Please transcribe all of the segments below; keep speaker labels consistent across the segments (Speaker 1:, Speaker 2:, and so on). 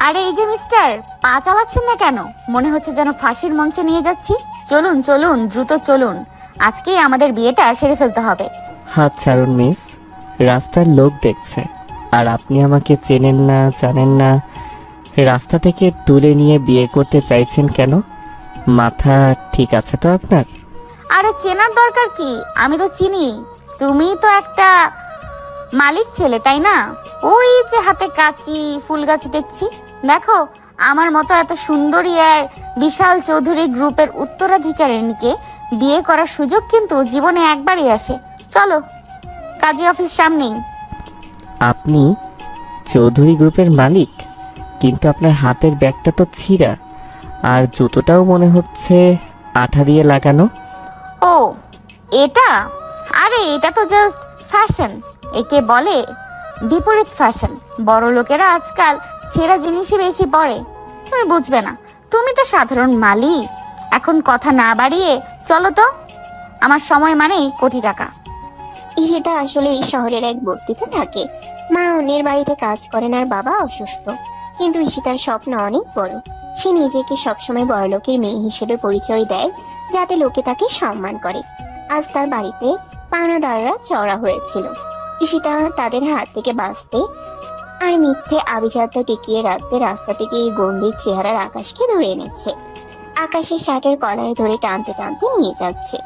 Speaker 1: আরে এই যে মিস্টার, পা চালাচ্ছেন না কেন? মনে হচ্ছে যেন ফাঁসির মঞ্চে নিয়ে যাচ্ছি। চলুন চলুন, দ্রুত চলুন, আজকেই আমাদের বিয়েটা সেরে ফেলতে হবে।
Speaker 2: হাত ছাড়ুন মিস, রাস্তার লোক দেখছে। আর আপনি আমাকে চেনেন না, জানেন না, রাস্তা থেকে তুলে নিয়ে বিয়ে করতে চাইছেন কেন? মাথা ঠিক আছে তো আপনার?
Speaker 1: আরে চেনার দরকার কি, আমি তো চিনি। তুমি তো একটা মালির ছেলে, তাই না? ওই যে হাতে কাঁচি, ফুল গাছ দেখছি। দেখো, আমার মতো এত সুন্দরী আর বিশাল চৌধুরী গ্রুপের উত্তরাধিকারিণীকে বিয়ে করার সুযোগ কিন্তু জীবনে একবারই আসে। চলো, কাজী অফিস সামনেই।
Speaker 2: আপনি চৌধুরী গ্রুপের মালিক, কিন্তু আপনার হাতের ব্যাগটা তো ছিঁড়া, আর জুতোটাও মনে হচ্ছে আঠা দিয়ে লাগানো।
Speaker 1: ও এটা, আরে এটা তো জাস্ট ফ্যাশন। একে বলে বিপরীত ফ্যাশন। বড় লোকেরা আজকাল ছেঁড়া জিনিসই বেশি পরে। তুমি বুঝবে না, তুমি তো সাধারণ মালি। এখন কথা না বাড়িয়ে চলো তো, আমার সময় মানেই কোটি টাকা।
Speaker 3: ঈশিতা আসলে এই শহরের এক বস্তিতে থাকে। মা অন্যের বাড়িতে কাজ করেন আর বাবা অসুস্থ। কিন্তু ঈশিতার স্বপ্ন অনেক বড়। সে নিজেকে সবসময় বড়লোকের মেয়ে হিসেবে পরিচয় দেয়, যাতে লোকে তাকে সম্মান করে। আজ তার বাড়িতে পাওনাদাররা চড়া হয়েছিল। ঈশিতা তাদের হাত থেকে বাঁচতে আর মিথ্যে আভিজাত্য টিকিয়ে রাখতে রাস্তা থেকে এই গম্ভীর চেহারার আকাশকে ধরে এনেছে। আকাশের শার্টের কলার ধরে টানতে টানতে নিয়ে যাচ্ছে।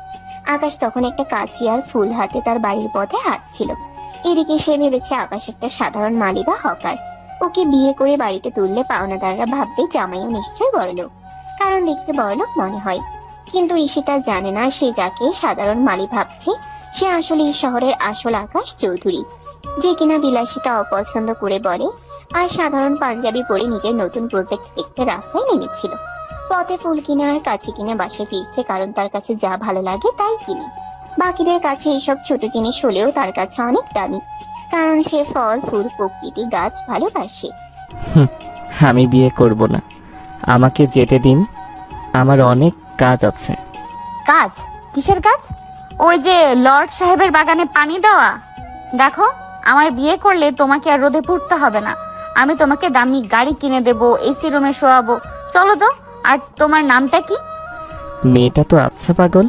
Speaker 3: আকাশ তখন একটা কাঁচি আর ফুল হাতে তার বাড়ির পথে হাঁটছিল। এদিকে সে ভেবেছে আকাশ একটা সাধারণ মালি বা হকার। ওকে বিয়ে করে বাড়িতে তুললে পাওনাদাররা ভাববে জামাইও নিশ্চয়ই বড়লোক, কারণ দেখতে বড়লোক মনে হয়। কিন্তু ঈশিতা জানে না, সে যাকে সাধারণ মালি ভাবছে সে আসলে এই শহরের আসল আকাশ চৌধুরী, যে কিনা বিলাসিতা অপছন্দ করে বলে আর সাধারণ পাঞ্জাবি পরে নিজের নতুন প্রজেক্ট দেখতে রাস্তায় নেমেছিল। পথে ফুল কিনে আর কাঁচি কিনে বাসে ফিরছে, কারণ তার কাছে যা ভালো লাগে তাই কিনে। বাকিদের কাছে এইসব ছোট জিনিস হলেও তার কাছে অনেক দামি, কারণ সে ফল, ফুল, প্রকৃতি, গাছ ভালোবাসে।
Speaker 2: আমি বিয়ে করব না, আমাকে যেতে দিন, আমার অনেক কাজ আছে।
Speaker 1: কাজ? কিসের কাজ? ওই যে লর্ড সাহেবের বাগানে পানি দেওয়া। দেখো, আমায় বিয়ে করলে তোমাকে আর রোদে পুড়তে হবে না। আমি তোমাকে দামি গাড়ি কিনে দেবো, এসি রুমে শোয়াবো। চলো তো। আর তোমার নামটা কি?
Speaker 2: মেয়েটা তো আচ্ছা পাগল,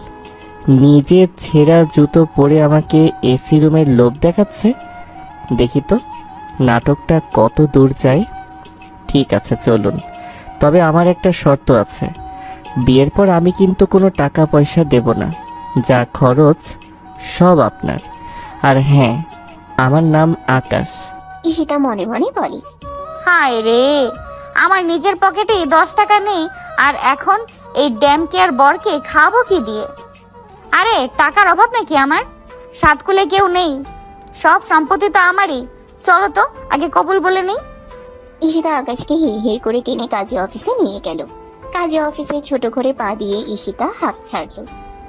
Speaker 2: নিজে ছেঁড়া জুতো পরে আমাকে এসি রুমের লোভ দেখাচ্ছে। দেখি তো নাটকটা কত দূর যায়। ঠিক আছে চলুন, তবে আমার একটা শর্ত আছে। বিয়ের পর আমি কিন্তু কোনো টাকা পয়সা দেব না, যা খরচ সব আপনার। আর হ্যাঁ, আমার নাম আকাশ।
Speaker 3: ঈশিতা মনে মনে বলে,
Speaker 1: হায় রে, আমার নিজের পকেটেই 10 টাকা নেই, আর এখন এই ড্যাম কেয়ার বরকে খাবো কি দিয়ে? আরে টাকার অভাব নাকি আমার? সাতকুলে কেউ নেই, সব সম্পত্তি তো আমারই। চলো তো, আগে কবুল বলে নেই।
Speaker 3: ঈশিতা আকাশকে হি হি করে টেনে কাজী অফিসে নিয়ে গেল। কাজী অফিসে ছোট ঘরে পা দিয়ে ঈশিতা হাফ ছাড়লো।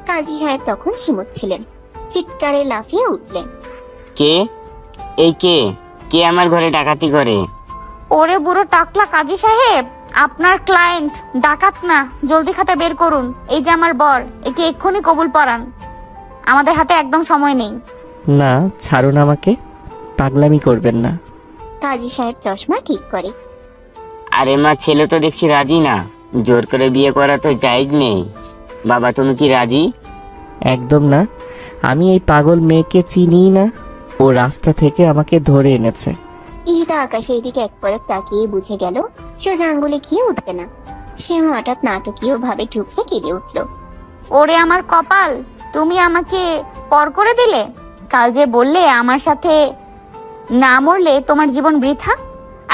Speaker 3: কাজী সাহেব তখন ঝিমুচ্ছিলেন। চিৎকারে লাফিয়ে উঠলেন,
Speaker 4: কে? এই কে? কে আমার ঘরে ডাকাতি করে?
Speaker 1: ওরে বুড়ো টাকলা কাজী সাহেব, আপনার ক্লায়েন্ট ডাকাত না। জলদি খাতা বের করুন। এই যে আমার বর, একে এক্ষুনি কবুল পরান। আমাদের হাতে একদম সময় নেই।
Speaker 2: না, ছাড়ুন আমাকে, পাগলামি করবেন না।
Speaker 3: কাজী সাহেব চশমা ঠিক করে।
Speaker 4: আরে মা, ছেলে তো দেখছি রাজি না। জোর করে বিয়ে করা তো জায়েজ নেই। বাবা, তুমি কি রাজি?
Speaker 2: একদম না, আমি এই পাগল মেয়েকে চিনি না। ও রাস্তা থেকে আমাকে ধরে এনেছে।
Speaker 3: ঈশিতা আকাশের দিকে এক পলক তাকিয়ে বুঝে গেল সোজা আঙ্গুলে খেয়ে উঠবে না। সে হঠাৎ নাটকীয় ভাবে ঠুকরে কেঁদে উঠল।
Speaker 1: ওরে আমার কপাল, তুমি আমাকে পর করে দিলে। কাল যে বললে আমার সাথে না মরলে তোমার জীবন বৃথা,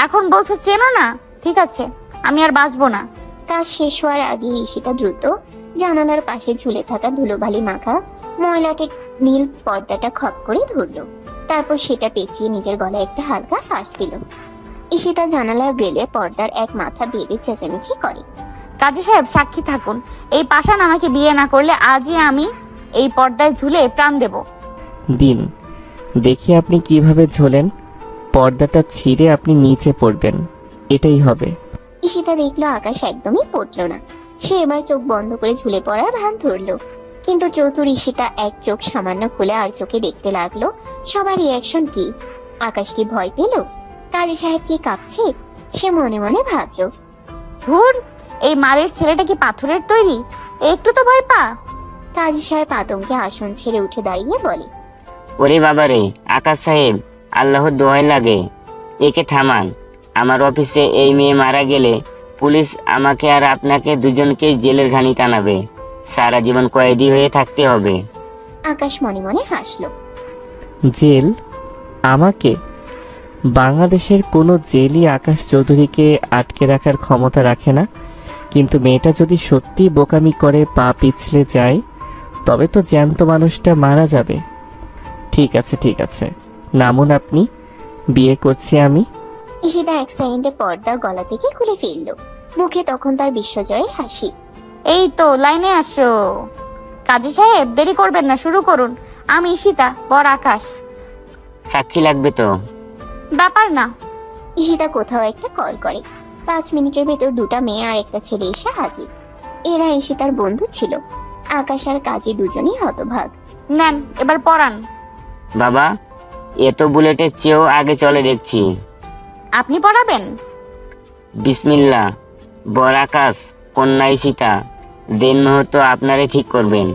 Speaker 1: এখন বলছো চেনো না। ঠিক আছে, আমি আর বাঁচবো না।
Speaker 3: কাজ শেষ হওয়ার আগে ঈশিতা দ্রুত জানালার পাশে ঝুলে থাকা ধুলোবালি মাখা ময়লাটে নীল পর্দাটা খপ করে ধরলো। তারপর সেটা পেঁচিয়ে নিজের গলায় একটা হালকা ফাঁস দিল। ঈশিতা জানালার গ্রেলে পর্দার এক মাথা বেঁধে চেঁচামেচি করে।
Speaker 1: কাজী সাহেব সাক্ষী থাকুন, এই পাষাণ আমাকে বিয়ে না করলে আজই আমি এই পর্দায় ঝুলে প্রাণ দেব।
Speaker 2: দিন, দেখি আপনি কিভাবে ঝোলেন। পর্দাটা ছিঁড়ে আপনি নিচে পড়বেন, এটাই হবে।
Speaker 3: ঈশিতা দেখলো আকাশ একদমই পড়লো না। সে এবার চোখ বন্ধ করে ঝুলে পড়ার ভান ধরলো। কিন্তু চতুর ঈশিতা এক চোখ সামান্য খুলে আর চোখে দেখতে লাগলো সবার রিয়াকশন কি। আকাশ কি ভয় পেল? কাজী সাহেব কি কাঁপছে? সে মনে মনে ভাবলো,
Speaker 1: ধুর, এই মালির ছেলেটা কি পাথরের তৈরি? একটু তো ভয় পা।
Speaker 3: কাজী সাহেব আতঙ্কে আসন ছেড়ে উঠে দাঁড়িয়ে বলে,
Speaker 4: ওরে বাবারে, আকাশ সাহেব, আল্লাহর দোয়াই লাগে, একে থামান। আমার অফিসে এই মেয়ে মারা গেলে পুলিশ আমাকে আর আপনাকে দুজনকেই জেলের ঘানি টানাবে। সারা জীবন কয়েদি হয়ে থাকতে হবে।
Speaker 3: আকাশ মনে মনে হাসলো।
Speaker 2: জেল? আমাকে? বাংলাদেশের কোনো জেলই আকাশ চৌধুরীকে আটকে রাখার ক্ষমতা রাখে না। কিন্তু মেয়েটা যদি সত্যি বোকামি করে পা পিছলে যায়, তবে তো জ্যান্ত মানুষটা মারা যাবে। ঠিক আছে, ঠিক আছে, নামুন আপনি, বিয়ে করছি আমি।
Speaker 3: ঈশিতা এক সেকেন্ডে পর্দা গলা থেকে খুলে ফেললো। মুখে তখন তার বিশ্বজয়ের হাসি।
Speaker 1: এই তো লাইনে আসো। কাজী সাহেব, দেরি করবেন না, শুরু করুন। আমি ঈশিতা, বর আকাশ।
Speaker 4: সাক্ষী লাগবে তো?
Speaker 1: ব্যাপার না।
Speaker 3: ঈশিতা কোথাও একটা কল করে। 5 মিনিটের ভেতর দুটা মেয়ে আর একটা ছেলে এসে হাজির। এরা ঈশিতার বন্ধু ছিল। আকাশ আর কাজী দুজনেই হতভাগ।
Speaker 1: নেন, এবার পড়ান।
Speaker 4: বাবা, এ তো বুলেটের চেয়েও আগে চলে দেখছি।
Speaker 1: আপনি পড়াবেন?
Speaker 4: বিসমিল্লাহ। বর আকাশ, কন্যা ঈশিতা, দেন মুহূর্ত আপনারে ঠিক করবেন।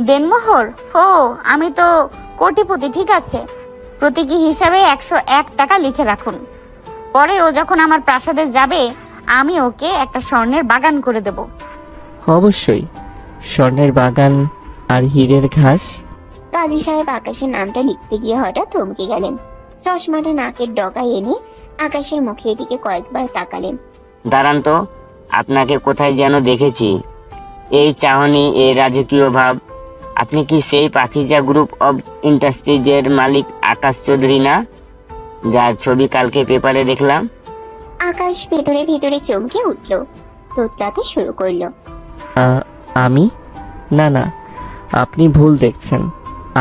Speaker 1: দেনমোহর? হো, আমি তো কোটিপতি। ঠিক আছে, প্রতীকী হিসাবে 101 টাকা লিখে রাখুন। পরে ও যখন আমার প্রাসাদে যাবে, আমি ওকে একটা স্বর্ণের বাগান করে দেব।
Speaker 2: অবশ্যই, স্বর্ণের বাগান আর হীরের ঘাস।
Speaker 3: কাজী সাহেব আকাশের নামটা লিখতে গিয়ে হঠাৎ থমকে গেলেন। চশমাটা নাকের ডগায় এনে আকাশের মুখের দিকে কয়েকবার তাকালেন।
Speaker 4: দাঁড়ান তো, আপনাকে কোথায় যেন দেখেছি। এই চাহনি, এই রাজকীয় ভাব, আপনি কি সেই পাখিজা গ্রুপ অব ইন্ডাস্ট্রিজের মালিক আকাশ চৌধুরী না, যার ছবি কালকে পেপারে দেখলাম?
Speaker 3: আকাশ ভেতরে ভেতরে চমকে উঠল, তোতলাতে শুরু করলো।
Speaker 2: আমি? না না, আপনি ভুল দেখছেন।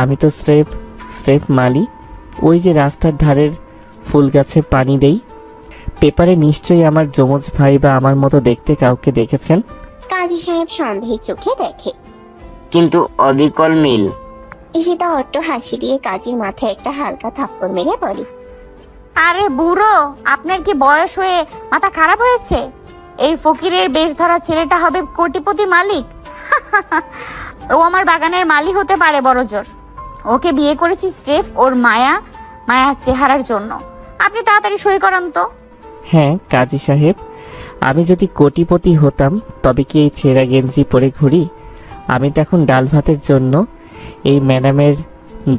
Speaker 2: আমি তো স্রেফ মালি, ওই যে রাস্তার ধারের ফুল গাছে পানি দেই। পেপারে নিশ্চয়ই আমার যমজ ভাই বা আমার মতো দেখতে কাউকে দেখেছেন।
Speaker 3: কাজী সাহেব সন্দেহের চোখে দেখে।
Speaker 4: কিন্তু অবিকল মিল।
Speaker 3: ঈশিতা অট্ট হাসি দিয়ে কাজীর মাথায় একটা হালকা থাপ্পড় মেরে বলে,
Speaker 1: আরে বুড়ো, আপনার কি বয়স হয়ে মাথা খারাপ হয়েছে? এই ফকিরের বেশ ধরা ছেলেটা হবে কোটিপতি মালিক। ও আমার বাগানের মালিক হতে পারে বড়জোর। ওকে বিয়ে করেছি স্রেফ ওর মায়া চেহারার জন্য। আপনি তাড়াতাড়ি সই করান তো।
Speaker 2: হ্যাঁ কাজী সাহেব, আমি যদি কোটিপতি হতাম তবে কি এই ছেঁড়া গেঞ্জি পরে ঘুরি? আমি তো এখন ডাল ভাতের জন্য এই ম্যাডামের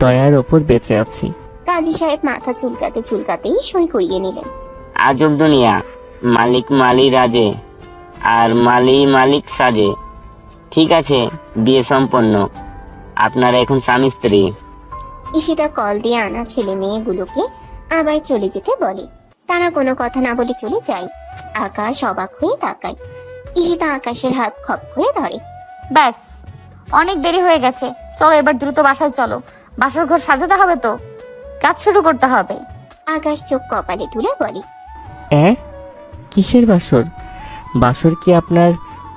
Speaker 2: দয়ার ওপর বেঁচে আছি।
Speaker 3: কাজী সাহেব মাথা চুলকাতে চুলকাতেই সই করিয়ে নিলেন।
Speaker 4: আজব দুনিয়া, মালিক মালি রাজে আর মালি মালিক সাজে। ঠিক আছে, বিয়ে সম্পন্ন, আপনারা এখন স্বামী স্ত্রী।
Speaker 3: ঈশিতা কল দিয়ে আনা ছেলে মেয়েগুলোকে আবার চলে যেতে বলে। তারা কোনো কথা না বলে চলে যায়। আকাশ অবাক হয়ে তাকায়। ঈশিতা আকাশের হাত খপ করে ধরে।
Speaker 1: ব্যাস, অনেক দেরি হয়ে গেছে, চলো এবার দ্রুত বাসায় চলো। বাসর ঘর সাজাতে হবে তো, কাজ শুরু করতে হবে।
Speaker 3: আকাশ চোখ কপালে তুলে বলে,
Speaker 2: কিসের বাসর? বাসর কি আপনার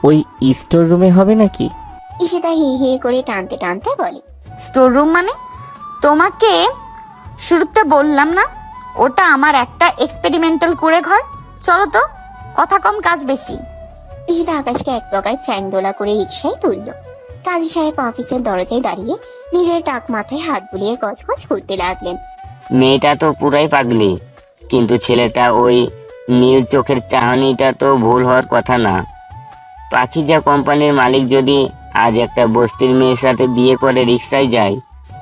Speaker 2: ওই স্টোর রুমে হবে নাকি?
Speaker 3: ঈশিতা হি হি করে টানতে টানতে বলে,
Speaker 1: স্টোর রুম মানে? তোমাকে শুরুতে বললাম না, ওটা আমার একটা এক্সপেরিমেন্টাল কুঁড়ে ঘর। চলো তো, কথা কম কাজ বেশি।
Speaker 3: ঈশিতা আকাশকে এক প্রকার চ্যাংদোলা করে রিকশায় তুলল। কাজী সাহেব অফিসের দরজায় দাঁড়িয়ে নিজের টাক মাথায় হাত বুলিয়ে গজগজ করতে লাগলেন।
Speaker 4: মেয়েটা তো পুরাই পাগলি, কিন্তু ছেলেটা ওই নীল চোখের চাহনিটা তো ভুল হওয়ার কথা না। পাখিজা কোম্পানির মালিক যদি আজ একটা বস্তির মেয়ের সাথে বিয়ে করে রিক্সায় যায়,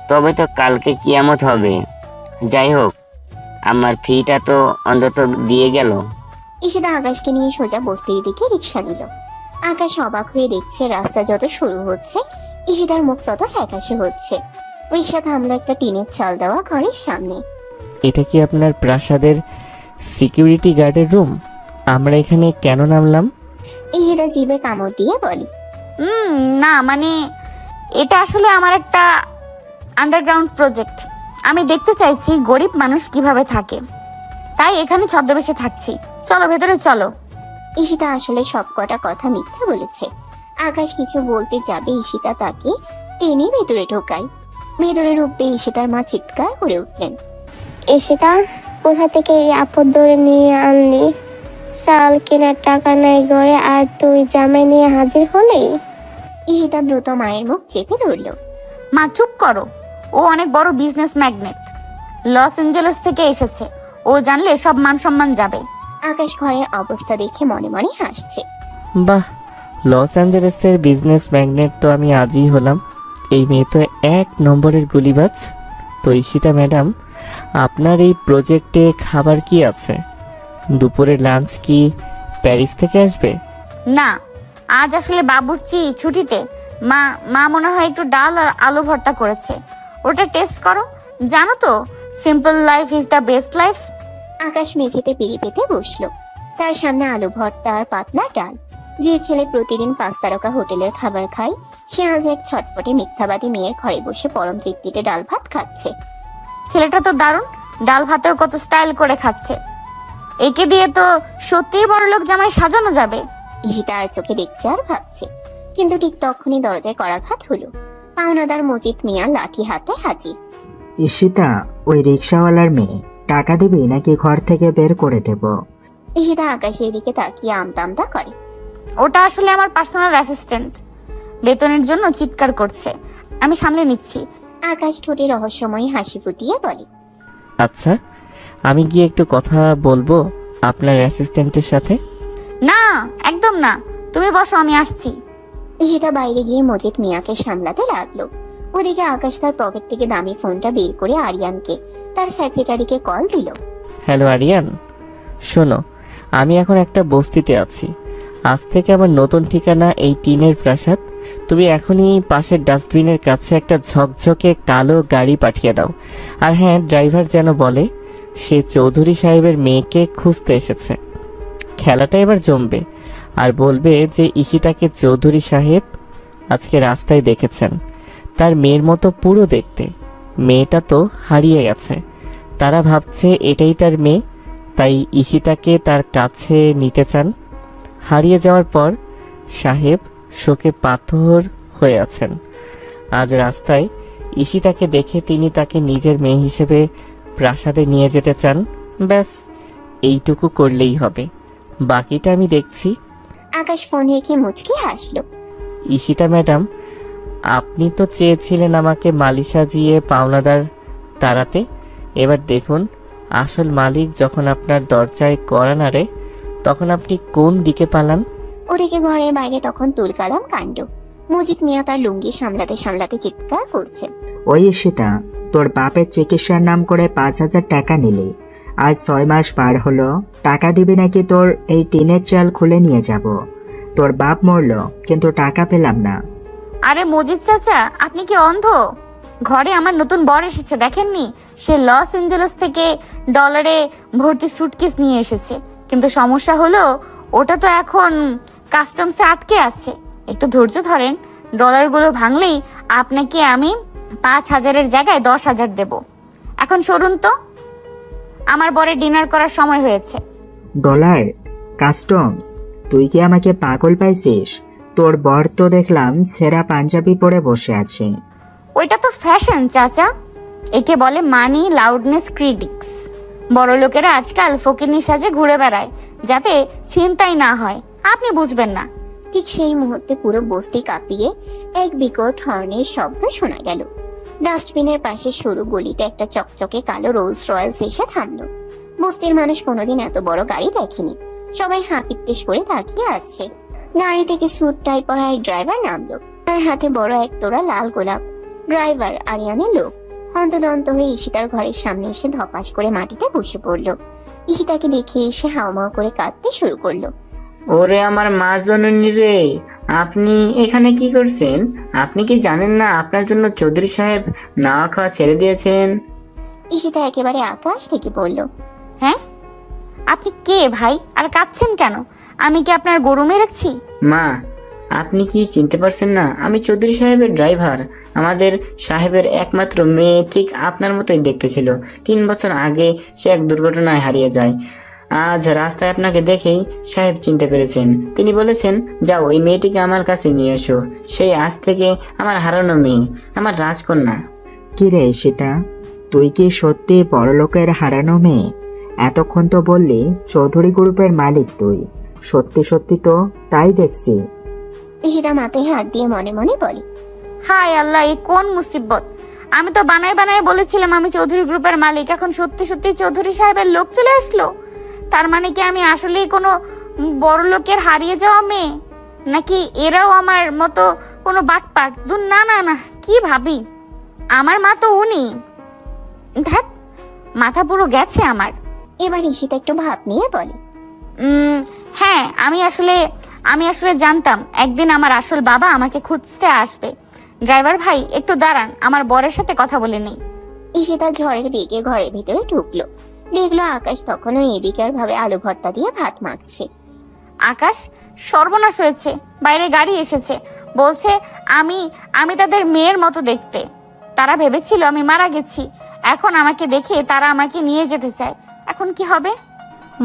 Speaker 4: তবে তো কালকে কিয়ামত হবে। যাই হোক, আমার ফিটা তো অন্তত দিয়ে গেল।
Speaker 3: ঈশিতা আকাশকে নিয়ে সোজা বস্তির দিকে রিকশা নিল। আকাশ অবাক হয়ে দেখছে রাস্তা যত শুরু হচ্ছে ঈশিতার মুখ তত ফ্যাকাশে হচ্ছে। রিকশা থামলো একটা টিনের চাল দেওয়া ঘরের সামনে।
Speaker 2: এটা কি আপনার প্রাসাদের সিকিউরিটি গার্ডের রুম? আমরা এখানে কেন নামলাম?
Speaker 3: ঈশিতা জিভে কামড় দিয়ে বলে,
Speaker 1: না মানে, এটা আসলে আমার একটা আন্ডারগ্রাউন্ড প্রজেক্ট। আমি দেখতে চাইছি গরিব মানুষ কিভাবে থাকে, তাই এখানে ছদ্মবেশে থাকছি। চলো ভেতরে চলো।
Speaker 3: ঈশিতা আসলে সবকটা কথা মিথ্যা বলেছে। আকাশ কিছু বলতে যাবে, ঈশিতা তাকে টেনে ভেতরে ঢোকায়। ভেতরে ঢুকতে ঈশিতার মা চিৎকার করে উঠলেন,
Speaker 5: ঈশিতা, কোথা থেকে এই আপদ ধরে নিয়ে আনলি? চাল কেনার টাকা নাই ঘরে, আর তুই জামাই নিয়ে হাজির হলি।
Speaker 3: ঈশিতা দ্রুত মায়ের মুখ চেপে ধরল।
Speaker 1: মা চুপ করো, ও অনেক বড় বিজনেস ম্যাগনেট, লস এঞ্জেলেস থেকে এসেছে, ও জানলে সব মান সম্মান যাবে।
Speaker 3: আকাশ ঘরের অবস্থা দেখে মনে মনে হাসছে।
Speaker 2: বাহ, লস অ্যাঞ্জেলেসের বিজনেস ম্যাগনেট তো আমি আজই হলাম। এই মেয়ে তো 1 নম্বরের গুলিবাজ। তো ঈশিতা ম্যাডাম, আপনার এই প্রজেক্টে খাবার কি আছে? দুপুরে লাঞ্চ কি প্যারিস থেকে আসবে?
Speaker 1: না, আজ আসলে বাবুর্চি ছুটিতে, মা মা মনে হয় একটু ডাল আর আলু ভর্তা করেছে, ওটা টেস্ট করো। জানো তো, simple life is the best life.
Speaker 3: Akash মেঝেতে পিড়ি পেতে বসলো। তার সামনে আলু ভর্তা আর পাতলা ডাল। যে ছেলে প্রতিদিন 5 তারকা হোটেলের খাবার খায়, সে আজ এক ছটফটে মিথ্যাবাদী মেয়ের ঘরে বসে পরম তৃপ্তিতে ডাল ভাত খাচ্ছে।
Speaker 1: ছেলেটা তো দারুণ, ডাল ভাতেও কত স্টাইল করে খাচ্ছে। একে দিয়ে তো সত্যিই বড়লোক জামাই সাজানো যাবে।
Speaker 3: ঈশিতা আর চোখে দেখছে আর ভাবছে, কিন্তু ঠিক তখনই দরজায় করাঘাত হলো। পাওনাদার মজিদ মিয়া লাঠি হাতে হাজির।
Speaker 6: ঈশিতা, ওই রিক্সাওয়ালার মেয়ে, টাকা দিবি নাকি ঘর থেকে বের করে দেব?
Speaker 3: ঈশিতা আকাশের দিকে তাকিয়ে আমতা আমতা করে।
Speaker 1: ওটা আসলে আমার পার্সোনাল অ্যাসিস্ট্যান্ট, বেতনের জন্য চিৎকার করছে, আমি সামলে নিচ্ছি।
Speaker 3: আকাশ ঠোঁটে রহস্যময়ী হাসি ফুটিয়ে বলে,
Speaker 2: আচ্ছা, আমি গিয়ে একটু কথা বলবো আপনার অ্যাসিস্ট্যান্টের সাথে।
Speaker 1: না, একদম না, তুমি বসো, আমি আসছি।
Speaker 3: ঈশিতা বাইরে গিয়ে মজিদ মিয়াকে সামলাতে লাগলো। ওদিকে আকাশ তার পকেট থেকে দামি ফোনটা বের করে আরিয়ানকে, তার সেক্রেটারিকে কল দিল।
Speaker 2: হ্যালো আরিয়ান, শোনো, আমি এখন একটা বস্তিতে আছি। আজ থেকে আমার নতুন ঠিকানা এই টিনের প্রাসাদ। তুমি এখনই পাশের ডাস্টবিনের কাছে একটা ঝকঝকে কালো গাড়ি পাঠিয়ে দাও। আর হ্যাঁ, ড্রাইভার যেন বলে সে চৌধুরী সাহেবের মেয়েকে খুঁজতে এসেছে। খেলাটা এবার জমবে। আর বলবে যে ঈশিতাকে চৌধুরী সাহেব আজকে রাস্তায় দেখেছেন, তার মেয়ের মতো পুরো দেখতে। মেয়েটা তো হারিয়ে গেছে, তারা ভাবছে এটাই তার মেয়ে, তাই ঈশিতাকে তার কাছে নিতে চান। হারিয়ে যাওয়ার পর সাহেব শোকে পাথর হয়ে আছেন। আজ রাস্তায় ঈশিতাকে দেখে তিনি তাকে নিজের মেয়ে হিসেবে প্রাসাদে নিয়ে যেতে চান। ব্যাস, এইটুকু করলেই হবে, বাকিটা আমি দেখছি।
Speaker 3: আকাশ ফোন রেখে মুচকি হাসলো।
Speaker 2: ঈশিতা ম্যাডাম, আপনি তো চেয়েছিলেন আমাকে মালি সাজিয়ে পাওনাদার তাড়াতে। এবার দেখুন, আসল মালিক যখন আপনার দরজায় কড়া নাড়ে, তখন আপনি কোন দিকে পালান?
Speaker 3: ওদিকে ঘরের বাইরে তখন তুলকালাম কাণ্ড। মজিদ মিয়া তার লুঙ্গি সামলাতে সামলাতে চিৎকার করছে।
Speaker 6: ওই ঈশিতা, তোর বাপের চিকিৎসার নাম করে 5,000 টাকা নিলি। আজ 6 মাস পার হলো, টাকা দিবি নাকি তোর এই টিনের চাল খুলে নিয়ে যাব? তোর বাপ মরলো কিন্তু টাকা পেলাম না।
Speaker 1: আরে মজিদ চাচা, আপনি কি অন্ধ? ঘরে আমার নতুন বর এসেছে, দেখেননি? সে লস এঞ্জেলেস থেকে ডলারে ভর্তি সুটকেস নিয়ে এসেছে, কিন্তু সমস্যা হলো ওটা তো এখন কাস্টমসে আটকে আছে। একটু ধৈর্য ধরেন, ডলারগুলো ভাঙলেই আপনাকে আমি 5,000-এর জায়গায় 10,000 দেব। এখন সরুন তো, আমার বরের ডিনার করার সময় হয়েছে।
Speaker 6: ডলার? কাস্টমস? তুই কি আমাকে পাগল পাইছিস? তোর বর তো দেখলাম ছেঁড়া পাঞ্জাবি পরে বসে আছে।
Speaker 1: ওইটা তো ফ্যাশন চাচা, একে বলে মানি লাউডনেস ক্রিটিক্স। বড় লোকেরা আজকাল ফকিনি সাজে ঘুরে বেড়ায় যাতে ছিনতাই না হয়, আপনি বুঝবেন না।
Speaker 3: ঠিক সেই মুহূর্তে পুরো বস্তি কাঁপিয়ে এক বিকট হর্নের শব্দ শোনা গেল। ডাস্টবিনের পাশে সরু গলিতে একটা চকচকে কালো রোলস রয়েলস এসে থামলো। বস্তির মানুষ কোনোদিন এত বড় গাড়ি দেখেনি। সবাই হাঁপিত্তেশ করে তাকিয়ে আছে। গাড়ি থেকে স্যুট টাই পরা এক ড্রাইভার নামলো। তার হাতে বড় এক তোড়া লাল গোলাপ। ড্রাইভার আরিয়ানের লোক। হন্তদন্ত হয়ে ঈশিতার ঘরের সামনে এসে ধপাস করে মাটিতে বসে পড়লো। ঈশিতাকে দেখে এসে হাউমাউ করে কাঁদতে শুরু করলো।
Speaker 7: ওরে আমার মা জননী রে, আপনি এখানে কি করছেন? আপনি কি জানেন না আপনার জন্য চৌধুরী সাহেব না খাওয়া ছেড়ে দিয়েছেন?
Speaker 3: ঈশিতা একেবারে আকাশ থেকে পড়লো।
Speaker 1: হ্যাঁ, আপনি কে ভাই, আর কাঁদছেন কেন? আমি কি আপনার গরু মেরেছি?
Speaker 7: মা, আপনি কি চিনতে পারছেন না? আমি চৌধুরী সাহেবের ড্রাইভার। আমাদের সাহেবের একমাত্র মেয়ে ঠিক আপনার মতোই দেখতে ছিল। 3 বছর আগে সে এক দুর্ঘটনায় হারিয়ে যায়। আজ রাস্তায় আপনাকে দেখেই সাহেব চিনতে পেরেছেন। তিনি বলেছেন, যাও এই মেয়েটিকে আমার কাছে নিয়ে এসো। সেই আজ থেকে আমার হারানো মেয়ে, আমার রাজকন্যা।
Speaker 6: কি রে ঈশিতা, তুই কি সত্যি বড়লোকের হারানো মেয়ে? এতক্ষণ তো বললি চৌধুরী গ্রুপের মালিক তুই, সত্যি সত্যি তো তাই দেখছি।
Speaker 3: ঈশিতা মাথায় হাত দিয়ে মনে মনে বলে,
Speaker 1: হায় আল্লাহ, এই কোন মুসিবত! আমি তো বানায় বানায় বলেছিলাম আমি চৌধুরী গ্রুপের মালিক, এখন সত্যি সত্যি চৌধুরী সাহেবের লোক চলে আসলো। তার মানে কি আমি আসলেই কোনো বড় লোকের হারিয়ে যাওয়া মেয়ে, নাকি এরাও আমার মতো কোনো বাটপাট? দূর, না না না, কি ভাবি! আমার মা তো উনি। দেখ, মাথা পুরো গেছে আমার।
Speaker 3: এবার ঈশিতা একটু ভাব নিয়ে বলে,
Speaker 1: হ্যাঁ, আমি আসলে জানতাম একদিন আমার আসল বাবা আমাকে খুঁজতে আসবে। ড্রাইভার ভাই একটু দাঁড়ান, আমার বরের সাথে কথা বলে নেই।
Speaker 3: ঈশিতা ঝড়ের বেগে ঘরের ভিতরে ঢুকলো। দেখলো আকাশ তখনও নির্বিকার ভাবে আলু ভর্তা দিয়ে ভাত মাখছে।
Speaker 1: আকাশ, সর্বনাশ হয়েছে, বাইরে গাড়ি এসেছে, বলছে আমি তাদের মেয়ের মতো দেখতে। তারা ভেবেছিল আমি মারা গেছি, এখন আমাকে দেখে তারা আমাকে নিয়ে যেতে চায়। এখন কি হবে?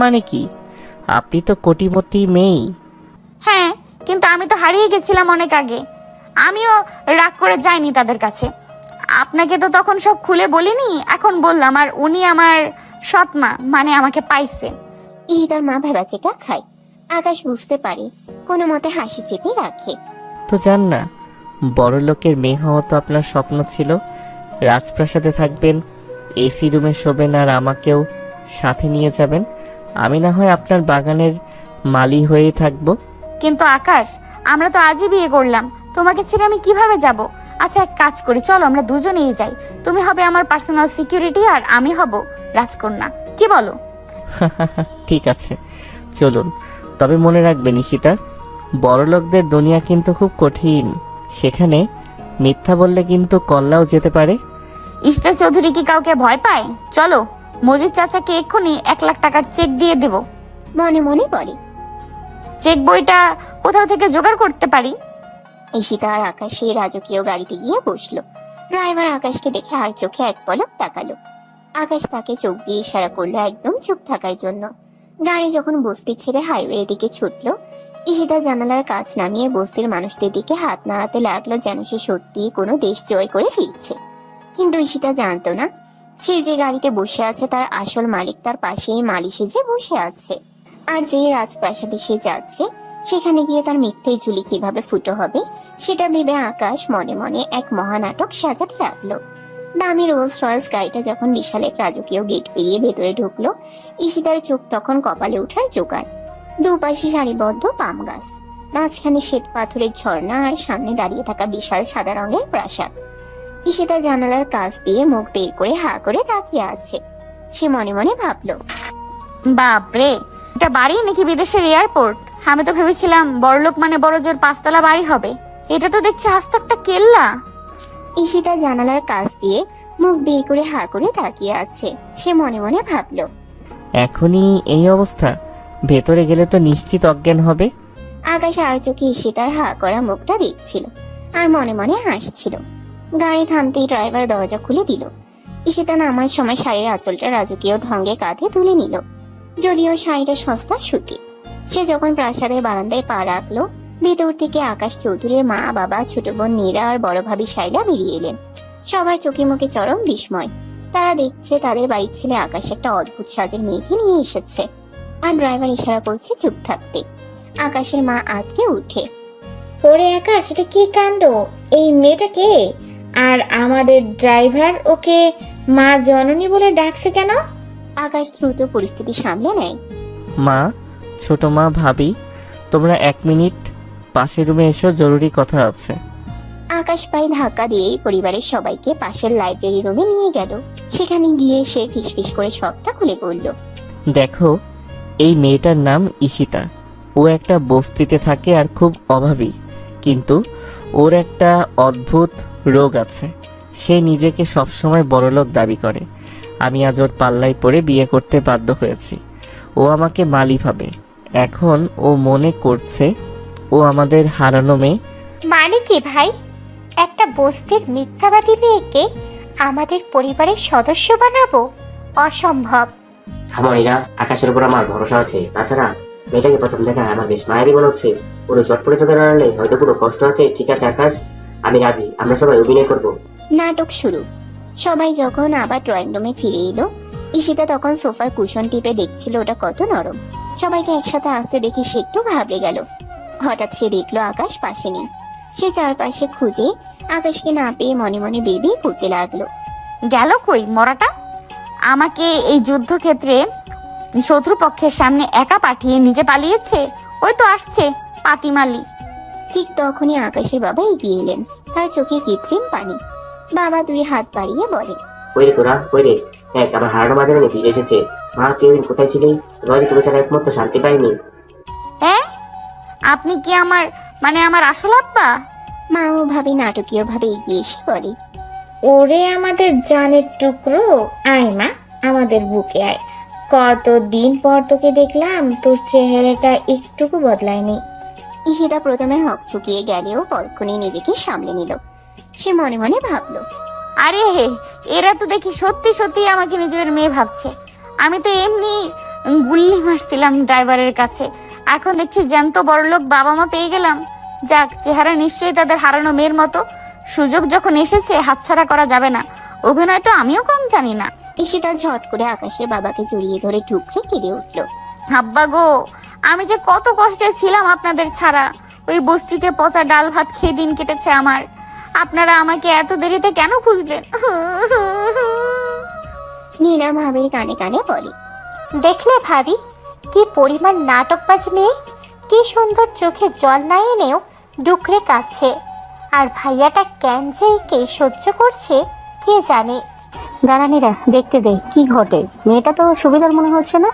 Speaker 2: মানে কি? আপনি তো কোটিপতি মেয়ে।
Speaker 1: হ্যাঁ, কিন্তু আমি তো হারিয়ে গেছিলাম অনেক আগে। আমিও রাগ করে যাইনি তাদের কাছে। আপনাকে তো তখন সব খুলে বলিনি, এখন বললাম। আর উনি আমার সৎমা, মানে আমাকে পাইছে।
Speaker 3: ঈশিতার মা ভেবাচেকা খায়। আকাশ বুঝতে পারে, কোনো মতে হাসি চেপে রাখে।
Speaker 2: তো জান না, বড় লোকের মেয়ে হওয়া তো আপনার স্বপ্ন ছিল। রাজপ্রাসাদে থাকবেন, এসি রুমে শোবেন, আর আমাকেও সাথে নিয়ে যাবেন। আমি না হয় আপনার বাগানের মালি হয়েই থাকবো।
Speaker 1: কিন্তু আকাশ, আমরা তো আজই বিয়ে করলাম, তোমাকে ছেড়ে আমি কিভাবে যাব? আচ্ছা, এক কাজ করি, চলো আমরা দুজনেই যাই। তুমি হবে আমার পার্সোনাল সিকিউরিটি আর আমি হব রাজকন্যা, কি বলো?
Speaker 2: ঠিক আছে, চলুন। তবে মনে রাখবেন ঈশিতা, বড়লোকদের দুনিয়া কিন্তু খুব কঠিন। সেখানে মিথ্যা বললে কিন্তু কল্লাও যেতে পারে।
Speaker 1: ইশতা চৌধুরী কি কাউকে ভয় পায়? চলো, মজিদ চাচাকে এক্ষুনি 1 লাখ টাকার চেক দিয়ে দেব।
Speaker 3: মনে মনে বলে,
Speaker 1: চেক বইটা কোথাও থেকে জোগাড় করতে পারি।
Speaker 3: ঈশিতা আর আকাশ সেই রাজকীয় গাড়িতে গিয়ে বসলো। ড্রাইভার আকাশকে দেখে আর চোখে এক পলক তাকালো। আকাশ তাকে চোখ দিয়ে ইশারা করলো একদম চুপ থাকার জন্য। গাড়ি যখন বস্তি ছেড়ে হাইওয়ের দিকে ছুটলো, ঈশিতা জানালার কাছ নামিয়ে বস্তির মানুষদের দিকে হাত নাড়াতে লাগলো, যেন সে সত্যি কোনো দেশ জয় করে ফিরছে। কিন্তু ঈশিতা জানতো না, সে যে গাড়িতে বসে আছে তার আসল মালিক তার পাশেই মালি সেজে বসে আছে। আর যে রাজপ্রাসাদে সে যাচ্ছে, সেখানে গিয়ে তার মিথ্যে ঝুলি কিভাবে ফুটো হবে সেটা ভেবে আকাশ মনে মনে এক মহানাটক সাজাতে লাগলো। দামি রোলস রয়েস গাড়িটা যখন বিশাল এক রাজকীয় গেট পেরিয়ে ভেতরে ঢুকলো, ঈশিতার চোখ তখন কপালে ওঠার জোগাড়। দুপাশে সারিবদ্ধ পাম গাছ, মাঝখানে শ্বেত পাথরের ঝর্ণা, আর সামনে দাঁড়িয়ে থাকা বিশাল সাদা রঙের প্রাসাদ। ঈশিতা জানালার কাছ দিয়ে মুখ বের করে হা করে তাকিয়ে আছে। সে মনে মনে ভাবলো,
Speaker 1: বাপরে, এটা বাড়ি নাকি বিদেশের এয়ারপোর্ট? আমি তো ভেবেছিলাম বড়লোক মানে বড় জোর 5 তলা বাড়ি হবে, এটা তো দেখছি আস্ত একটা কেল্লা।
Speaker 3: ঈশিতা জানালার কাছ দিয়ে মুখ বের করে হা করে তাকিয়ে আছে। সে মনে মনে ভাবলো,
Speaker 2: এখনই এই অবস্থা, ভেতরে গেলে তো নিশ্চিত অজ্ঞান হবে।
Speaker 3: আকাশ আর চোখে ঈশিতার হা করা মুখটা দেখছিল আর মনে মনে হাসছিল। গাড়ি থামতেই ড্রাইভার দরজা খুলে দিল। ঈশিতা নামার সময় শাড়ির আঁচলটা রাজকীয় ঢঙ্গে কাঁধে তুলে নিল। যদিও শাড়িটা সস্তা সুতি। সে যখন প্রাসাদের বারান্দায় পা রাখলো, ভেতর থেকে আকাশ চৌধুরীর মা, বাবা, ছোট বোন নীরা আর বড় ভাবি শাইলা বেরিয়ে এলেন। সবার চোখে মুখে চরম বিস্ময়। তারা দেখছে তাদের বাড়ির ছেলে আকাশ একটা অদ্ভুত সাজের মেয়েকে নিয়ে এসেছে, আর ড্রাইভার ইশারা করছে চুপ থাকতে। আকাশের মা আটকে উঠে,
Speaker 8: ওরে আকাশ, এটা কি কাণ্ড! এই মেয়েটা কে? আর আমাদের ড্রাইভার ওকে মা জননী বলে ডাকছে কেন?
Speaker 3: আকাশ দ্রুত পরিস্থিতি সামলে নেয়।
Speaker 2: মা, ছোট মা, ভাবি, তোমরা 1 মিনিট পাশের রুমে এসো, জরুরি কথা আছে।
Speaker 3: আকাশ প্রায় ধাক্কা দিয়েই পরিবারের সবাইকে পাশের লাইব্রেরি রুমে নিয়ে গেল। সেখানে গিয়ে সে ফিসফিস করে সবটা খুলে বলল,
Speaker 2: দেখো, এই মেয়েটার নাম ঈশিতা। ও একটা বস্তিতে থাকে আর খুব অভাবী, কিন্তু ওর একটা অদ্ভুত রোগ আছে। সে নিজেকে সবসময় বড়লোক দাবি করে। আমি আজ ওর পাল্লায় পড়ে বিয়ে করতে বাধ্য হয়েছি। ও আমাকে মালি ভাবে। এখন ও মনে করছে ও আমাদের হারানো মেয়ে।
Speaker 5: মানে কি ভাই, একটা বস্তির মিথ্যাবাদী মেয়েকে আমাদের পরিবারের সদস্য বানাবো? অসম্ভব।
Speaker 9: থামরিরা, আকাশের উপর আমার ভরসা আছে। তাছাড়া মেয়েটাকে প্রথম দেখায় আমার বেশ মায়াবী মনে হচ্ছে। পুরো চটপটে চোখের আড়ালে হয়তো কোনো কষ্ট আছে। ঠিক আছে আকাশ, আমি রাজি, আমরা সবাই অভিনয় করব।
Speaker 3: নাটক শুরু। সবাই যখন আবার ড্রয়িং রুমে ফিরে এলো, ঈশিতা তখন সোফার কুশন টিপে দেখছিল ওটা কত নরম। সবাইকে একসাথে আসতে দেখে সে একটু ঘাবড়ে গেল। হঠাৎ সে দেখলো আকাশ পাশে নেই। সে চারপাশে খুঁজে আকাশকে না পেয়ে মনে মনে বিড়বিড় করতে লাগলো।
Speaker 1: গেল কই মরাটা? আমাকে এই যুদ্ধক্ষেত্রে শত্রুপক্ষের সামনে একা পাঠিয়ে নিজে পালিয়েছে। ওই তো আসছে পাতিমালি।
Speaker 3: ঠিক তখনই আকাশের বাবা এগিয়ে এলেন, তার চোখে কৃত্রিম পানি। বাবা 2 হাত বাড়িয়ে বলে,
Speaker 9: ওই রে তোরা, ওই রে, দেখ আমার হারানো মাঝে মানে ফিরে এসেছে। মা তুই ওই দিন কোথায় ছিলি? তোরা যে তোকে ছাড়া একমাত্র শান্তি পাইনি।
Speaker 1: হ্যাঁ, আপনি কি আমার আসল আব্বা?
Speaker 3: মা ও ভাবি নাটকীয় ভাবে এগিয়ে এসে বলে,
Speaker 8: ওরে আমাদের জানের টুকরো, আয় মা আমাদের বুকে আয়। কতদিন পর তোকে দেখলাম, তোর চেহারাটা একটুকু বদলায়নি।
Speaker 3: ঈশিতা প্রথমে হকচকিয়ে গেলেও পরক্ষণে নিজেকে সামলে নিল। সে মনে মনে ভাবলো,
Speaker 1: আরে এরা তো দেখি সত্যি সত্যি আমাকে নিজেদের মেয়ে ভাবছে। আমি তো এমনি গুল্লি মারছিলাম ড্রাইভারের কাছে, এখন দেখছি জ্যান্ত বড়লোক বাবা মা পেয়ে গেলাম। যাক, চেহারা নিশ্চয়ই তাদের হারানো মেয়ের মতো। সুযোগ যখন এসেছে হাতছাড়া করা যাবে না। অভিনয় তো আমিও কম জানি না।
Speaker 3: ঈশিতা ঝট করে আকাশের বাবাকে জড়িয়ে ধরে ঠুকরে কেঁদে উঠল।
Speaker 1: আব্বা গো, আমি যে কত কষ্টে ছিলাম আপনাদের ছাড়া। ওই বস্তিতে পচা ডাল ভাত খেয়ে দিন কেটেছে আমার। আপনারা আমাকে এত দেরিতে কেন খুঁজলেন?
Speaker 3: নীরা ভাবির কানে কানে বলে,
Speaker 5: দেখলে ভাবি, কি পরিমাণ নাটকবাজ মেয়ে, কি সুন্দর চোখে জল না এনেও ডুকরে কাঁদছে। আর ভাইয়াটা কেন যে একে সহ্য করছে কে জানে।
Speaker 10: দাঁড়ানিরা দেখতে দে কি ঘটে, মেয়েটা তো সুবিধার মনে হচ্ছে না।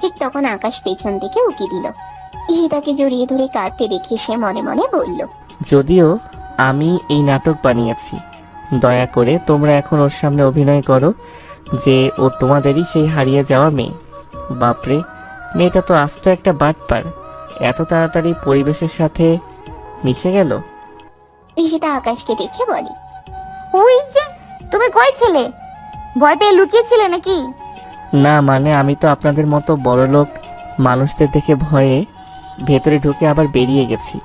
Speaker 3: ঠিক তখন আকাশ পেছন থেকে উকি দিল। ঈশিতাকে জড়িয়ে ধরে কাঁদতে দেখে সে মনে মনে বলল,
Speaker 2: যদিও আমি এই নাটক বানিয়েছি, দয়া করে তোমরা এখন ওর সামনে অভিনয় করো যে ও তোমাদেরই সেই হারিয়ে যাওয়া মেয়ে। বাপরে, মেয়েটা তো আস্ত একটা বাটপার, এত তাড়াতাড়ি পরিবেশের সাথে মিশে গেল।
Speaker 3: ঈশিতা আকাশকে দেখে বলে,
Speaker 1: ওই যে, তুমি কই ছিলে? ভয় পেয়ে লুকিয়েছিলে নাকি?
Speaker 2: না মানে আমি তো আপনাদের মতো বড়লোক মানুষদের দেখে ভয়ে ভেতরে ঢুকে আবার বেরিয়ে গেছি।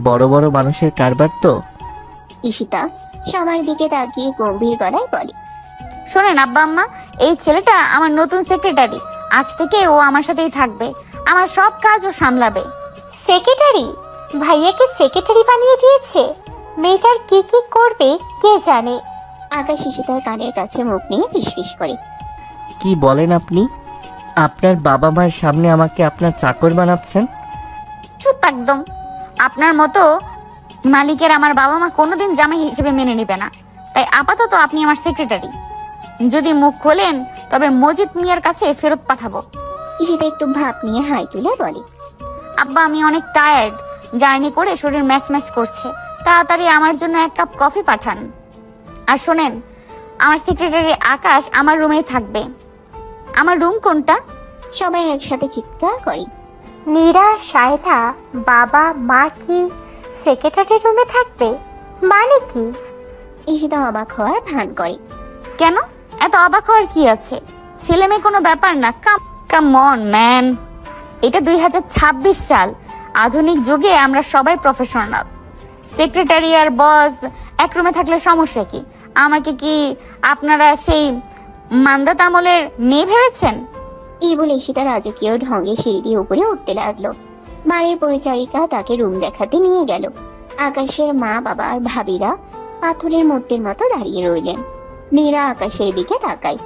Speaker 2: বড় বড় মানুষের কারবার তো।
Speaker 3: ঈশিতা সবার দিকে তাকিয়ে গম্ভীর গলায় বলে,
Speaker 1: শোনেন আব্বা আম্মা, এই ছেলেটা আমার নতুন সেক্রেটারি। আজ থেকে ও আমার সাথেই থাকবে, আমার সব কাজও সামলাবে।
Speaker 5: সেক্রেটারি? ভাইয়াকে সেক্রেটারি বানিয়ে দিয়েছে? মেয়েটার কি কি করবে কে জানে।
Speaker 3: আকাশ ঈশিতার কানের কাছে মুখ নিয়ে ফিসফিস করে,
Speaker 2: কি বলেন আপনি? আপনার বাবা মায়ের সামনে আমাকে আপনার চাকর বানাচ্ছেন?
Speaker 1: চুপ একদম। আপনার মতো মালিকের আমার বাবা মা কোনোদিন জামাই হিসেবে মেনে নেবে না। তাই আপাতত আপনি আমার সেক্রেটারি। যদি মুখ খোলেন তবে মজিদ মিয়ার কাছে ফেরত পাঠাবো।
Speaker 3: ঈশিতা একটু ভাব নিয়ে হাই তুলে বলে,
Speaker 1: আব্বা আমি অনেক টায়ার্ড, জার্নি করে শরীর ম্যাচ ম্যাচ করছে। তাড়াতাড়ি আমার জন্য 1 কাপ কফি পাঠান। আর শোনেন, আমার সেক্রেটারি আকাশ আমার রুমেই থাকবে। আমার রুম কোনটা?
Speaker 3: সবাই একসাথে চিৎকার করে,
Speaker 5: নীরা, শায়লা, বাবা মা কি সেক্রেটারি রুমে থাকবে? মানে কি?
Speaker 3: ঈশিতা অবাক হওয়ার ভান করে,
Speaker 1: কেন এত অবাক হওয়ার কি আছে? ছেলে মেয়ে কোনো ব্যাপার না। কাম অন ম্যান, এটা 2026 সাল। আধুনিক যুগে আমরা সবাই প্রফেশনাল। সেক্রেটারি আর বস এক রুমে থাকলে সমস্যা কি? আমাকে কি আপনারা সেই মান্দাত আমলের মেয়ে ভেবেছেন?
Speaker 3: এই বলে ঈশিতা রাজকীয় ঢঙ্গে সিঁড়ি দিয়ে উপরে উঠতে লাগলো। বাড়ির পরিচারিকা তাকে রুম দেখাতে নিয়ে গেল। আকাশের মা বাবা আর ভাবিরা পাথরের মূর্তির মতো দাঁড়িয়ে রইলেন। নীরা আকাশের দিকে তাকায়,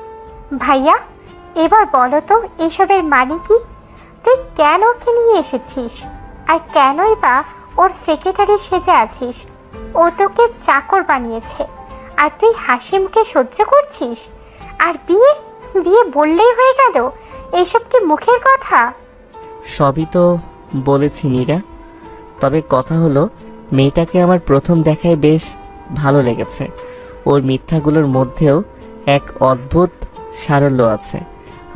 Speaker 5: ভাইয়া, এবার বলো তো এসবের মানে কি? তুই কেন ওকে নিয়ে এসেছিস? আর কেনই বা ওর সেক্রেটারি সেজে আছিস? ও তোকে চাকর বানিয়েছে আর তুই হাসিমকে সহ্য করছিস? আর বিয়ে বিয়ে বললেই হয়ে গেল? এইসব কি মুখের কথা?
Speaker 2: সবই তো বলেছি নীরা, তবে কথা হলো মেয়েটাকে আমার প্রথম দেখায় বেশ ভালো লেগেছে। ওর মিথ্যাগুলোর মধ্যেও এক অদ্ভুত সারল্য আছে।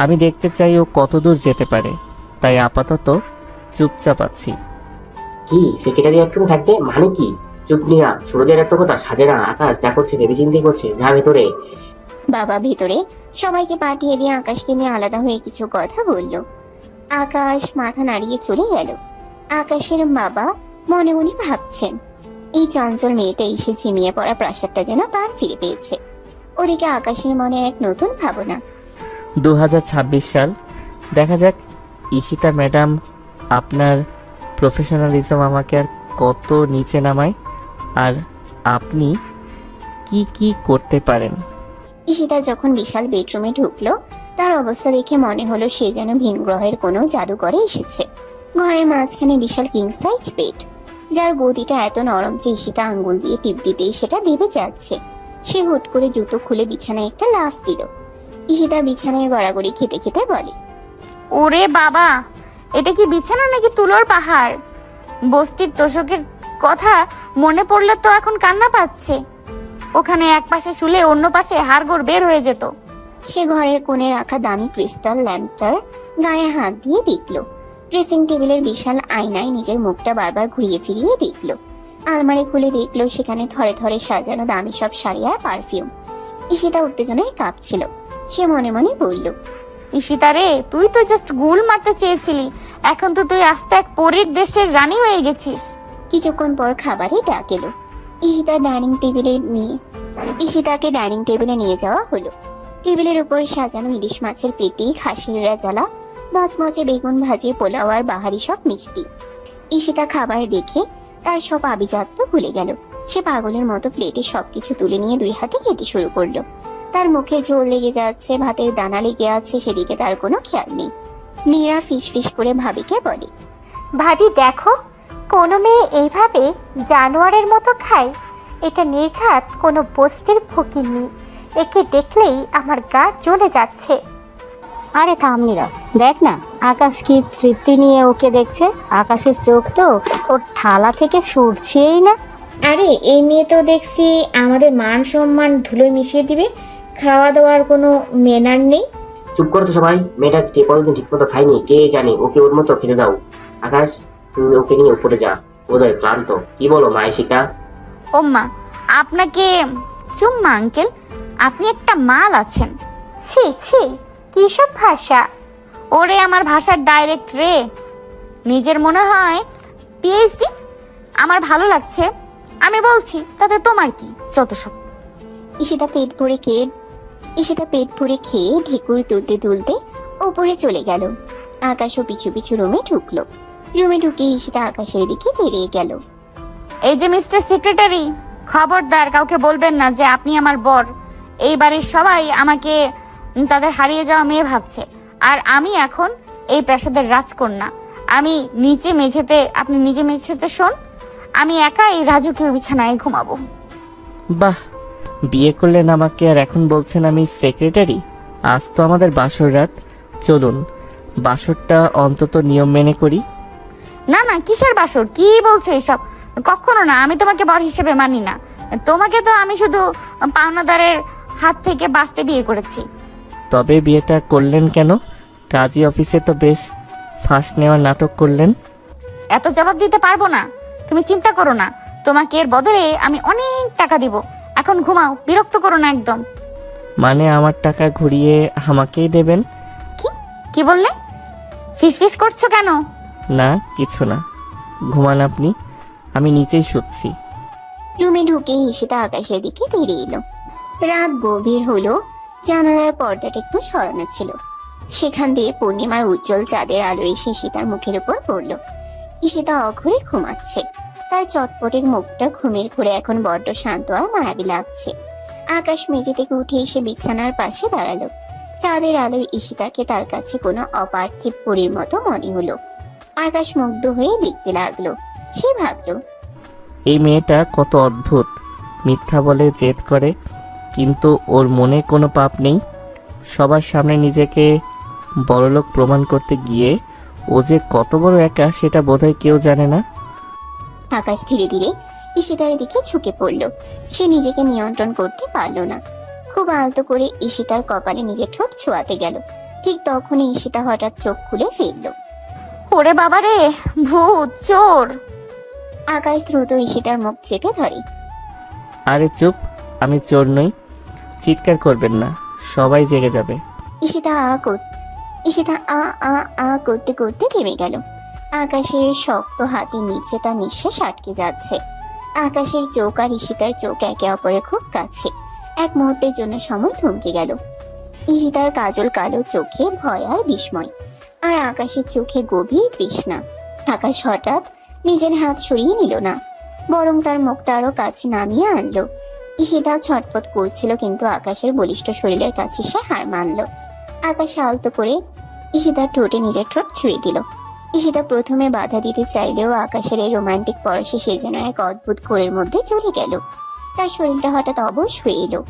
Speaker 2: আমি দেখতে চাই ও কতদূর যেতে পারে, তাই আপাতত চুপচাপ আছি।
Speaker 9: কি সেক্রেটারি একটু থাকতে মানে কি? চুপ নিয়া, ছোটদের এত কথা সাজে না। আকাশ যা করছে ভেবে চিন্তে করছে, যা ভেতরে।
Speaker 3: বাবা ভেতরে সবাইকে পাঠিয়ে দিয়ে আকাশকে নিয়ে আলাদা হয়ে কিছু কথা বলল। আকাশ মাথা নাড়িয়ে চলে গেল। আকাশের বাবা মনে মনে ভাবছেন, এই চঞ্চল মেয়েটা এসে ঝিমিয়ে পড়া প্রাসাদটা যেন প্রাণ ফিরে পেয়েছে। ওদিকে আকাশের মনে এক নতুন ভাবনা।
Speaker 2: 2026 সাল। দেখা যাক ঈশিতা ম্যাডাম আপনার প্রফেশনালিজম আমাকে আর কত নিচে নামায়, আর আপনি কি কি করতে পারেন।
Speaker 3: ঈশিতা যখন বিশাল বেডরুমে ঢুকলো, তার অবস্থা দেখে মনে হলো সে যেন ভিন গ্রহের কোনো জাদুঘরে এসেছে। ঘরের মাঝখানে বিশাল কিং সাইজ বেড, যার গদিটা এত নরম যে ঈশিতা আঙ্গুল দিয়ে টিপ দিতেই সেটা দেবে যাচ্ছে। সে হুট করে জুতো খুলে বিছানায় একটা লাফ দিল। ঈশিতা বিছানায় গড়াগড়ি খেতে খেতে বলে,
Speaker 1: ওরে বাবা, এটা কি বিছানা নাকি তুলোর পাহাড়? বস্তির তোষকের কথা মনে পড়লে তো এখন কান্না পাচ্ছে। ওখানে এক পাশে শুলে অন্য পাশে হাড়গোড় বের হয়ে যেত।
Speaker 3: সে ঘরের কোণে রাখা দামি ক্রিস্টাল ল্যাম্পটার গায়ে হাত দিয়ে দেখলো। ড্রেসিং টেবিলের বিশাল আয়নায় নিজের মুখটা বারবার ঘুরিয়ে ফিরিয়ে দেখলো। আলমারি খুলে দেখলো সেখানে থরে থরে সাজানো দামি সব শাড়ি আর পারফিউম। ঈশিতা উত্তেজনায় কাঁপছিল। সে মনে মনে বলল,
Speaker 1: ঈশিতা রে, তুই তো জাস্ট গুল মারতে চেয়েছিলি, এখন তো তুই আস্তে এক পরীর দেশের রানী হয়ে গেছিস।
Speaker 3: কিছুক্ষণ পর খাবারে ডাক এলো। ঈশিতাকে ডাইনিং টেবিলে নিয়ে যাওয়া হলো। টেবিলের উপর সাজানো ইলিশ মাছের পেটি, খাসির রেজালা, মচমচে বেগুন ভাজি, পোলাও আর বাহারি সব মিষ্টি। ঈশিতা খাবার দেখে তার সব আভিজাত্য ভুলে গেল। সে পাগলের মতো প্লেটে সবকিছু তুলে নিয়ে 2 হাতে খেতে শুরু করলো। তার মুখে ঝোল লেগে যাচ্ছে, ভাতের দানা লেগে আছে, সেদিকে তার কোনো খেয়াল নেই। মীরা ফিস ফিস করে ভাবিকে বলে,
Speaker 5: ভাবি দেখো, কোনো মেয়ে এইভাবে জানোয়ারের মতো খায়? এটা নির্ঘাত কোনো বস্তির ফকিন্নি। একে দেখলেই আমার গা জ্বলে যাচ্ছে।
Speaker 10: আরে থামনিরা, দেখ না আকাশ কি তৃপ্তি নিয়ে ওকে দেখছে। আকাশের চোখ তো ওর থালা থেকে সরছেই না।
Speaker 8: আরে এই মেয়ে তো দেখছি আমাদের মান সম্মান ধুলোয় মিশিয়ে দিবে। খাওয়া দাওয়ার কোনো ম্যানার নেই।
Speaker 9: চুপ করো তো সবাই, মেয়েটা কতদিন ঠিক মতো খায়নি, কে জানে, ওকে ওর মতো খেতে দাও। আকাশ, তুমি ওকে নিয়ে উপরে যা, বোধহয় ক্লান্ত। কি বলো মা ঈশিতা?
Speaker 1: ওম্মা, আপনাকে চুম্মা আঙ্কেল, আপনি একটা মাল আছেন।
Speaker 5: ছি ছি, কি সব ভাষা!
Speaker 1: ওরে আমার ভাষার ডাইরেক্ট রে, নিজের মনে হয় পিএইচডি। আমার ভালো লাগছে, আমি বলছি, তাতে তোমার কি? যত সব।
Speaker 3: ঈশিতা পেট ভরে খেয়ে ঢেকুর তুলতে তুলতে উপরে চলে গেল। আকাশও পিছু পিছু রুমে ঢুকলো। রুমে ঢুকে ঈশিতা আকাশের দিকে বেরিয়ে গেল।
Speaker 1: এই যে মিস্টার সেক্রেটারি, খবরদার কাউকে বলবেন না যে আপনি আমার বর। এই বাড়ির সবাই আমাকে তাদের হারিয়ে যাওয়া মেয়ে ভাবছে, আর আমি এখন এই প্রাসাদের রাজকন্যা। আমি আপনি নিচে মেঝেতে শোন, আমি একা এই রাজকীয় বিছানায় ঘুমাবো।
Speaker 2: বাহ, বিয়ে করলেন আমাকে আর এখন বলছেন আমি সেক্রেটারি? আজ তো আমাদের বাসর রাত, চলুন বাসরটা অন্তত নিয়ম মেনে করি।
Speaker 1: না না, কিসের বাসর? কি বলছো এসব? কখনো না, আমি তোমাকে বর হিসেবে মানি না। তোমাকে তো আমি শুধু পাওনাদারের হাত থেকে বাঁচতে বিয়ে করেছি।
Speaker 2: তবে বিয়েটা করলেন কেন? কাজী অফিসে তো বেশ ফাঁস নেওয়ার নাটক করলেন।
Speaker 1: এত জবাব দিতে পারবো না, তুমি চিন্তা করো না। তোমাকে এর বদলে আমি অনেক টাকা দিব। এখন ঘুমাও, বিরক্ত করো না একদম।
Speaker 2: মানে আমার টাকা ঘুরিয়ে আমাকেই দেবেন?
Speaker 1: কি বললে? ফিসফিস করছো কেন?
Speaker 2: না কিছু না, ঘুমান আপনি, আমি নিচেই শুচ্ছি।
Speaker 3: রুমে ঢুকে ঈশিতা আকাশের দিকে ধীরে এলো। রাত গভীর হলো। জানালার পর্দাটা একটু সরানো ছিল, সেখান দিয়ে পূর্ণিমার উজ্জ্বল চাঁদের আলো এসে ঈশিতার মুখের উপর পড়লো। ঈশিতা অঘরে ঘুমাচ্ছে। তার চটপটে মুখটা ঘুমের ঘুরে এখন বড্ড শান্ত আর মায়াবী লাগছে। আকাশ মেঝে থেকে উঠে এসে বিছানার পাশে দাঁড়ালো। চাঁদের আলোয় ঈশিতাকে তার কাছে কোনো অপার্থিব পরীর মতো মনে হলো। আকাশ মুগ্ধ হয়ে দেখতে লাগলো। সে ভাবলো,
Speaker 2: এই মেয়েটা কত অদ্ভুত, মিথ্যা বলে জেদ করে, কিন্তু ওর মনে কোনো পাপ নেই। সবার সামনে নিজেকে বড়লোক প্রমাণ করতে গিয়ে ও যে কত বড় একা সেটা বোধহয় কেউ জানে না।
Speaker 3: আকাশ ধীরে ধীরে ঈশিতার দিকে ঝুঁকে পড়ল। সে নিজেকে নিয়ন্ত্রণ করতে পারল না। খুব আলতো করে ঈশিতার কপালে নিজের ঠোঁট ছোঁয়াতে গেল। ঠিক তখনই ঈশিতা হঠাৎ চোখ খুলে ফেলল।
Speaker 1: ওরে বাবা রে, ভূত, চোর!
Speaker 3: আকাশ দ্রুত ঈশিতার মুখ চেপে ধরে।
Speaker 2: আরে চুপ, আমি চোর নই, চিৎকার করবেন না, সবাই জেগে যাবে।
Speaker 3: ঈশিতা আ করতে করতে থেমে গেল। আকাশের শক্ত হাতে নিচে তার নিঃশ্বাস আটকে যাচ্ছে। আকাশের চোখ আর ঈশিতার চোখ একে অপরের খুব কাছে। এক মুহূর্তের জন্য সময় থমকে গেল। ঈশিতার কাজল কালো চোখে ভয় আর বিস্ময়, আর আকাশের চোখে গভীর তৃষ্ণা। আকাশ হঠাৎ নিজের হাত সরিয়ে নিল না, বরং তার মুখটা আরো কাছে নামিয়ে আনলো। ঈশিতা ছটফট করছিল, কিন্তু আকাশের বলিষ্ঠ শরীরের কাছে সে হার মানল। আকাশ আলতো করে ঈশিতার ঠোঁটে নিজের ঠোঁট ছুঁয়ে দিল। ঈশিতা প্রথমে বাধা দিতে চাইলেও আকাশের এই রোমান্টিক পরশে সে যেন এক অদ্ভুত ঘোরের মধ্যে চলে গেল। তার শরীরটা হঠাৎ অবশ হয়ে এলো।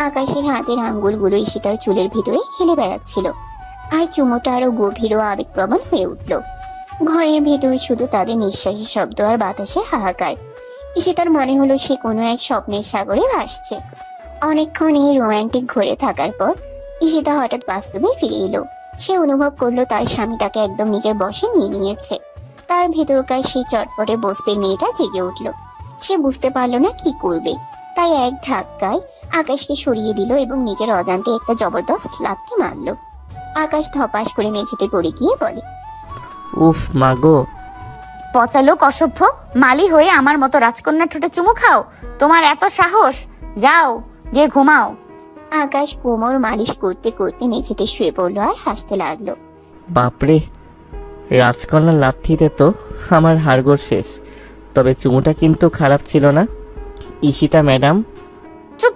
Speaker 3: আকাশের হাতের আঙ্গুলগুলো ঈশিতার চুলের ভিতরে খেলে বেড়াচ্ছিল, আর চুমোটা আরো গভীর ও আবেগপ্রবণ হয়ে উঠল। ঘরের ভেতর শুধু তাদের নিঃশ্বাসের শব্দ আর বাতাসের হাহাকার। ঈশিতার মনে হলো সে কোনো এক স্বপ্নের সাগরে ভাসছে। অনেকক্ষণ এই রোমান্টিক ঘোরে থাকার পর ঈশিতা হঠাৎ বাস্তবে ফিরে এলো। সে অনুভব করলো তার স্বামী তাকে একদম নিজের বশে নিয়ে নিয়েছে। তার ভেতরকার সেই চটপটে বস্তির মেয়েটা জেগে উঠল। সে বুঝতে পারলো না কি করবে, তাই এক ধাক্কায় আকাশকে সরিয়ে দিল এবং নিজের অজান্তে একটা জবরদস্ত লাথি মারলো। আকাশ ধপাস করে মেঝেতে পড়ে গিয়ে বলে,
Speaker 2: উফ মাগো,
Speaker 1: পচা লোক, অসভ্য, মালি হয়ে আমার মতো রাজকন্যা ঠোঁটে চুমু খাও? তোমার এত সাহস? যাও গিয়ে ঘুমাও।
Speaker 3: আকাশ কোমর মালিশ করতে করতে মেঝেতে শুয়ে পড়লো আর হাসতে লাগলো।
Speaker 2: বাপরে, রাজকন্যার লাথিতে তো আমার হাড়গোড় শেষ। তবে চুমুটা কিন্তু খারাপ ছিল না। ঈশিতা ম্যাডাম,
Speaker 1: চুপ!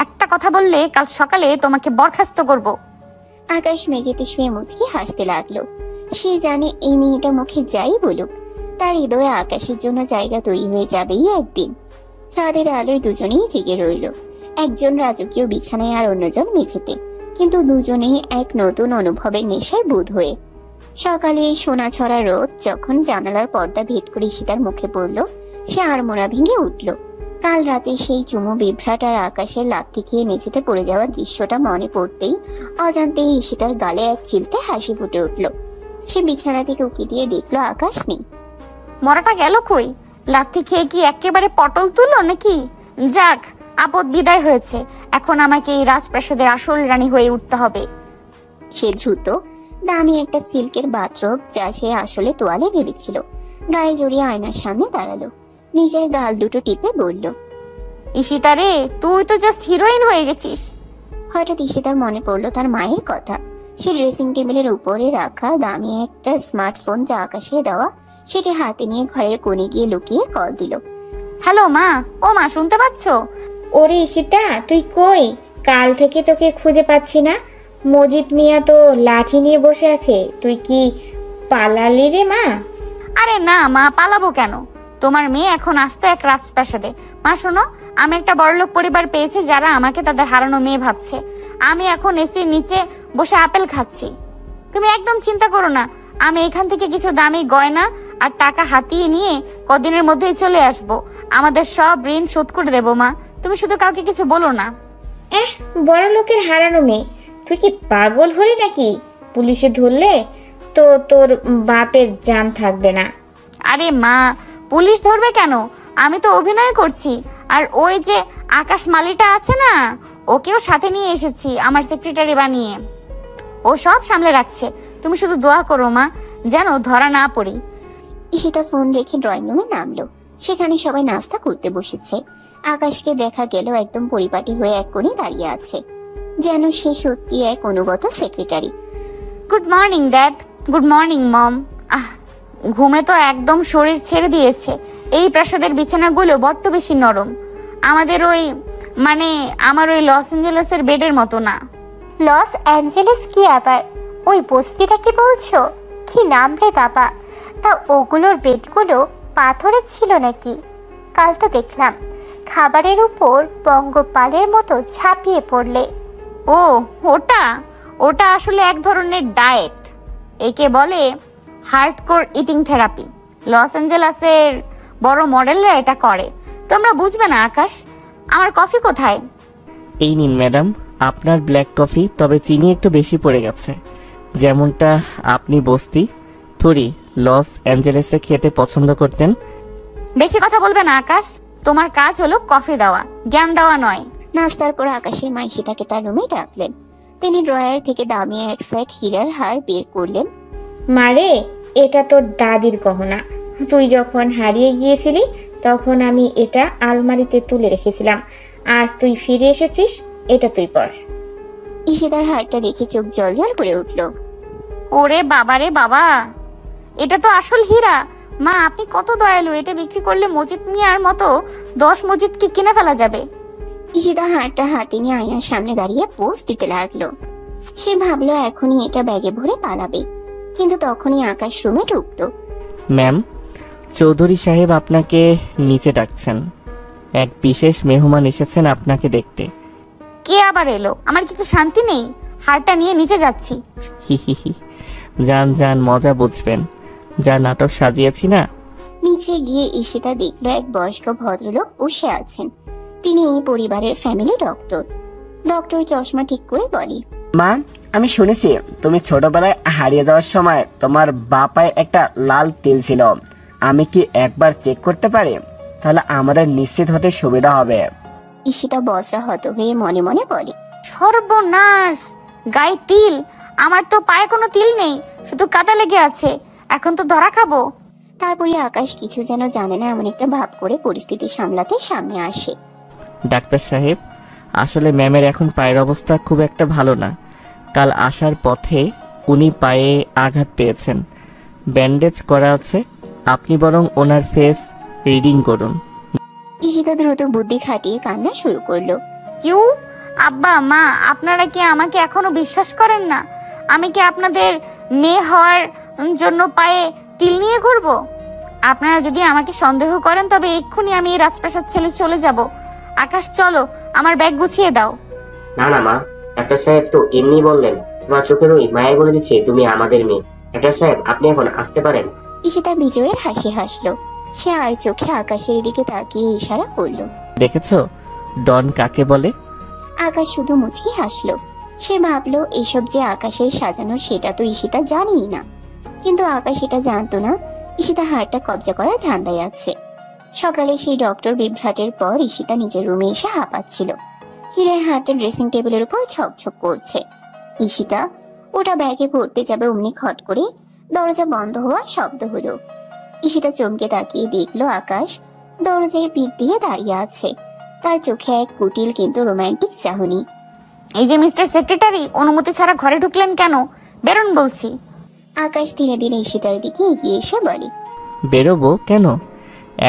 Speaker 1: একটা কথা বললে কাল সকালে তোমাকে বরখাস্ত করব।
Speaker 3: আকাশ মেঝেতে শুয়ে মুচকি হাসতে লাগলো। সে জানে এই মেয়েটা মুখে যাই বলুক, তার হৃদয়ে আকাশের জন্য জায়গা তৈরি হয়ে যাবেই একদিন। চাঁদের আলোয় দুজনেই জেগে রইল, একজন রাজকীয় বিছানায় আর অন্যজন মেঝেতে, কিন্তু দুজনেই এক নতুন অনুভবের নেশায় বুঁদ হয়ে। সকালে এই সোনা ছড়া রোদ যখন জানালার পর্দা ভেদ করে ঈশিতার মুখে পড়ল, সে আড়মোড়া ভেঙে উঠল। কাল রাতে সেই চুমু, বিভ্রাট আর আকাশের লাথি খেয়ে মেঝেতে পড়ে যাওয়ার দৃশ্যটা মনে পড়তেই অজান্তেই ঈশিতার গালে এক চিলতে হাসি ফুটে উঠল। সে বিছানা থেকে উকি দিয়ে দেখলো আকাশ নেই।
Speaker 1: মরাটা গেল কই? লাথি খেয়ে কি একেবারে পটল তুলো নাকি? যাক, আপদ বিদায় হয়েছে। এখন আমাকে এই রাজপ্রাসাদের আসল রানী হয়ে উঠতে হবে।
Speaker 3: সে দ্রুত দামি একটা সিল্কের বাথরোব, যা সে আসলে তোয়ালে ভেবেছিল, গায়ে জড়িয়ে আয়নার সামনে দাঁড়ালো। নিজের গাল দুটো টিপে বলল,
Speaker 1: ঈশিতা রে, তুই তো জাস্ট হিরোইন হয়ে গেছিস।
Speaker 3: হঠাৎ ঈশিতার মনে পড়লো তার মায়ের কথা। সে ড্রেসিং টেবিলের উপরে রাখা দামি একটা স্মার্টফোন, যা আকাশের দেওয়া, সেটি হাতে নিয়ে ঘরের কোণে গিয়ে লুকিয়ে কল দিল।
Speaker 1: হ্যালো মা। ও মা, শুনতে পাচ্ছ?
Speaker 8: ওরে ঈশিতা, তুই কই? কাল থেকে তোকে খুঁজে পাচ্ছি না। মজিদ মিয়া তো লাঠি নিয়ে বসে আছে, তুই কি পালালি রে মা?
Speaker 1: আরে না মা, পালাবো কেন? তোমার মেয়ে এখন আসতো এক রাজপ্রাসাদে। মা শোনো, আমি একটা বড়লোক পরিবার পেয়েছি যারা আমাকে তাদের হারানো মেয়ে ভাবছে। আমি এখন এসির নিচে বসে আপেল খাচ্ছি। তুমি একদম চিন্তা করো না, আমি এখান থেকে কিছু দামি গয়না আর টাকা হাতিয়ে নিয়ে কদিনের মধ্যেই চলে আসব। আমাদের সব ঋণ শোধ করে দেবো মা, তুমি শুধু কাউকে কিছু বলো না।
Speaker 8: বড় লোকের হারানো মেয়ে? তুই কি পাগল হলি নাকি? পুলিশে ধরলে তো তোর বাপের জান থাকবে না।
Speaker 1: আরে মা, পুলিশ ধরবে কেন? আমি তো অভিনয় করছি। আর ওই যে আকাশ মালিটা আছে না, ওকেও সাথে নিয়ে এসেছি আমার সেক্রেটারি বানিয়ে। ও সব সামলে রাখছে। তুমি শুধু দোয়া করো মা, যেন ধরা না পড়ি।
Speaker 3: ঈশিতা ফোন রেখে ড্রয়িং রুমে নামলো। সেখানে সবাই নাস্তা করতে বসেছে। আকাশকে দেখা গেল একদম পরিপাটি হয়ে এক কোণে দাঁড়িয়ে আছে, যেন সে সত্যি এক অনুগত secretary.
Speaker 1: Good morning dad. Good morning mom. ঘুমে তো একদম শরীর ছেড়ে দিয়েছে। এই প্রাসাদের বিছানাগুলো বড্ড বেশি নরম। আমার ওই লস অ্যাঞ্জেলেসের বেডের মতো না।
Speaker 5: লস অ্যাঞ্জেলেস কি আবার? ওই বস্তিটা কি বলছো? কি নাম রে বাবা! তা ওগুলোর বেডগুলো পাথরের ছিল নাকি? কাল তো দেখলাম খাবারের উপর পঙ্গপালের মতো ঝাঁপিয়ে পড়লে।
Speaker 1: ও, ওটা আসলে এক ধরনের ডায়েট। একে বলে হার্ডকোর ইটিং থেরাপি। লস অ্যাঞ্জেলেসের বড় মডেলরা এটা করে। তোমরা বুঝবে না আকাশ। আমার কফি কোথায়?
Speaker 2: এই নিন ম্যাডাম আপনার ব্ল্যাক কফি, তবে চিনি একটু বেশি পড়ে গেছে। যেমনটা আপনি বস্তি লস অ্যাঞ্জেলেসে খেতে পছন্দ করতেন।
Speaker 1: বেশি কথা বলবে না আকাশ। তোমার কাজ হলো কফি দেওয়া, জ্ঞান দেওয়া নয়।
Speaker 3: নাস্তার পর আকাশের মা ঈশিতাকে তার রুমে ডাকলেন। তিনি ড্রয়ার থেকে দামি এক সেট হীরার হার বের করলেন।
Speaker 8: মারে, এটা তোর দাদির গহনা। তুই যখন হারিয়ে গিয়েছিলি তখন আমি এটা আলমারিতে তুলে রেখেছিলাম। আজ তুই ফিরে এসেছিস, এটা তুই পর।
Speaker 3: ঈশিতার হারটা দেখে চোখ জলজল করে উঠল।
Speaker 1: ওরে বাবা রে বাবা, এটা তো আসল হীরা। মা আপনি কত দয়ালু, এটা বিক্রি করলে মজিদ মিয়ার মতো 10 মজিদকে কিনে ফেলা যাবে।
Speaker 3: ঈশিতা হারটা হাতে নিয়ে আয়নার সামনে দাঁড়িয়ে পোজ দিতে লাগলো। সে ভাবলো এখনই এটা ব্যাগে ভরে পালাবে, কিন্তু তখনই আকাশ রুমে ঢুকলো।
Speaker 2: ম্যাম, চৌধুরী সাহেব আপনাকে নিচে ডাকছেন। এক বিশেষ মেহমান এসেছেন আপনাকে দেখতে।
Speaker 1: কে আবার এলো? আমার কিছু শান্তি নেই, হারটা নিয়ে নিচে যাচ্ছি।
Speaker 2: হি হি হি, যান যান, মজা বুঝবেন। যা নাটক সাজিয়েছি না।
Speaker 3: নিচে গিয়ে ঈশিতা দেখলো এক বয়স্ক ভদ্রলোক বসে আছেন। তিনি এই পরিবারের ফ্যামিলি ডক্টর। ডক্টর চশমা ঠিক করে বলে,
Speaker 11: মা, আমি শুনেছি তুমি ছোটবেলায় হারিয়ে যাওয়ার সময় তোমার বাপায় একটা লাল তিল ছিল। আমি কি একবার চেক করতে পারি? তাহলে আমাদের নিশ্চিত হতে সুবিধা হবে।
Speaker 3: ঈশিতা বজ্রা হত হয়ে মনে মনে বলে,
Speaker 1: সর্বনাশ, গায়ে তিল! আমার তো পায়ে কোনো তিল নেই, শুধু কাদা লেগে আছে। এখন তো ধরা খাবো।
Speaker 3: তারপরে আকাশ কিছু যেন জানে না এমন একটা ভাব করে পরিস্থিতি সামলাতে সামনে আসে।
Speaker 2: ডাক্তার সাহেব, আসলে ম্যামের এখন পায়ের অবস্থা খুব একটা ভালো না। কাল আসার পথে উনি পায়ে আঘাত পেয়েছেন, ব্যান্ডেজ করা আছে। আপনি বরং ওনার ফেস রিডিং করুন।
Speaker 3: ঈশিতা দ্রুত বুদ্ধি খাটিয়ে কান্না শুরু করলো।
Speaker 1: কিউ আব্বা মা, আপনারা কি আমাকে এখনো বিশ্বাস করেন না? আমি কি আপনাদের মেয়ে হওয়ার জন্য পায়ে তিল নিয়ে ঘুরবো? আপনারা যদি আমাকে সন্দেহ করেন তবে এক্ষুনি আমি এই রাজপ্রাসাদ ছেড়ে চলে যাব। আকাশ চলো, আমার ব্যাগ গুছিয়ে দাও।
Speaker 9: না না মা, ডাক্তার সাহেব তো এমনি বললেন। তোমার চোখের ওই মায়ে বলে দিচ্ছে তুমি আমাদের মেয়ে। ডাক্তার সাহেব, আপনি এখন আসতে পারেন।
Speaker 3: ঈশিতা বিজয়ের হাসি হাসলো। সে আর চোখে আকাশের দিকে তাকিয়ে ইশারা করলো।
Speaker 2: দেখেছো ডন কাকে বলে?
Speaker 3: আকাশ শুধু মুচকি হাসলো। সে ভাবলো এসব যে আকাশের সাজানো সেটা তো ঈশিতা জানেই না। কিন্তু আকাশ এটা জানতো না ঈশিতা হারটা কবজা করার ধান্দায় আছে। সকালে সেই ডক্টর বিভ্রাটের পর ঈশিতা নিজের রুমে এসে হাঁপাচ্ছিল। হীরের হারটা ড্রেসিং টেবিলের উপর ছকছক করছে। ঈশিতা ওটা ব্যাগে ভরতে যাবে অমনি খট করে দরজা বন্ধ হওয়ার শব্দ হলো। ঈশিতা চমকে তাকিয়ে দেখলো আকাশ দরজায় পিঠ দিয়ে দাঁড়িয়ে আছে। তার চোখে এক কুটিল কিন্তু রোমান্টিক চাহনি।
Speaker 1: এই যে মিস্টার সেক্রেটারি, অনুমতি ছাড়া ঘরে ঢুকলেন কেন? বেরোন বলছি।
Speaker 3: আকাশ ধীরে ধীরে ঈশিতার দিকে এগিয়ে এসে বলে,
Speaker 2: বেরোবো কেন?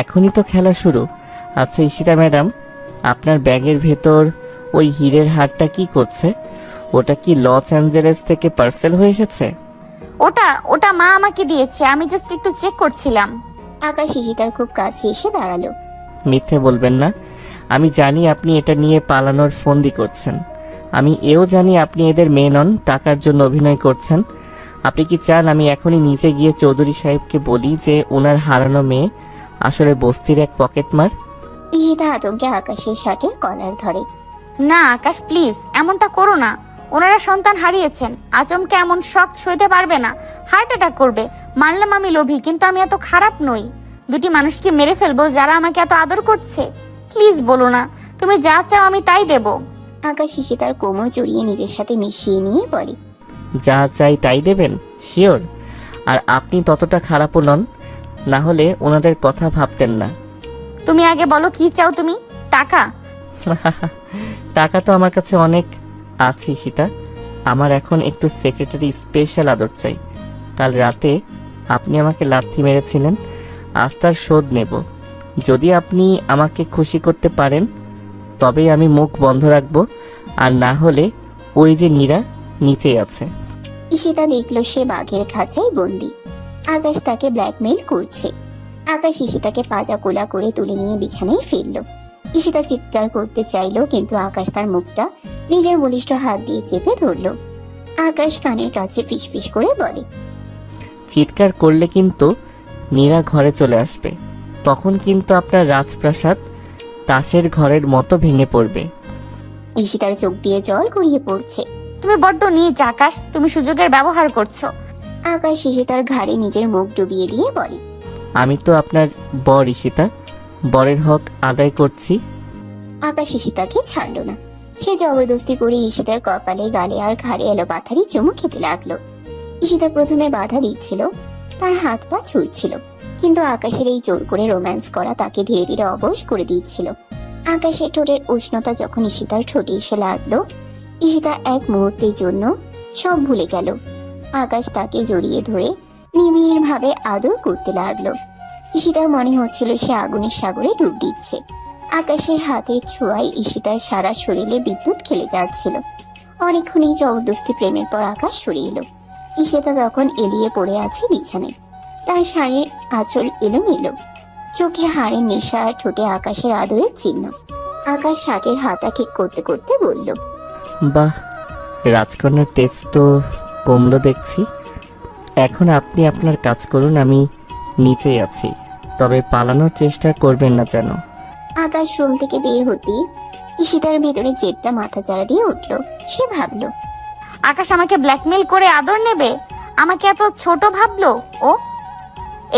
Speaker 2: এখনই তো খেলা শুরু। আচ্ছা ঈশিতা ম্যাডাম, আপনার ব্যাগের ভেতর ওই হীরের হারটা কি করছে? ওটা কি লস অ্যাঞ্জেলেস থেকে পার্সেল হয়ে এসেছে?
Speaker 1: ওটা মা আমাকে দিয়েছে, আমি জাস্ট একটু চেক করছিলাম।
Speaker 3: আকাশ ঈশিতার খুব কাছে এসে দাঁড়ালো।
Speaker 2: মিথ্যে বলবেন না। আমি জানি আপনি এটা নিয়ে পালানোর ফন্দি করছেন। আমি এও জানি আপনি এদের মেয়ে নন, টাকার জন্য অভিনয় করছেন। আপনি কি চান আমি এখনই নিচে গিয়ে চৌধুরী সাহেবকে বলি যে ওনার হারানো মেয়ে আসলে বস্তির এক পকেটমার?
Speaker 3: ঈশিতা আতঙ্কে আকাশের শার্টের কলার ধরে।
Speaker 1: না আকাশ, প্লিজ এমনটা করো না। ওনারা সন্তান হারিয়েছেন, আচমকে এমন শক সইতে পারবে না, হার্ট অ্যাটাক করবে। মানলাম আমি লোভী, কিন্তু আমি এত খারাপ নই। দুটি মানুষকে মেরে ফেলবো যারা আমাকে এত আদর করছে। প্লিজ বলো না, তুমি যা চাও আমি তাই দেব।
Speaker 3: আকাশ ঈশিতার কোমর জড়িয়ে নিজের সাথে মিশিয়ে নিয়ে বলে,
Speaker 2: যা চাই তাই দেবেন? শিওর? আর আপনি ততটা খারাপও নন, না হলে ওনাদের কথা ভাবতেন না।
Speaker 1: তুমি আগে বলো কি চাও তুমি? টাকা?
Speaker 2: টাকা তো আমার কাছে অনেক আছে সীতা। আমার এখন একটু সেক্রেটারি স্পেশাল আদর চাই। কাল রাতে আপনি আমাকে লাথি মেরেছিলেন, আজ তার শোধ নেব। যদি আপনি আমাকে খুশি করতে পারেন তবেই আমি মুখ বন্ধ রাখবো, আর না হলে ওই যে নীরা নিচেই আছে।
Speaker 3: ঈশিতা দেখলো সে বাঘের খাঁচায় বন্দি। আকাশ তাকে ব্ল্যাকমেইল করছে। আকাশ ঈশিতাকে পাজা কোলা করে তুলে নিয়ে বিছানায় ফেললো। ঈশিতা চিৎকার করতে চাইলো, কিন্তু আকাশ তার মুখটা নিজের বলিষ্ঠ হাত দিয়ে চেপে ধরলো। আকাশ কানের কাছে ফিসফিস করে বলে,
Speaker 2: চিৎকার করলে কিন্তু নীরা ঘরে চলে আসবে। তখন কিন্তু আপনার রাজপ্রাসাদ তাসের ঘরের মতো ভেঙে পড়বে।
Speaker 3: ঈশিতার চোখ দিয়ে জল গড়িয়ে পড়ছে।
Speaker 1: তুমি বড্ড নীচ আকাশ, তুমি সুযোগের ব্যবহার করছো।
Speaker 3: আকাশ ঈশিতার ঘাড়ে নিজের মুখ ডুবিয়ে দিয়ে বলে,
Speaker 2: আমি তো আপনার বর ঈশিতা, বরের হক আদায় করছি।
Speaker 3: আকাশ ঈশিতাকে ছাড়লো না। সে জবরদস্তি করে ঈশিতার কপালে, গালে আর ঘাড়ে এলো পাথারি চুমু খেতে লাগলো। ঈশিতা প্রথমে বাধা দিচ্ছিল, তার হাত পা ছুটছিল, কিন্তু আকাশের এই জোর করে রোম্যান্স করা তাকে ধীরে ধীরে অবশ করে দিচ্ছিল। আকাশের ঠোঁটের উষ্ণতা যখন ঈশিতার ঠোঁটে এসে লাগলো, ঈশিতা এক মুহূর্তের জন্য সব ভুলে গেল। আকাশ তাকে জড়িয়ে ধরে নিবিড় ভাবে আদর করতে লাগলো। ঈশিতার মনে হচ্ছিল সে আগুনের সাগরে ডুব দিচ্ছে। আকাশের হাতের ছোঁয়ায় ঈশিতার সারা শরীরে বিদ্যুৎ খেলে যাচ্ছিল। অনেকক্ষণই জবরদস্তি প্রেমের পর আকাশ সরে এলো। ঈশিতা তখন এলিয়ে পড়ে আছে বিছানায়। তার শাড়ির আঁচল এলোমেলো, চোখে হাড়ের নেশা আর ঠোঁটে আকাশের আদরের চিহ্ন। আকাশ শার্টের হাতা ঠিক করতে করতে বলল,
Speaker 2: বাহ, রাজকন্যার তেজ তো কমলো দেখছি। এখন আপনি আপনার কাজ করুন, আমি নিচেই আছি, তবে পালানোর চেষ্টা করবেন না যেন।
Speaker 3: আকাশ রুম থেকে বের হতেই ঈশিতার ভেতরে জেদটা মাথাচাড়া দিয়ে উঠল। সে ভাবল,
Speaker 1: আকাশ আমাকে ব্ল্যাকমেল করে আদর নেবে? আমাকে এত ছোট ভাবলো ও?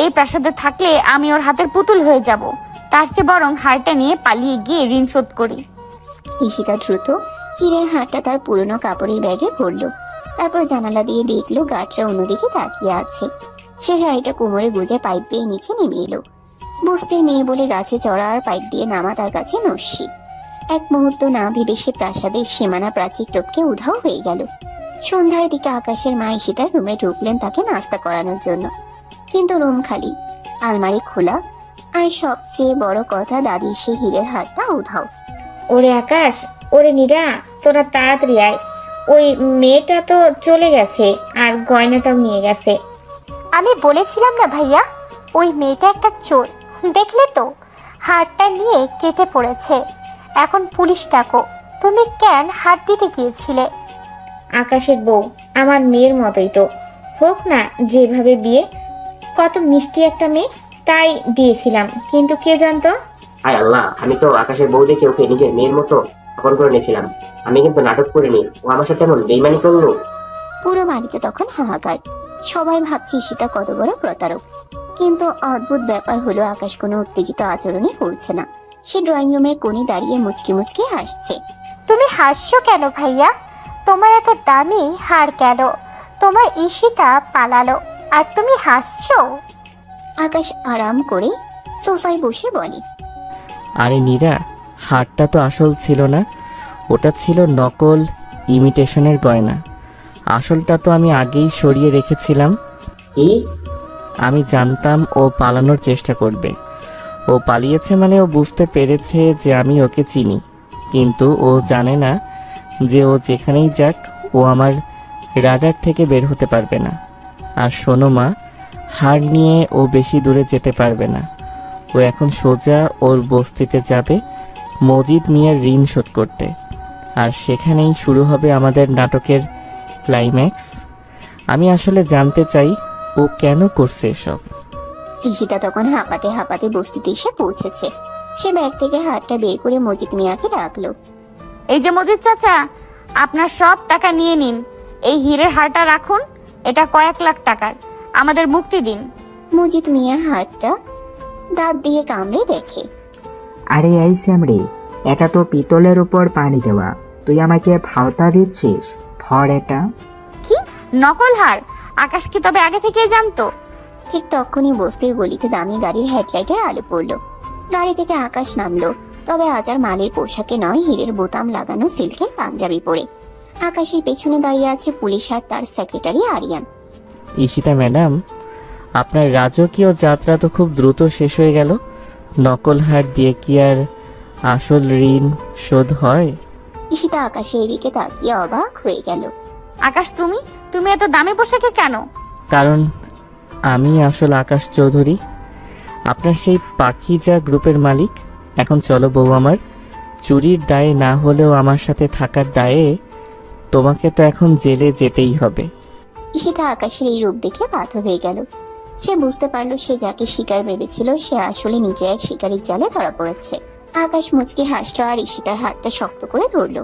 Speaker 1: এই প্রাসাদে থাকলে আমি ওর হাতের পুতুল হয়ে যাব। তার চেয়ে বরং হারটা নিয়ে পালিয়ে গিয়ে ঋণ শোধ করি।
Speaker 3: ঈশিতা দ্রুত হীরের হারটা তার পুরনো কাপড়ের ব্যাগে ভরল। তারপর জানালা দিয়ে দেখলো গার্ডরা অন্যদিকে তাকিয়ে আছে। সে শাড়িটা কোমরে গুজে পাইপ বেয়ে নিচে নেমে এলো। বস্তির মেয়ে বলে গাছে চড়া আর পাইপ দিয়ে নামা তার কাছে নস্যি। এক মুহূর্ত না ভেবে সে প্রাসাদের সীমানা প্রাচীর টপকে উধাও হয়ে গেল। সন্ধ্যার দিকে আকাশের মা ঈশিতার রুমে ঢুকলেন তাকে নাস্তা করানোর জন্য, কিন্তু রুম খালি, আলমারি খোলা, আর সবচেয়ে বড় কথা দাদির সে হীরের হারটা উধাও।
Speaker 8: ওরে আকাশ, ওরে নীরা, তোরা তাড়াতাড়ি আয়। ওই মেয়েটা তো চলে গেছে আর গয়নাটাও নিয়ে গেছে।
Speaker 5: আমি বলেছিলাম না ভাইয়া, ওই মেয়েটা একটা চোর। দেখলে তো, হারটা নিয়ে কেটে পড়েছে। এখন পুলিশ ডাকো। তুমি কেন হার দিতে গিয়েছিলে?
Speaker 8: আকাশের বউ আমার মেয়ের মতোই তো, হোক না যেভাবে বিয়ে, কত মিষ্টি একটা মেয়ে, তাই দিয়েছিলাম। কিন্তু কে জানতো?
Speaker 9: হায় আল্লাহ, আমি তো আকাশের বউ দেখে ওকে নিজের মেয়ের মতো আপন করে নিয়েছিলাম। আমি কিন্তু নাটক করিনি, ও আমার সাথে এমন বেইমানি করলো।
Speaker 3: পুরো বাড়িতে তখন হাহাকার। সবাই ভাবছে ঈশিতা কত বড় প্রতারক। কিন্তু অদ্ভুত ব্যাপার হলো আকাশ কোনো উত্তেজিত আচরণই করছে না। সে ড্রয়িং রুমের কোণে দাঁড়িয়ে মুচকি মুচকি হাসছে।
Speaker 5: তুমি হাসছো কেন ভাইয়া? তোমার এত দামি হার কেন? তোমার ঈশিতা পালালো আর তুমি হাসছো?
Speaker 3: আকাশ আরাম করে সোফায় বসে বলে,
Speaker 2: আরে নীরা, হারটা তো আসল ছিল না, ওটা ছিল নকল ইমিটেশনের গয়না। আসলটা তো আমি আগেই সরিয়ে রেখেছিলাম।
Speaker 9: কি?
Speaker 2: আমি জানতাম ও পালানোর চেষ্টা করবে। ও পালিয়েছে মানে ও বুঝতে পেরেছে যে আমি ওকে চিনি, কিন্তু ও জানে না যে ও যেখানেই যাক ও আমার রাডার থেকে বের হতে পারবে না। আর শোনো মা, হার নিয়ে ও বেশি দূরে যেতে পারবে না। ও এখন সোজা ওর বস্তিতে যাবে মজিদ মিয়ার ঋণ শোধ করতে, আর সেখানেই শুরু হবে আমাদের নাটকের ক্লাইম্যাক্স। আমি আসলে জানতে চাই ও কেন করছে এসব।
Speaker 3: ঈশিতা তখন হাঁপাতে হাঁপাতে বস্তিতে এসে পৌঁছেছে। সে ব্যাগ থেকে হারটা বের করে মজিদ মিয়াকে ডাকলো।
Speaker 1: এই যে মজিদ চাচা, আপনার সব টাকা নিয়ে নিন। এই হীরের হারটা রাখুন, এটা কয়েক লাখ টাকার। আমাদের মুক্তি দিন।
Speaker 3: মজিদ মিয়া হারটা দাঁত দিয়ে কামড়ে দেখে।
Speaker 6: আরে এই স্যামরি, এটা তো পিতলের উপর পানি দেওয়া, তুই আমাকে ভাওতা দিচ্ছিস? ধর এটা।
Speaker 1: কি নকল হার? আকাশ কি তবে আগে থেকেই জানতো?
Speaker 3: ঠিক তখনই বস্তির গলিতে দামি গাড়ির হেডলাইটের আলো পড়লো। গাড়ি থেকে আকাশ নামলো, তবে আজ আর মালের পোশাকে নয়, হীরের বোতাম লাগানো সিল্কের পাঞ্জাবি পরে। আকাশের পেছনে দাঁড়িয়ে আছে পুলিশ আর তার সেক্রেটারি আরিয়ান।
Speaker 2: ঈশিতা ম্যাডাম, আপনার রাজকীয় যাত্রা তো খুব দ্রুত শেষ হয়ে গেল। নকল হার দিয়ে কি আর আসল ঋণ শোধ হয়?
Speaker 3: ঈশিতা আকাশের দিকে তাকিয়ে অবাক হয়ে গেল।
Speaker 1: আকাশ, তুমি তুমি এত দামি পোশাকে কেন?
Speaker 2: কারণ আমি আসল আকাশ চৌধুরী, আপনার সেই পাখিজা গ্রুপের মালিক। এখন চলো বউ আমার, চুরির দায়ে না হলেও আমার সাথে থাকার দায়ে তোমাকে তো এখন জেলে যেতেই হবে।
Speaker 3: ঈশিতা আকাশের এই রূপ দেখে পাথর হয়ে গেল। সে বুঝতে পারলো সে যাকে শিকার ভেবেছিল সে আসলে নিজে এক শিকারীর জালে ধরা পড়েছে। আকাশ মুচকি হাসলো আর ঈশিতার হাতটা শক্ত করে ধরলো।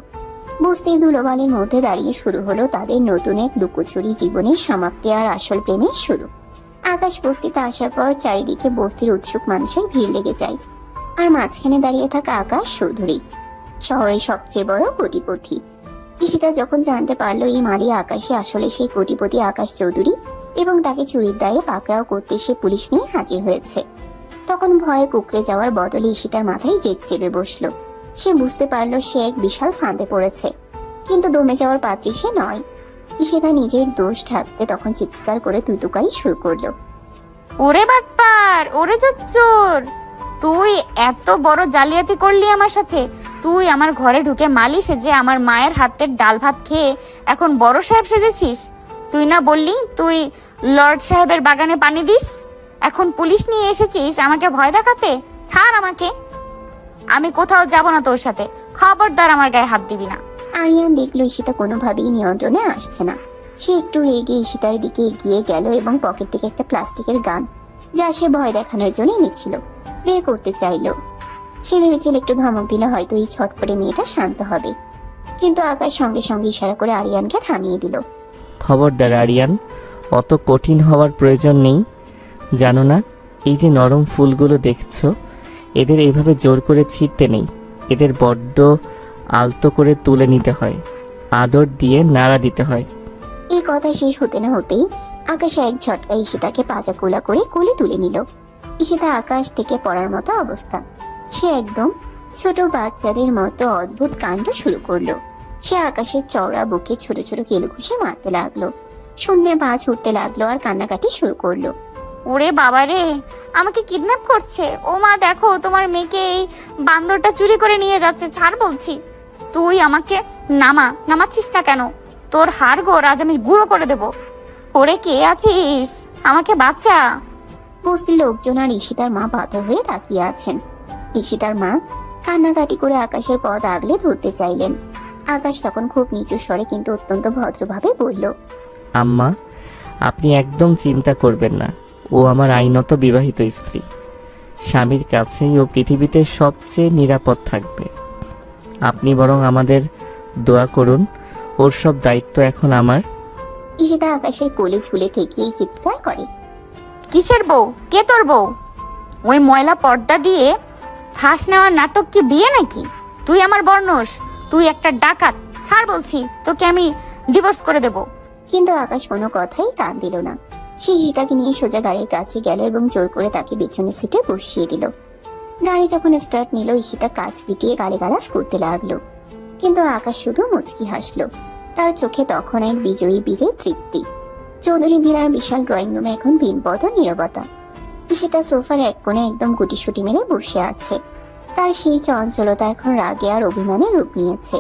Speaker 3: বস্তির ধুলোবালির মধ্যে দাঁড়িয়ে শুরু হলো তাদের নতুন এক লুকোচুরি জীবনের সমাপ্তি আর আসল প্রেমের শুরু। আকাশ বস্তিতে আসার পর চারিদিকে বস্তির উৎসুক মানুষের ভিড় লেগে যায়। আর মাঝখানে দাঁড়িয়ে থাকা আকাশ চৌধুরী, শহরের সবচেয়ে বড় কোটিপতি। ঈশিতা যখন জানতে পারলো এই মালি আকাশে আসলে সেই কোটিপতি আকাশ চৌধুরী এবং তাকে চুরির দায়ে পাকড়াও করতে সে পুলিশ নিয়ে হাজির হয়েছে, তখন ভয়ে কুকড়ে যাওয়ার বদলে ঈশিতার মাথায় জেদ চেপে বসলো। সে বুঝতে পারলো সে এক বিশাল ফাঁদে পড়েছে, কিন্তু দমে যাওয়ার পাত্রী সে নয়। ঈশিতা নিজের দোষ ঢাকতে তখন চিৎকার করে তুই তুকারি শুরু করলো।
Speaker 1: ওরে বাটপার, ওরে চোর, তুই এত বড় জালিয়াতি করলি আমার সাথে। তুই আমার ঘরে ঢুকে মালি সেজে আমার মায়ের হাতের ডাল ভাত খেয়ে এখন বড় সাহেব সেজেছিস। তুই না বললি তুই লর্ড সাহেবের বাগানে পানি দিস? এখন পুলিশ নিয়ে এসেছিস আমাকে ভয় দেখাতে? ছাড় আমাকে, আমি কোথাও যাব না তোর সাথে। খবরদার আমার গায়ে হাত দিবি না।
Speaker 3: আরিয়ান দেখলো ঈশিতা কোনোভাবেই নিয়ন্ত্রণে আসছে না। সে একটু রেগে ঈশিতার দিকে এগিয়ে গেল এবং পকেট থেকে একটা প্লাস্টিকের গান, যা সে ভয় দেখানোর জন্য এনেছিল, বের করতে চাইলো। সে ভেবেছিল একটু ধমক দিলে হয়তো এই ছটফটে মেয়েটা শান্ত হবে, কিন্তু আকাশ সঙ্গে সঙ্গে ইশারা করে আরিয়ানকে থামিয়ে দিল।
Speaker 2: খবরদার আরিয়ান, অত কঠিন হওয়ার প্রয়োজন নেই। জানো না, এই যে নরম ফুলগুলো দেখছো, এদের এইভাবে জোর করে ছিঁড়তে নেই। এদের বড্ড আলতো করে তুলে নিতে হয়, আদর দিয়ে নাড়া দিতে হয়।
Speaker 3: এই কথা শেষ হতে না হতেই আকাশ এক ঝটকায় ঈশিতাকে পাজা কোলা করে কোলে তুলে নিল। ঈশিতা আকাশ থেকে পড়ার মতো অবস্থা। সে একদম ছোট বাচ্চাদের মতো অদ্ভুত কাণ্ড শুরু করলো। সে আকাশের চওড়া বুকে ছোট ছোট কেল ঘুষে মারতে লাগলো, শূন্যে পা ছুটতে লাগলো আর কান্নাকাটি শুরু করলো।
Speaker 1: ওরে বাবা রে, আমাকে কিডন্যাপ করছে। ও মা, দেখো তোমার মেয়েকে এই বান্দরটা চুরি করে নিয়ে যাচ্ছে। ছাড় বলছি। তুই আমাকে নামাচ্ছিস না কেন? তোর হাড় গোড় আজ আমি গুঁড়ো করে দেব। ওরে কে আছিস? আমাকে বাঁচা।
Speaker 3: বস্তির লোকজন আর ঈশিতার মা পাথর হয়ে তাকিয়ে আছেন। ঈশিতার মা কান্নাকাটি করে আকাশের পথ আগলে ধরতে চাইলেন। আকাশ তখন খুব নিচু স্বরে কিন্তু অত্যন্ত ভদ্রভাবে বলল,
Speaker 2: আম্মা, আপনি একদম চিন্তা করবেন না। ও আমার আইনত বিবাহিত স্ত্রী। স্বামীর কাছেই ও পৃথিবীতে সবচেয়ে নিরাপদ থাকবে। আপনি বরং আমাদের দোয়া করুন, ওর সব দায়িত্ব এখন আমার।
Speaker 3: ঈশিতা আকাশের কোলে ঝুলে থেকেই চিৎকার করে,
Speaker 1: কিসের বউ? কে তোর বউ? ওই ময়লা পর্দা দিয়ে ফাঁস নেওয়ার নাটক কি বিয়ে নাকি? তুই আমার বর্ণস, তুই একটা ডাকাত। ছাড় বলছি, তোকে আমি ডিভোর্স করে দেব।
Speaker 3: কিন্তু আকাশ কোনো কথাই কান দিল না। সে ঈশিতাকে নিয়ে সোজা গাড়ির কাছে গেল এবং জোর করে তাকে পেছনের সিটে বসিয়ে দিল। গাড়ি যখন স্টার্ট নিল, ঈশিতা কাঁচ পিটিয়ে গালিগালাজ করতে লাগলো, কিন্তু আকাশ শুধু মুচকি হাসলো। তার চোখে তখন এক বিজয়ী বীরের তৃপ্তি। চৌধুরী ভিলার বিশাল ড্রয়িং রুমে এখন ভিনপদ নীরবতা। ঈশিতা সোফার এক কোণে একদম গুটিসুটি মেরে বসে আছে। তার সেই চঞ্চলতা এখন রাগে আর অভিমানে রূপ নিয়েছে।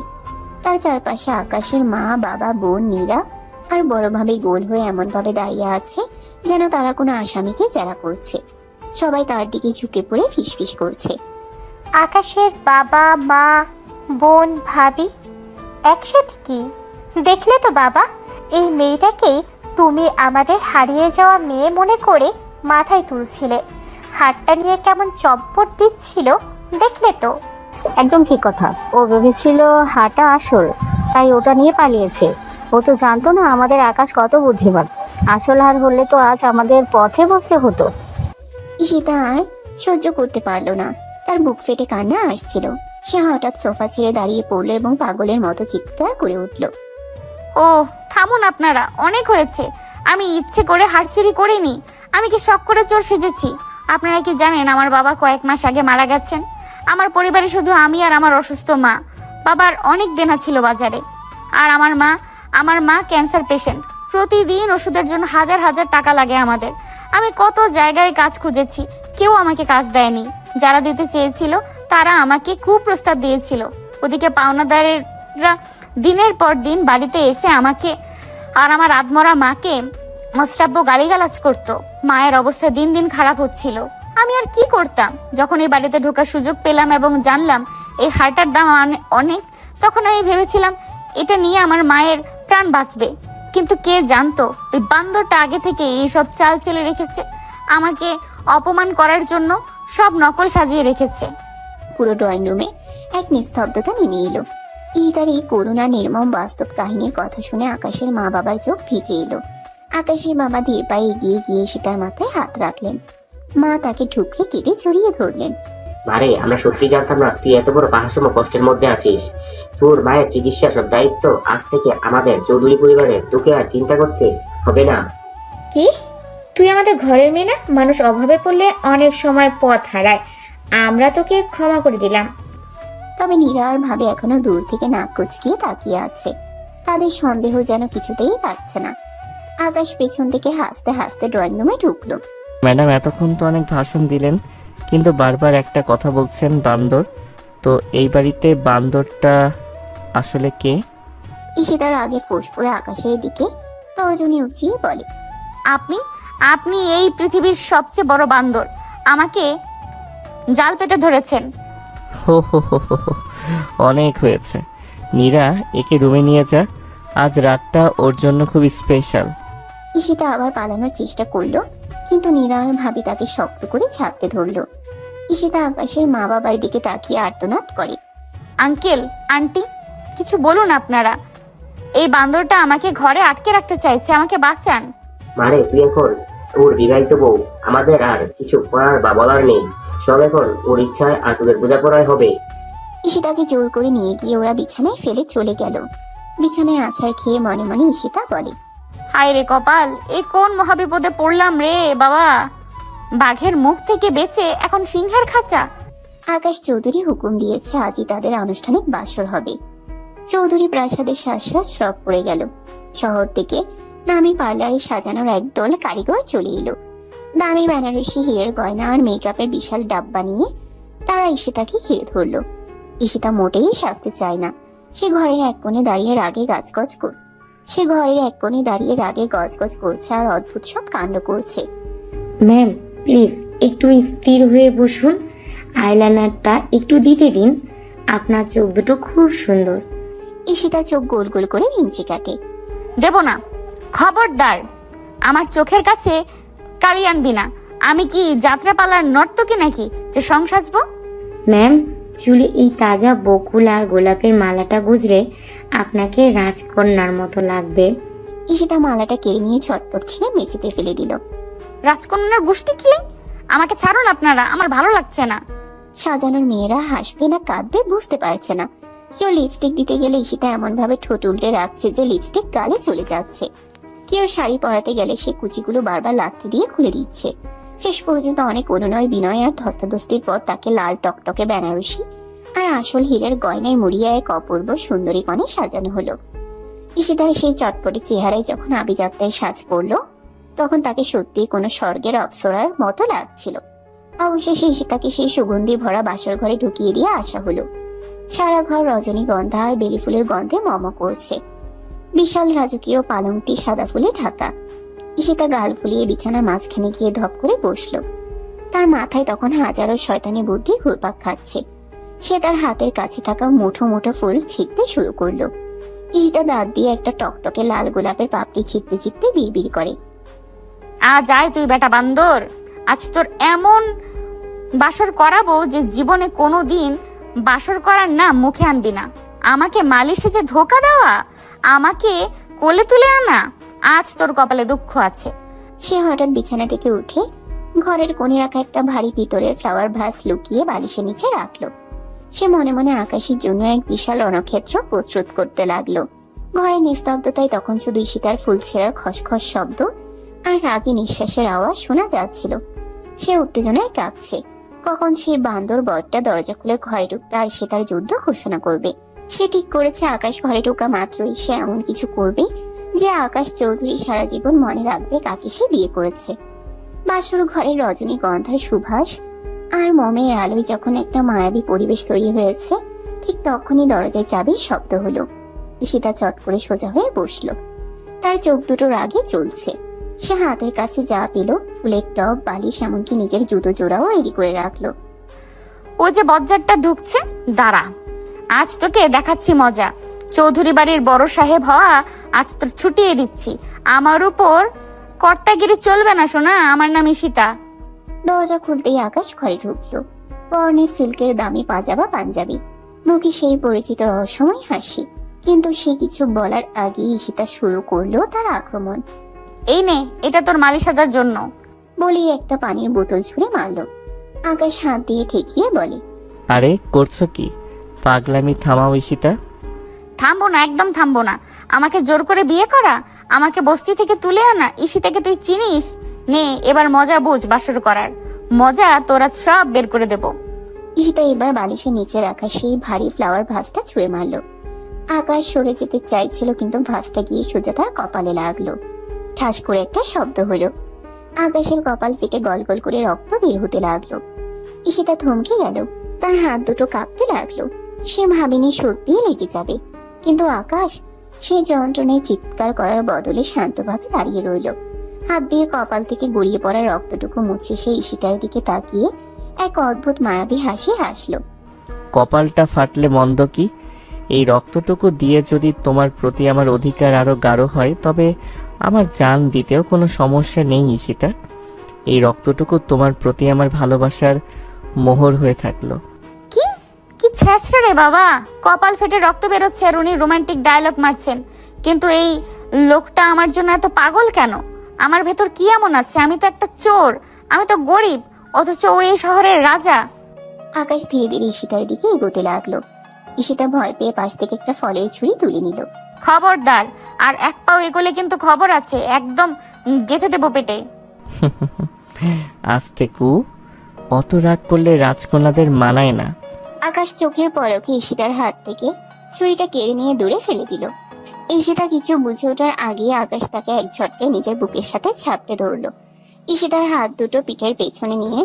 Speaker 3: তার চারপাশে আকাশের মা, বাবা, বোন, নীরা আর বড়ভাবে গোল হয়ে এমন ভাবে দাঁড়িয়ে আছে যেন তারা কোনো আসামিকে জেরা করছে। সবাই তার দিকে ঝুঁকে পড়ে ফিসফিস করছে।
Speaker 5: আকাশের বাবা, মা, বোন, ভাবি একসাথে কি দেখলে তো বাবা? এই মেয়েটাকেই তুমি আমাদের হারিয়ে যাওয়া মেয়ে মনে করে মাথায় তুলছিলে। হাতটা নিয়ে কেমন চম্পট দিচ্ছিল, দেখলে তো?
Speaker 10: একদম ঠিক কথা। ও ভেবেছিল হাঁটা আসল, তাই ওটা নিয়ে পালিয়েছে। ও তো জানতো না আমাদের আকাশ কত বুদ্ধিমান। আসল হার হলে তো আজ আমাদের পথে বসে হতো।
Speaker 3: ঈশিতা আর সহ্য করতে পারলো না, তার বুক ফেটে কান্না আসছিল। সে হঠাৎ সোফা ছেড়ে দাঁড়িয়ে পড়লো এবং পাগলের মতো চিৎকার করে উঠল।
Speaker 1: ও থামুন আপনারা, অনেক হয়েছে। আমি ইচ্ছে করে হাড় চুরি করিনি। আমি কি শখ করে চোর সেজেছি? আপনারা কি জানেন আমার বাবা কয়েক মাস আগে মারা গেছেন? আমার পরিবারে শুধু আমি আর আমার অসুস্থ মা। বাবার অনেক দেনা ছিল বাজারে। আর আমার মা ক্যান্সার পেশেন্ট। প্রতিদিন ওষুধের জন্য হাজার হাজার টাকা লাগে আমাদের। আমি কত জায়গায় কাজ খুঁজেছি, কেউ আমাকে কাজ দেয়নি। যারা দিতে চেয়েছিল তারা আমাকে কুপ্রস্তাব দিয়েছিল। ওদিকে পাওনাদারেরা দিনের পর দিন বাড়িতে এসে আমাকে আর আমার আদমরা মাকে অশ্রাব্য গালিগালাজ করতো। মায়ের অবস্থা দিন দিন খারাপ হচ্ছিল। আমি আর কি করতাম? যখন এই বাড়িতে ঢোকার সুযোগ পেলাম এবং জানলাম এই হারটার দাম অনেক, তখন আমি ভেবেছিলাম এটা নিয়ে আমার মায়ের প্রাণ বাঁচবে। কিন্তু কে জানতো ওই বান্দরটা আগে থেকে এইসব চাল চেলে রেখেছে। আমাকে অপমান করার জন্য সব নকল সাজিয়ে রেখেছে।
Speaker 3: পুরো ড্রয়িং রুমে এক নিস্তব্ধতা নেমে এলো। ঈদার এই করুণা নির্মম বাস্তব কাহিনীর কথা শুনে আকাশের মা বাবার চোখ ভিজে এলো। আকাশের বাবা ধীর পায়ে এগিয়ে গিয়ে সীতার মাথায় হাত রাখলেন। মা তাকে ঠুকরে কেটে জড়িয়ে ধরলেন।
Speaker 9: মারে, আমরা সত্যি জানতাম না তুই এত বড় পাহাড়সম কষ্টের মধ্যে আছিস। তোর মায়ের চিকিৎসা সব দায়িত্ব আজ থেকে আমাদের চৌধুরী পরিবারের। তোকে আর চিন্তা করতে হবে না।
Speaker 8: কি? তুই আমাদের ঘরের মেয়ে না? মানুষ অভাবে পড়লে অনেক সময় পথ হারায়। আমরা তোকে ক্ষমা করে দিলাম।
Speaker 3: তবে নীরা আর ভাবে এখনো দূর থেকে নাক কুচকিয়ে তাকিয়ে আছে। তাদের সন্দেহ যেন কিছুতেই কাটছে না। আকাশ পেছন থেকে হাসতে হাসতে ড্রয়িং রুমে ঢুকলো।
Speaker 2: ম্যাডাম এতক্ষণ তো অনেক ভাষণ দিলেন, কিন্তু বারবার একটা কথা বলছেন বান্দর। তো এই বাড়িতে বান্দরটা আসলে কে?
Speaker 3: ঈশিতার আগে ফোঁস করে আকাশের দিকে তর্জনী উঁচিয়ে বলে,
Speaker 1: আপনি আপনি এই পৃথিবীর সবচেয়ে বড় বান্দর। আমাকে জাল পেতে ধরেছেন।
Speaker 2: হো হো হো হো হো, অনেক হয়েছে। নীরা, একে রুমে নিয়ে যা, আজ রাতটা ওর জন্য খুব স্পেশাল।
Speaker 3: ঈশিতা আবার পালানোর চেষ্টা করলো, কিন্তু নীরা আর ভাবি তাকে শক্ত করে ঝাপটে ধরলো। ঈশিতা আকাশের মা বাবার দিকে তাকিয়ে আর্তনাদ করে,
Speaker 1: আঙ্কেল, আন্টি, কিছু বলুন আপনারা। এই বান্দরটা আমাকে ঘরে আটকে রাখতে চাইছে, আমাকে বাঁচান।
Speaker 9: মারে, তুই এখন ওর বিবাহিত বউ, আমাদের আর কিছু করার বা বলার নেই। সব এখন ওর ইচ্ছায় আর তোদের বোঝাপড়ায় হবে।
Speaker 3: ঈশিতাকে জোর করে নিয়ে গিয়ে ওরা বিছানায় ফেলে চলে গেল। বিছানায় আছাড় খেয়ে মনে মনে ঈশিতা বলে,
Speaker 1: হায় রে কপাল, এ কোন মহাবিপদে পড়লাম রে বাবা। বাঘের মুখ থেকে বেঁচে এখন সিংহের খাঁচা।
Speaker 3: আকাশ চৌধুরী হুকুম দিয়েছে আজই তাদের আনুষ্ঠানিক বাসর হবে। চৌধুরী প্রাসাদের শ্বাস শ্রব পড়ে গেল। শহর থেকে নামি পার্লারে সাজানোর একদল কারিগর চলে এলো। দামি বেনারসি হীরের গয়না আর মেকআপের বিশাল ডাব্বা নিয়ে তারা ঈশিতাকে ঘিরে ধরলো। ঈশিতা মোটেই সাজতে চায় না। সে ঘরের এক কোণে দাঁড়িয়ে রাগে গজগজ করছে আর অদ্ভুত সব কাণ্ড করছে।
Speaker 8: ম্যাম প্লিজ একটু স্থির হয়ে বসুন, আইলাইনারটা একটু দিতে দিন, আপনার চোখ দুটো খুব সুন্দর।
Speaker 3: ঈশিতা চোখ গোল গোল করে ভিঞ্চি কাটে।
Speaker 1: দেব না, খবরদার। আমার চোখের কাছে কালি আনবি না। আমি কি যাত্রাপালার নর্তকী নাকি যে সং সাজবো?
Speaker 8: ম্যাম, চুলে এই তাজা বকুল আর গোলাপের মালাটা গুজরে আপনাকে রাজকন্যার মতো লাগবে।
Speaker 3: ঈশিতা মালাটা কেড়ে নিয়ে ছটপট ছিঁড়ে মেঝেতে ফেলে দিল।
Speaker 1: রাজকন্যার গোষ্ঠী কি? আমাকে ছাড়ুন আপনারা, আমার ভালো লাগছে না।
Speaker 3: সাজানোর মেয়েরা হাসবে না কাঁদবে বুঝতে পারছে না। কেউ লিপস্টিক দিতে গেলে ঈশিতা এমন ভাবে ঠোঁট উল্টে রাখছে যে লিপস্টিক গালে চলে যাচ্ছে। কেউ শাড়ি পরাতে গেলে সে কুচিগুলো বারবার লাথি দিয়ে খুলে দিচ্ছে। শেষ পর্যন্ত অনেক অনুনয় বিনয় আর ধস্তাধস্তির পর তাকে লাল টকটকে বেনারসি আর আসল হীরের গয়নায় মুড়িয়ে এক অপূর্ব সুন্দরী কণে সাজানো হলো। ঈশিতার সেই চটপটে চেহারায় যখন আভিজাত্যের সাজ পড়লো, তখন তাকে সত্যি কোনো স্বর্গের অপ্সরার মতো লাগছিল। অবশেষে ঈশিতাকে সেই সুগন্ধি ভরা বাসর ঘরে ঢুকিয়ে দিয়ে আসা হলো। সারা ঘর রজনীগন্ধা আর বেলি ফুলের গন্ধে মম করছে। বিশাল রাজকীয় পালংটি সাদা ফুলে ঢাকা। ঈশিতা গাল ফুলিয়ে বিছানার মাঝখানে গিয়ে ধপ করে বসলো। তার মাথায় তখন হাজারো শয়তানি বুদ্ধি ঘুরপাক খাচ্ছে। সে তার হাতের কাছে থাকা মুঠো মুঠো ফুল ছিঁড়তে শুরু করলো। ঈশিতা দাঁত দিয়ে একটা টকটকে লাল গোলাপের পাপড়ি ছিঁড়তে ছিঁড়তে বিড়বিড় করে,
Speaker 1: আজ আয় তুই বেটা বান্দর, আজ তোর এমন বাসর করাবো যে জীবনে কোনো দিন বাসর করার নাম মুখে আনবি না। আমাকে মালিশে যে ধোকা দেওয়া, আমাকে কোলে তুলে আনা, আজ তোর কপালে দুঃখ আছে।
Speaker 3: সে হঠাৎ বিছানা থেকে উঠে ঘরের কোণে রাখা একটা ভারী পিতলের ফ্লাওয়ার ভাস লুকিয়ে বালিশের নিচে রাখলো। সে মনে মনে আকাশের জন্য এক বিশাল রণক্ষেত্র প্রস্তুত করতে লাগলো। ঘরের নিস্তব্ধতায় তখন শুধু ঈশিতার ফুল ছেঁড়ার খসখস শব্দ আর রাগী নিঃশ্বাসের আওয়াজ শোনা যাচ্ছিল। সে উত্তেজনায় কাঁপছে। কখন সে বান্দর বরটা দরজা খুলে ঘরে ঢুকবে আর সে তার যুদ্ধ ঘোষণা করবে। সে ঠিক করেছে আকাশ ঘরে ঢোকা মাত্রই সে এমন কিছু করবে যে আকাশ চৌধুরী সারা জীবন মনে রাখবে কাকে সে বিয়ে করেছে। বাসর ঘরের রজনীগন্ধার সুভাষ আর মোমের আলোয় যখন একটা মায়াবী পরিবেশ তৈরি হয়েছে, ঠিক তখনই দরজায় চাবির শব্দ হলো। ঈশিতা চট করে সোজা হয়ে বসলো। তার চোখ দুটো রাগে চলছে। সে হাতের কাছে যা পেল, ফুলের টব, বালিশ, এমনকি নিজের জুতো জোড়াও রেডি করে রাখলো।
Speaker 1: ও যে বজ্জারটা ঢুকছে, দাঁড়া, আজ তোকে দেখাচ্ছি মজা। চৌধুরী বাড়ির বড় সাহেব হওয়া আজ তোর ছুটিয়ে দিচ্ছি। আমার উপর কর্তাগিরি চলবে না সোনা, আমার নাম ঈশিতা।
Speaker 3: দরজা খুলতেই আকাশ ঘরে ঢুকলো। পরনে সিল্কের দামি পাজামা পাঞ্জাবি, মুখে সেই পরিচিত রহস্যময় হাসি। কিন্তু সে কিছু বলার আগেই ঈশিতা শুরু করলো তার আক্রমণ।
Speaker 1: এই নে, এটা তোর মালিশ সাজার জন্য।
Speaker 3: বলেই একটা পানির বোতল ছুঁড়ে মারলো। আকাশ হাত দিয়ে ঠেকিয়ে বলে,
Speaker 2: আরে করছো কি? পাগলামি থামাও ঈশিতা।
Speaker 1: থামবো না, একদম থামবো না। আমাকে জোর করে বিয়ে করা, আমাকে বস্তি থেকে তুলে আনা। ঈশিতাকে তুই চিনিস? নে এবার মজা বুঝ বাসর করার মজা, তোরা সব বের করে দেব।
Speaker 3: ঈশিতা এবার বালিশের নিচে রাখা সেই ভারী ফ্লাওয়ার ভাসটা ছুঁড়ে মারলো। আকাশ সরে যেতে চাইছিল, কিন্তু ভাসটা গিয়ে সোজা তার কপালে লাগলো। ঠাস করে একটা শব্দ হলো। আকাশের কপাল ফেটে গল গল করে রক্ত বের হতে লাগলো। ঈশিতা থমকে গেল, তার হাত দুটো কাঁপতে লাগলো। সে ভাবেনি সত্যি লেগে যাবে, কিন্তু আকাশ সে যন্ত্রণায় চিৎকার করার বদলে শান্তভাবে দাঁড়িয়ে রইল। হাত দিয়ে কপাল থেকে গড়িয়ে পড়া রক্তটুকু মুছে সে ঈশিতার দিকে তাকিয়ে এক অদ্ভুত মায়াবী হাসি হাসলো।
Speaker 2: কপালটা ফাটলে মন্দ কি? এই রক্তটুকু দিয়ে যদি তোমার প্রতি আমার অধিকার আরো গাঢ় হয়, তবে আমার জান দিতেও কোনো সমস্যা নেই ঈশিতা। এই রক্তটুকু তোমার প্রতি আমার ভালোবাসার মোহর হয়ে থাকলো।
Speaker 1: কি কি ছেঁচড়ে রে বাবা, কপাল ফেটে রক্ত বেরোচ্ছে আর উনি রোমান্টিক ডায়লগ মারছেন। কিন্তু এই লোকটা আমার জন্য এত পাগল কেন? আমার ভেতর কি এমন আছে? আমি তো একটা চোর, আমি তো গরিব, অথচ ও এই শহরের রাজা।
Speaker 3: আকাশ ধীরে ধীরে ঈশিতার দিকে এগোতে লাগলো। ঈশিতা ভয় পেয়ে পাশ থেকে একটা ফলের ছুরি তুলে নিল।
Speaker 1: খবরদার, আর এক পাও এগোলে কিন্তু খবর আছে, একদম গেঁথে দেবো পেটে।
Speaker 2: আস্তে কু, অত রাগ করলে রাজকন্যাদের মানায় না।
Speaker 3: আকাশ চোখের পলকে ঈশিতার হাত থেকে ছুরিটা কেড়ে নিয়ে দূরে ফেলে দিল। ঈশিতা কিছু বুঝে ওঠার আগে আকাশ তাকে এক ঝটকায় নিজের বুকের সাথে ঝাপটে ধরলো। ঈশিতার হাত দুটো পিঠের পেছনে নিয়ে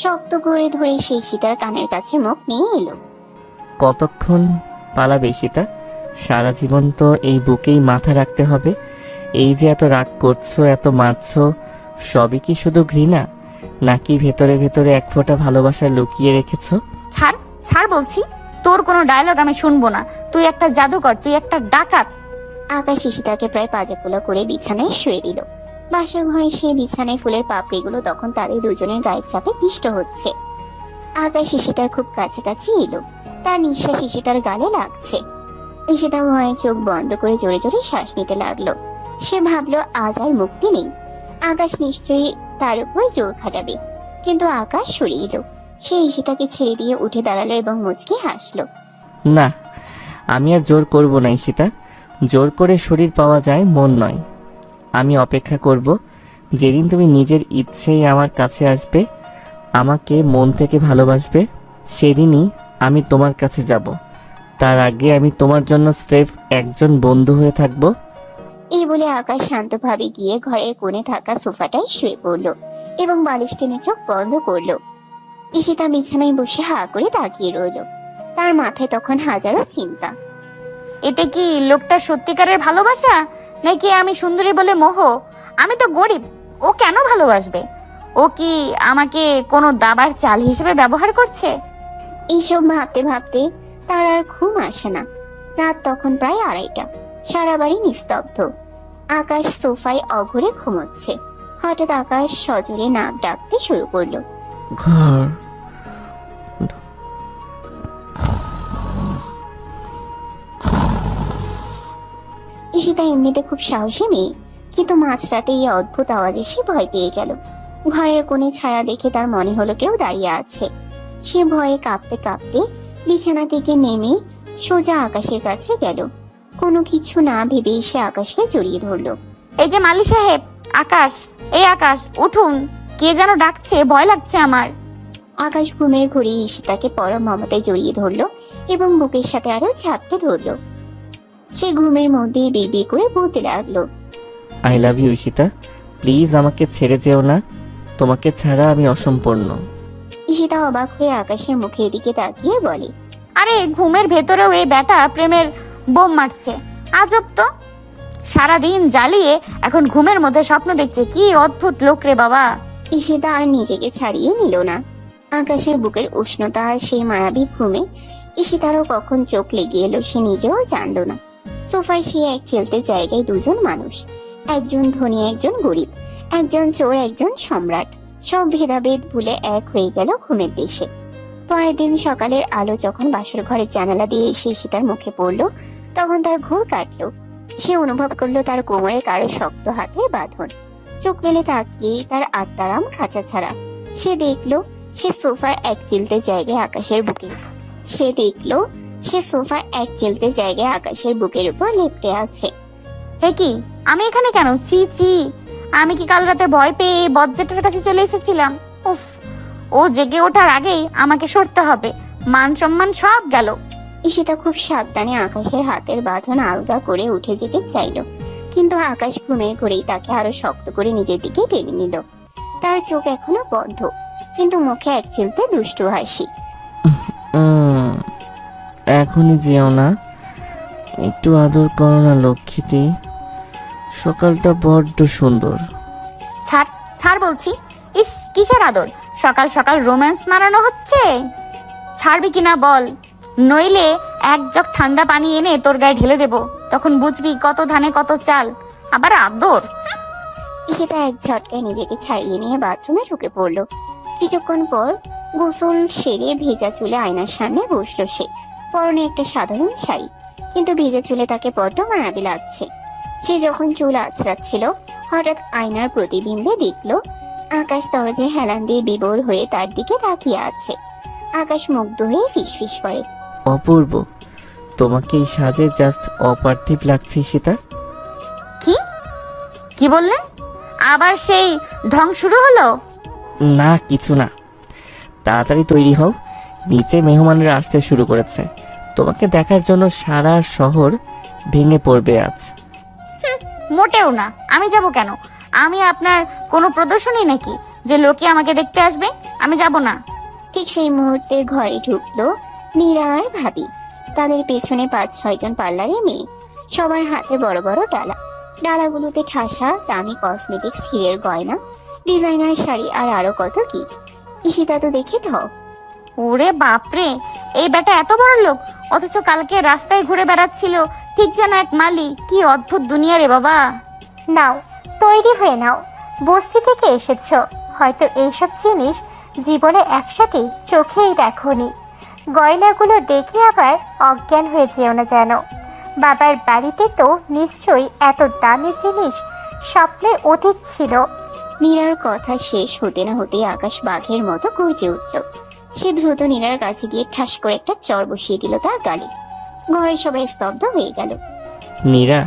Speaker 3: শক্ত করে ধরে সে ঈশিতার কানের কাছে মুখ নিয়ে এলো।
Speaker 2: কতক্ষণ পালাবে ঈশিতা? সারা জীবন তো এই বুকেই মাথা রাখতে হবে। এই যে এত রাগ করছো, এত মারছো, সবই কি শুধু ঘৃণা, নাকি ভেতরে ভেতরে এক ফোঁটা ভালোবাসা লুকিয়ে রেখেছো?
Speaker 1: ছাড় ছাড় বলছি, তোর কোনো ডায়লগ আমি শুনবো না। তুই একটা জাদুকর, তুই একটা ডাকাত।
Speaker 3: আকাশ ঈশিতাকে প্রায় পাজাকুলা করে বিছানায় শুয়ে দিল। বাসর ঘরে সেই বিছানায় ফুলের পাপড়িগুলো তখন তাদের দুজনের গায়ের চাপে পিষ্ট হচ্ছে। আকাশ ঈশিতার খুব কাছাকাছি এলো, তার নিঃশ্বাস ঈশিতার গালে লাগছে। ঈশিতা ভয়ে চোখ বন্ধ করে জোরে জোরে শ্বাস নিতে লাগলো। সে ভাবলো আজ আর মুক্তি নেই, আকাশ নিশ্চয়ই তার উপর জোর খাটাবে। কিন্তু আকাশ সরে এলো। সে ঈশিতাকে ছেড়ে দিয়ে উঠে দাঁড়ালো এবং মুচকি হাসলো।
Speaker 2: না, আমি আর জোর করব না ঈশিতা। জোর করে শরীর পাওয়া যায়, মন নয়। আমি অপেক্ষা করব যেদিন তুমি নিজের ইচ্ছেই আমার কাছে আসবে, আমাকে মন থেকে ভালোবাসবে, সেদিনই আমি তোমার কাছে যাব। তার আগে আমি তোমার জন্য স্রেফ একজন বন্ধু হয়ে থাকব।
Speaker 3: এই বলে আকাশ শান্তভাবে গিয়ে ঘরের কোণে থাকা সোফাটায় শুয়ে পড়লো এবং বালিশ টেনে চোখ বন্ধ করলো। ঈশিতা বিছানায় বসে হা করে তাকিয়ে রইলো। তার মাথায় তখন হাজারো চিন্তা।
Speaker 1: এটা কি লোকটা সত্যিকারের ভালোবাসা, নাকি আমি সুন্দরী বলে মোহ? আমি তো গরিব, ও কেন ভালোবাসবে? ও কি আমাকে কোনো দাবার চাল হিসেবে ব্যবহার করছে?
Speaker 3: এইসব ভাবতে ভাবতে তার আর ঘুম আসে না। রাত তখন প্রায় 2:30। সারা বাড়ি নিস্তব্ধ। আকাশ সোফায় অঘরে ঘুমোচ্ছে। হঠাৎ আকাশ সজোরে নাক ডাকতে শুরু করলো।
Speaker 2: ঘর
Speaker 3: ঈশিতা এমনিতে খুব সাহসী মেয়ে, কিন্তু মাঝরাতে এই অদ্ভুত আওয়াজে সে ভয় পেয়ে গেল। ঘরের কোণে ছায়া দেখে তার মনে হলো কেউ দাঁড়িয়ে আছে। সে ভয়ে কাঁপতে কাঁপতে বিছানা থেকে নেমে সোজা আকাশের কাছে গেল। কোনো কিছু না ভেবে সে আকাশকে জড়িয়ে ধরলো।
Speaker 1: এই যে মালি সাহেব, আকাশ, এই আকাশ উঠুন, কে যেন ডাকছে, ভয় লাগছে আমার।
Speaker 3: আকাশ ঘুমের ঘুরে ঈশিতাকে পরম মমতায় জড়িয়ে ধরলো এবং বুকের সাথে আরো ঝাপটে ধরলো। সে ঘুমের মধ্যে বিড়বিড় করে বলতে লাগলো,
Speaker 2: I love you Ishita, please আমাকে ছেড়ে যেও না। তোমাকে ছাড়া আমি অসম্পূর্ণ।
Speaker 3: ঈশিতা অবাক হয়ে আকাশের মুখের দিকে তাকিয়ে বলে,
Speaker 1: আরে ঘুমের ভেতরেও এই ব্যাটা প্রেমের বোম মারছে। আজব তো, সারাদিন জ্বালিয়ে এখন ঘুমের মধ্যে স্বপ্ন দেখছে। কি অদ্ভুত লোক রে বাবা।
Speaker 3: ঈশিতা আর নিজেকে ছাড়িয়ে নিল না। আকাশের বুকের উষ্ণতা আর সেই মায়াবী ঘুমে ঈশিতারও কখন চোখ লেগে এলো সে নিজেও জানলো না। সোফায় সে এক চেলতে জায়গায় দুজন মানুষ, একজন ধনী একজন গরিব, একজন চোর একজন সম্রাট। সব ভেদাভেদ ভুলে এক হয়ে গেল ঘুমের দেশে। পরের দিন সকালের আলো যখন বাসর ঘরের জানালা দিয়ে এসে ঈশিতার মুখে পড়লো, তখন তার ঘোর কাটলো। সে অনুভব করলো তার কোমরে কারো শক্ত হাতের বাঁধন। চোখ মেলে তাকিয়ে তার আত্মারাম খাঁচা ছাড়া। সে দেখলো সে সোফার এক চিলতে জায়গায় আকাশের বুকের উপর লেপ্টে আছে।
Speaker 1: হে কি, আমি এখানে কেন? ছি ছি, আমি কি কাল রাতে ভয় পেয়ে বজ্জাটার কাছে চলে এসেছিলাম? উফ, ও জেগে ওঠার আগেই আমাকে সরতে হবে, মান সম্মান সব গেল।
Speaker 3: ঈশিতা খুব সাবধানে আকাশের হাতের বাঁধন আলগা করে উঠে যেতে চাইল, কিন্তু আকাশ ঘুমিয়ে করেই তাকে আরো শক্ত করে নিজের দিকে টেনে নিল। তার চোখ এখনো বন্ধ, কিন্তু মুখে এক চিলতে দুষ্টু হাসি।
Speaker 2: এখনই যেও না, একটু আদর করো না লক্ষ্মীটি, সকালটা বড্ড সুন্দর।
Speaker 1: ছাড় ছাড় বলছি। ইস, কিসের আদর? সকাল সকাল রোম্যান্স মারানো হচ্ছে। ছাড়বি কিনা বল, নইলে এক জগ ঠান্ডা পানি এনে তোর গায়ে ঢেলে দেবো, তখন বুঝবি কত ধানে কত চাল। আবার আদর?
Speaker 3: ঈশিতা এক ঝটকায় নিজেকে ছাড়িয়ে নিয়ে বাথরুমে ঢুকে পড়লো। কিছুক্ষণ পর গোসল সেরে ভেজা চুলে আয়নার সামনে বসলো সে। পরনে একটা সাধারণ শাড়ি, কিন্তু ভেজা চুলে তাকে বড্ড মায়াবী লাগছে। সে যখন চুল আঁচড়াচ্ছিল, হঠাৎ আয়নার প্রতিবিম্বে দেখলো আকাশ দরজায় হেলান দিয়ে বিভোর হয়ে তার দিকে তাকিয়ে আছে। আকাশ মুগ্ধ হয়ে ফিসফিস করে,
Speaker 2: অপূর্ব, তোমাকে এই সাজে জাস্ট অপার্থিব লাগছে সেটা।
Speaker 1: কি কি বললেন? আবার সেই ঢং শুরু হলো?
Speaker 2: না কিছু না, তাড়াতাড়ি তৈরি হও, নিচে মেহমানরা আসতে শুরু করেছে, তোমাকে দেখার জন্য সারা শহর ভেঙে পড়বে আজ।
Speaker 1: মোটেও না, আমি যাব কেন? আমি আপনার কোনো প্রদর্শনী নাকি যে লোকে আমাকে দেখতে আসবে? আমি যাব না।
Speaker 3: ঠিক সেই মুহূর্তে ঘরে ঢুকলো নীরা আর ভাবি। তাদের পেছনে 5-6 জন পার্লারের মেয়ে, সবার হাতে বড় বড় ডালা। ডালাগুলোতে ঠাসা দামি কসমেটিক্স, হীরের গয়না, ডিজাইনার শাড়ি আর আরো কত কি। ঈশিতা তো দেখে দাও।
Speaker 1: ওরে বাপরে, এই বেটা এত বড় লোক, অথচ কালকে রাস্তায় ঘুরে বেড়াচ্ছিল ঠিক যেন এক মালি। কি অদ্ভুত দুনিয়া রে বাবা।
Speaker 5: নাও, তৈরি হয়ে নাও। বস্তি থেকে এসেছো, হয়তো এইসব জিনিস জীবনে একসাথে চোখেই দেখোনি। গয়নাগুলো দেখে আবার অজ্ঞান হয়ে যেও না যেন। বাবার বাড়িতে তো নিশ্চয়ই এত দামি জিনিস স্বপ্নের অতীত ছিল।
Speaker 3: নীরার কথা শেষ হতে না হতেই আকাশ বাঘের মতো গর্জে উঠল। সে দ্রুত নীরার কাছে গিয়ে ঠাস করে একটা চড় বসিয়ে দিল তার গালে। ঘরে সবাই স্তব্ধ হয়ে গেল।
Speaker 2: নীরা,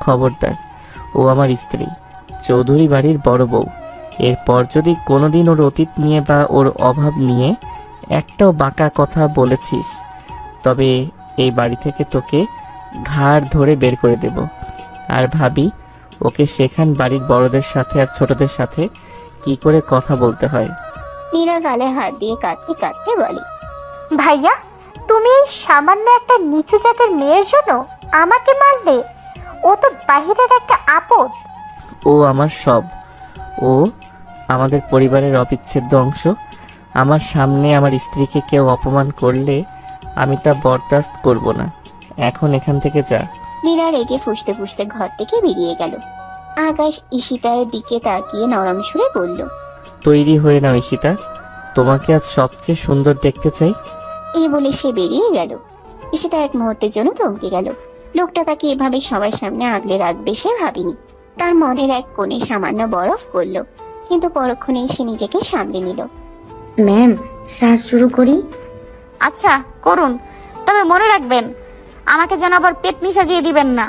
Speaker 2: খবরদার, ও আমার স্ত্রী, চৌধুরী বাড়ির বড় বউ। এরপর যদি কোনোদিন ওর অতীত নিয়ে বা ওর অভাব নিয়ে একটাও বাঁকা কথা বলেছিস, তবে এই বাড়ি থেকে তোকে ঘাড় ধরে বের করে দেব। আর ভাবি, ওকে শেখান বাড়ির বড়দের সাথে আর ছোটদের সাথে কি করে কথা বলতে হয়।
Speaker 3: নীরা গালে হাত দিয়ে কাঁদতে কাঁদতে বলে,
Speaker 5: ভাইয়া, তুমি এই সামান্য একটা নিচু জাতের মেয়ের জন্য আমাকে মারলে? ও তো বাহিরের একটা আপদ।
Speaker 2: ও আমার সব, ও আমাদের পরিবারের অবিচ্ছেদ্য অংশ। আমার সামনে আমার স্ত্রীকে কেউ অপমান করলে আমি তা বরদাস্ত করব না। এখন এখান থেকে যা।
Speaker 3: নীরা রেগে ফুঁসতে ফুঁসতে ঘর থেকে বেরিয়ে গেল। আকাশ ঈশিতার দিকে তাকিয়ে নরম সুরে বলল,
Speaker 2: তৈরি হয়ে নাও ঈশিতা, তোমাকে আজ সবচেয়ে সুন্দর দেখতে চাই।
Speaker 3: এই বলে সে বেরিয়ে গেল। ঈশিতা এক মুহূর্তের জন্য থমকে গেল। লোকটা তাকে এভাবে সবার সামনে আগলে রাখবে সে ভাবেনি। তার মনের এক কোণে সামান্য বরফ করলো, কিন্তু পরক্ষণেই সে নিজেকে সামলে নিল।
Speaker 8: ম্যাম, শ্বাস শুরু করি?
Speaker 1: আচ্ছা করুন, তবে মনে রাখবেন আমাকে যেন আবার পেতনি সাজিয়ে দিবেন না।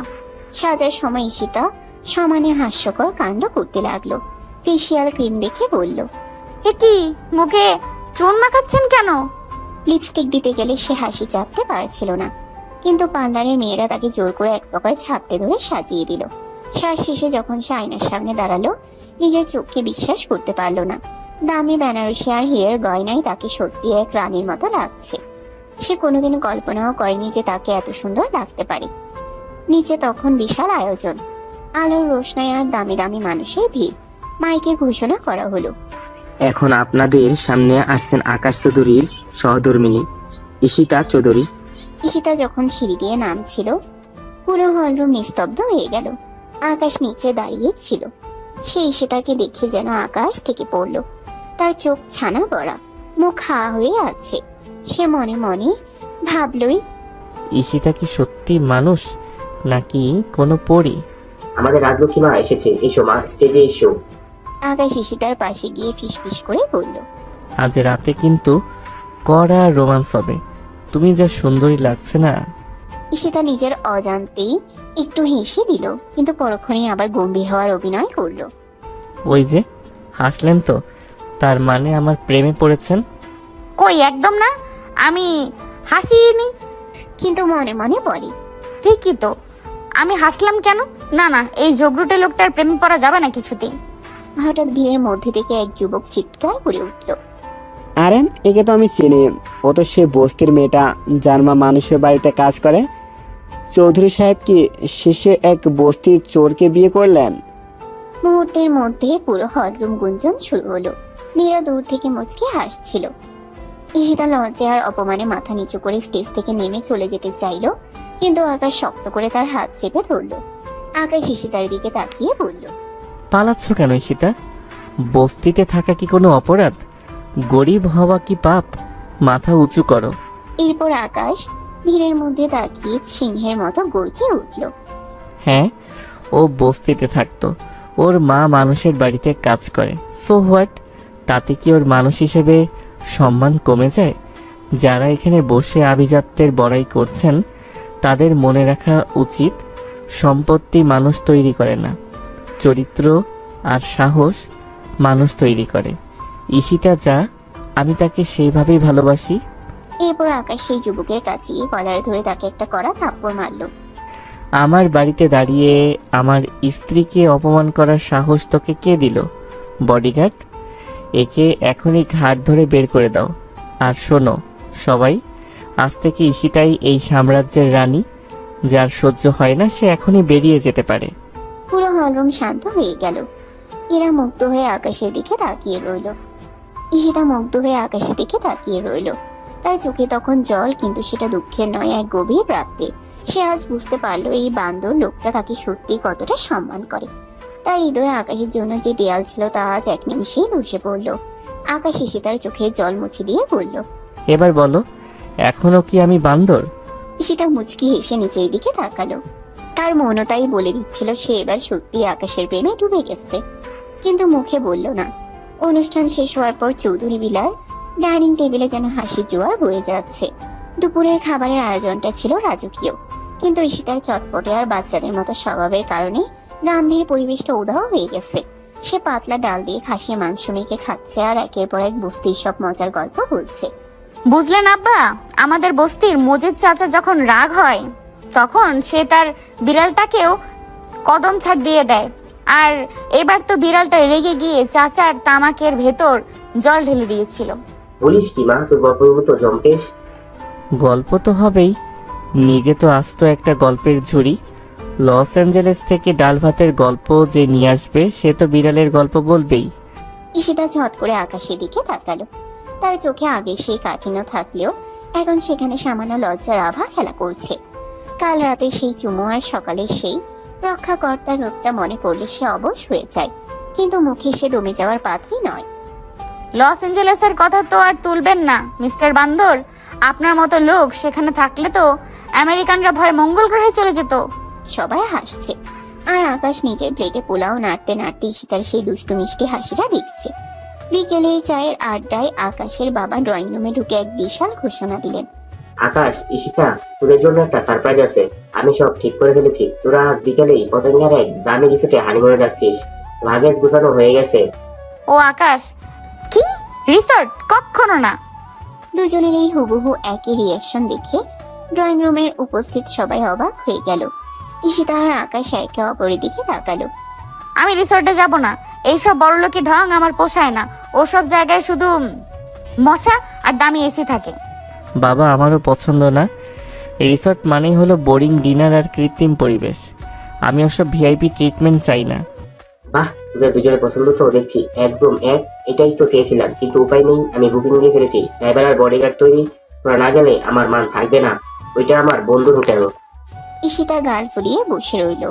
Speaker 3: সাজার সময় ঈশিতা সমানে হাস্যকর কাণ্ড করতে লাগলো। ফেসিয়াল ক্রিম দেখে বলল,
Speaker 1: এ কি, মুখে চুন মাখাচ্ছেন কেন?
Speaker 3: লিপস্টিক দিতে গেলে সে হাসি চাপতে পারছিল না, কিন্তু পার্লারের মেয়েরা তাকে জোর করে এক প্রকার ছাপটে ধরে সাজিয়ে দিল। শ্বাস শেষে যখন সে আয়নার সামনে দাঁড়ালো, নিজের চোখকে বিশ্বাস করতে পারলো না। দামি বেনারসি আর হীরের গয়নায় তাকে সত্যি এক রানীর মতো লাগছে। সে কোনোদিনও কল্পনাও করেনি যে তাকে এত সুন্দর লাগতে পারে। নিচে তখন বিশাল আয়োজন, আলোর রোশনাই আর দামি দামি মানুষের ভিড়। মাইকে ঘোষণা করা হলো,
Speaker 12: এখন আপনাদের সামনে আসছেন আকাশ চৌধুরীর সহধর্মিনী ঈশিতা চৌধুরী।
Speaker 3: ঈশিতা যখন সিঁড়ি দিয়ে নামছিল, পুরো হলরুম নিস্তব্ধ হয়ে গেল। আকাশ নিচে দাঁড়িয়ে ছিল। সে ঈশিতাকে দেখে যেন আকাশ থেকে পড়লো। তার চোখ ছানা বড়া, মুখ হা হয়ে আছে। সে মনে মনে ভাবলই,
Speaker 2: ঈশিতা কি সত্যি মানুষ নাকি কোনো পরী?
Speaker 9: আমাদের রাজলক্ষ্মী মা এসেছে, এসো মা, স্টেজে এসো।
Speaker 3: আকাশ ঈশিতার পাশে গিয়ে ফিসফিস করে বলল,
Speaker 2: আজ রাতে কিন্তু কড়া রোমান্স হবে, তুমি যা সুন্দরী লাগছে না।
Speaker 3: ঈশিতা নিজের অজান্তেই একটু হেসে দিল, কিন্তু পরক্ষণেই আবার গম্ভীর হওয়ার অভিনয় করলো।
Speaker 2: ওই যে হাসলেন তো, তার মানে আমার প্রেমে পড়েছেন?
Speaker 1: কই, একদম না। আমি হাসিনি।
Speaker 3: কিন্তু মনে মনে বলে,
Speaker 1: ঠিকই তো, আমি হাসলাম কেন? না না, এই জগরুটে লোকটার প্রেমে পড়া যাবে না কিছুতেই।
Speaker 3: হঠাৎ ভিড়ের মধ্যে থেকে এক যুবক চিৎকার করে উঠল।
Speaker 11: আরে একে তো আমি চিনি, ও তো সে বস্তির মেয়েটা যার মা মানুষের বাড়িতে কাজ করে। চৌধুরী সাহেব কি শেষে এক বস্তির চোরকে বিয়ে করলেন?
Speaker 3: মুহূর্তের মধ্যে পুরো হলরুম গুঞ্জন শুরু হলো। মীরা দূর থেকে মুচকে হাসছিল। ঈশিতা লজ্জায় আর অপমানে মাথা নিচু করে স্টেজ থেকে নেমে চলে যেতে চাইলো, কিন্তু আকাশ শক্ত করে তার হাত চেপে ধরলো। আকাশ ঈশিতার দিকে তাকিয়ে বলল,
Speaker 2: পালাচ্ছ কেন ঈশিতা? বস্তিতে থাকা কি কোনো অপরাধ? গরিব হওয়া কি পাপ? মাথা উঁচু করো।
Speaker 3: এরপর আকাশ ভিড়ের মধ্যে তাকিয়ে সিংহের মতো গর্জে উঠল।
Speaker 2: হ্যাঁ, ও বস্তিতে থাকতো, ওর মা মানুষের বাড়িতে কাজ করে। So what? তাতে কি ওর মানুষ হিসেবে সম্মান কমে যায়? যারা এখানে বসে আভিজাত্যের বড়াই করছেন তাদের মনে রাখা উচিত, সম্পত্তি মানুষ তৈরি করে না, চরিত্র আর সাহস মানুষ তৈরি করে। ঈশিতা যা, আমি তাকে সেইভাবেই ভালোবাসি।
Speaker 3: এরপর আকাশ সেই যুবকের কাছে গিয়ে কলারে ধরে তাকে একটা কড়া থাপ্পড় মারল।
Speaker 2: আমার বাড়িতে দাঁড়িয়ে আমার স্ত্রীকে অপমান করার সাহস তোকে কে দিল? বডিগার্ড, একে এখনই ঘাট ধরে বের করে দাও। আর শোনো সবাই, আজ থেকে ঈশিতাই এই সাম্রাজ্যের রানী। যার সহ্য হয় না সে এখনই বেরিয়ে যেতে পারে।
Speaker 3: পুরো হলরুম শান্ত হয়ে গেল। এরা মুগ্ধ হয়ে আকাশের দিকে তাকিয়ে রইল। ঈশিতা মুগ্ধ হয়ে আকাশের দিকে তাকিয়ে রইল। তার চোখে তখন জল, কিন্তু সেটা দুঃখের নয়, এক গভীর প্রাপ্তি। সে আজ বুঝতে পারলো এই বান্দর লোকটা তাকে সত্যি কতটা সম্মান করে। তার হৃদয়ে আকাশের জন্য যে দেয়াল ছিল তা আজ এক নিমিষেই ধসে পড়ল। আকাশ ঈশিতার চোখে জল মুছে দিয়ে বলল,
Speaker 2: এবার বলো, এখনো কি আমি বান্দর?
Speaker 3: ঈশিতা মুচকি হেসে নিচের দিকে তাকালো। তার মনও তাই বলে দিচ্ছিল সে এবার সত্যি আকাশের প্রেমে ডুবে গেছে, কিন্তু মুখে বলল না। অনুষ্ঠান শেষ হওয়ার পর চৌধুরী বিলার ডাইনিং টেবিলে যেন হাসির জোয়ার বয়ে যাচ্ছে। দুপুরের খাবারের আয়োজনটা ছিল রাজকীয়, কিন্তু ঈশিতার চটপটে আর বাচ্চাদের মতো স্বভাবের কারণে গাম্ভীর পরিবেশটা উধাও হয়ে গেছে। সে পাতলা ডাল দিয়ে খাসির মাংস মেখে খাচ্ছে আর একের পর এক বস্তির সব মজার গল্প বলছে।
Speaker 1: বুঝলেন আব্বা, আমাদের বস্তির মজিদ চাচা যখন রাগ হয় তখন সে তার বিড়ালটাকেও কদম ছাড় দিয়ে দেয়। আর এবার তো বিড়ালটা রেগে গিয়ে চাচার তামাকের ভেতর জল ঢেলে দিয়েছিল।
Speaker 9: বলিস কি মা, তোর গল্প তো জম্পেশ।
Speaker 2: গল্প তো হবেই, নিজে তো আস্ত একটা গল্পের ঝুড়ি। লস অ্যাঞ্জেলেস থেকে ডাল ভাতের গল্প যে নিয়ে আসবে সে তো বিড়ালের গল্প বলবেই।
Speaker 3: ঈশিতা ঝট করে আকাশের দিকে তাকালো। তার চোখে আগে সেই কাঠিন্য থাকলেও এখন সেখানে সামান্য লজ্জার আভা খেলা করছে। কাল রাতে সেই চুমু আর সকালে সেই রক্ষাকর্তার রূপটা মনে পড়লে সে অবশ হয়ে যায়, কিন্তু মুখে সে দমে যাওয়ার পাত্রী নয়।
Speaker 1: লস অ্যাঞ্জেলেসের কথা তো আর তুলবেন না মিস্টার বান্দর। আপনার মতো লোক সেখানে থাকলে তো আমেরিকানরা ভয়ে মঙ্গল গ্রহে চলে যেত।
Speaker 3: সবাই হাসছে, আর আকাশ নিজের প্লেটে পোলাও নাড়তে নাড়তে ঈশিতার সেই দুষ্টু মিষ্টি হাসিটা দেখছে। বিকেলে চায়ের আড্ডায় আকাশের বাবা ড্রয়িং রুমে ঢুকে এক বিশাল ঘোষণা দিলেন,
Speaker 9: আকাশ, ঈশিতা, তোদের জন্য একটা সারপ্রাইজ আছে। আমি সব ঠিক করে ফেলেছি। তোরা আজ বিকেলেই পতেঙ্গার এক দামি রিসোর্টে হানিমুনে যাচ্ছিস। লাগেজ গুছানো হয়ে গেছে।
Speaker 1: ও আকাশ, কি রিসর্ট? কখনো না।
Speaker 3: দুজনের এই হুবহু একই রিয়াকশন দেখে ড্রয়িং রুমের উপস্থিত সবাই অবাক হয়ে গেল। ঈশিতা আর আকাশ একে অপরের দিকে তাকালো।
Speaker 1: আমি রিসর্টে যাব না, এইসব বড়লোকি ঢং আমার পোষায় না। ওসব জায়গায় শুধু মশা আর দামি এসি থাকে।
Speaker 2: বাবা, আমারও পছন্দ না। রিসর্ট মানেই হলো বোরিং ডিনার আর কৃত্রিম পরিবেশ। আমি ওসব ভিআইপি ট্রিটমেন্ট চাই না।
Speaker 9: বাহ, তোদের দুজনের পছন্দ তো দেখছি একদম এক। এটাই তো চেয়েছিলাম, কিন্তু উপায় নেই। আমি বুকিং দিয়ে ফেলেছি, ড্রাইভার আর বডিগার্ড তৈরি। তোরা না গেলে আমার মান থাকবে না। ওইটা আমার বন্ধুর হোটেল।
Speaker 3: ঈশিতা গাল ফুলিয়ে বসে রইল।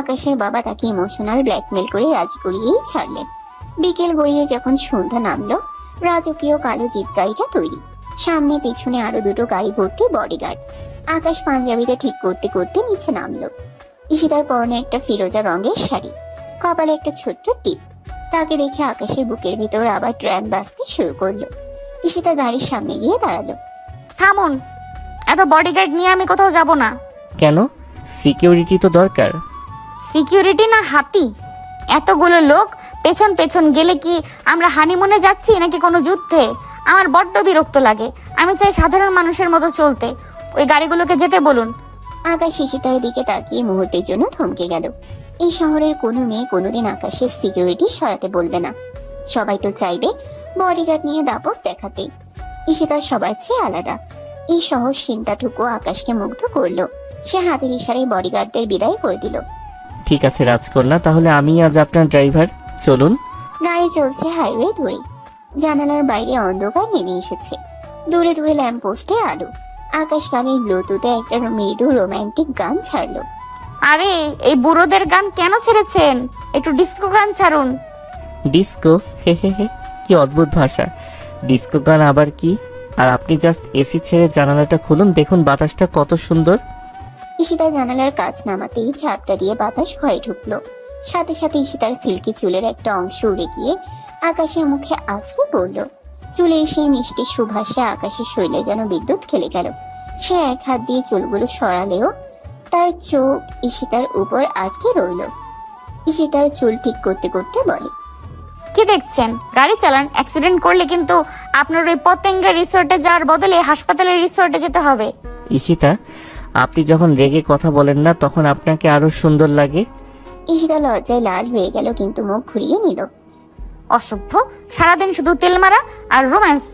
Speaker 3: আকাশের বাবা তাকে ইমোশনাল ব্ল্যাকমেল করে রাজি করিয়েই ছাড়লেন। বিকেল গড়িয়ে যখন সন্ধ্যা নামলো, রাজকীয় কালো জিপ গাড়িটা তৈরি। সামনে পিছনে আরো দুটো গাড়ি ভর্তি বডিগার্ড। আকাশ পাঞ্জাবিতে ঠিক করতে করতে নিচে নামলো। ঈশিতার পরনে একটা ফিরোজা রঙের শাড়ি, কপালে একটা ছোট্ট টিপ। তাকে দেখে আকাশের বুকের ভিতর আবার ট্র্যাম বাজতে শুরু করলো। ঈশিতা গাড়ির সামনে গিয়ে দাঁড়ালো।
Speaker 1: থামুন, এত বডিগার্ড নিয়ে আমি কোথাও যাব না।
Speaker 2: কেন? সিকিউরিটি তো দরকার।
Speaker 1: সিকিউরিটি না হাতি? এতগুলো লোক পেছন পেছন গেলে কি আমরা হানিমুনে যাচ্ছি নাকি কোনো যুদ্ধে? আমার বড্ড বিরক্ত লাগে। আমি চাই সাধারণ মানুষের মতো চলতে। ওই গাড়িগুলোকে যেতে বলুন।
Speaker 3: আকাশ ঈশিতার দিকে তাকিয়ে মুহূর্তের জন্য থমকে গেল। এই শহরের কোনো মেয়ে কোনোদিন আকাশের সিকিউরিটি সরাতে বলবে না। সবাই তো চাইবে বডিগার্ড নিয়ে দাপট দেখাতে। ঈশিতা সবার চেয়ে আলাদা। এই সহজ চিন্তাটুকু আকাশকে মুগ্ধ করলো। সে হাতের ইশারায় বডিগার্ডদের বিদায় করে দিল।
Speaker 2: ঠিক আছে রাজকন্যা, তাহলে আমি আজ আপনার ড্রাইভার, চলুন।
Speaker 3: গাড়ি চলছে হাইওয়ে ধরে। জানালার বাইরে অন্ধকার নেমে এসেছে। দূরে দূরে ল্যাম্পপোস্টের আলো। আকাশ কানের ব্লুটুথে একটা মৃদু রোমান্টিক গান ছাড়লো।
Speaker 1: আরে এই বুড়োদের গান কেন ছেড়েছেন? একটু ডিস্কো গান ছাড়ুন।
Speaker 2: ডিস্কো? হে হে হে, কি অদ্ভুত ভাষা। ডিস্কো গান আবার কি? আর আপনি জাস্ট এসি ছেড়ে জানালাটা খুলুন, দেখুন বাতাসটা কত সুন্দর।
Speaker 3: ঈশিতা জানালার কাজ নামাতেই ঝাপটা দিয়ে বাতাস ঘরে ঢুকলো। সাথে সাথে ঈশিতার সিল্কি চুলের একটা অংশ উড়ে গিয়ে আকাশের মুখে আশ্রে পড়ল। চুলের সেই মিষ্টি সুভাষে আকাশের শরীরে যেন বিদ্যুৎ খেলে গেল। সে এক হাত দিয়ে চুলগুলো সরালেও তার চোখ ঈশিতার উপর আটকে রইল। ঈশিতার চুল ঠিক করতে করতে বলে,
Speaker 1: কি দেখছেন? গাড়ি চালান। অ্যাক্সিডেন্ট করলে কিন্তু আপনার ওই পতেঙ্গা রিসোর্টে যাওয়ার বদলে হাসপাতালের রিসোর্টে যেতে হবে।
Speaker 2: ঈশিতা, আপনি যখন রেগে কথা বলেন না তখন আপনাকে আরো সুন্দর লাগে।
Speaker 3: ঈশিতা লজ্জায় লাল হয়ে গেল, কিন্তু মুখ ঘুরিয়ে নিল।
Speaker 1: অসভ্য, সারাদিন শুধু তেল মারা আর রোম্যান্স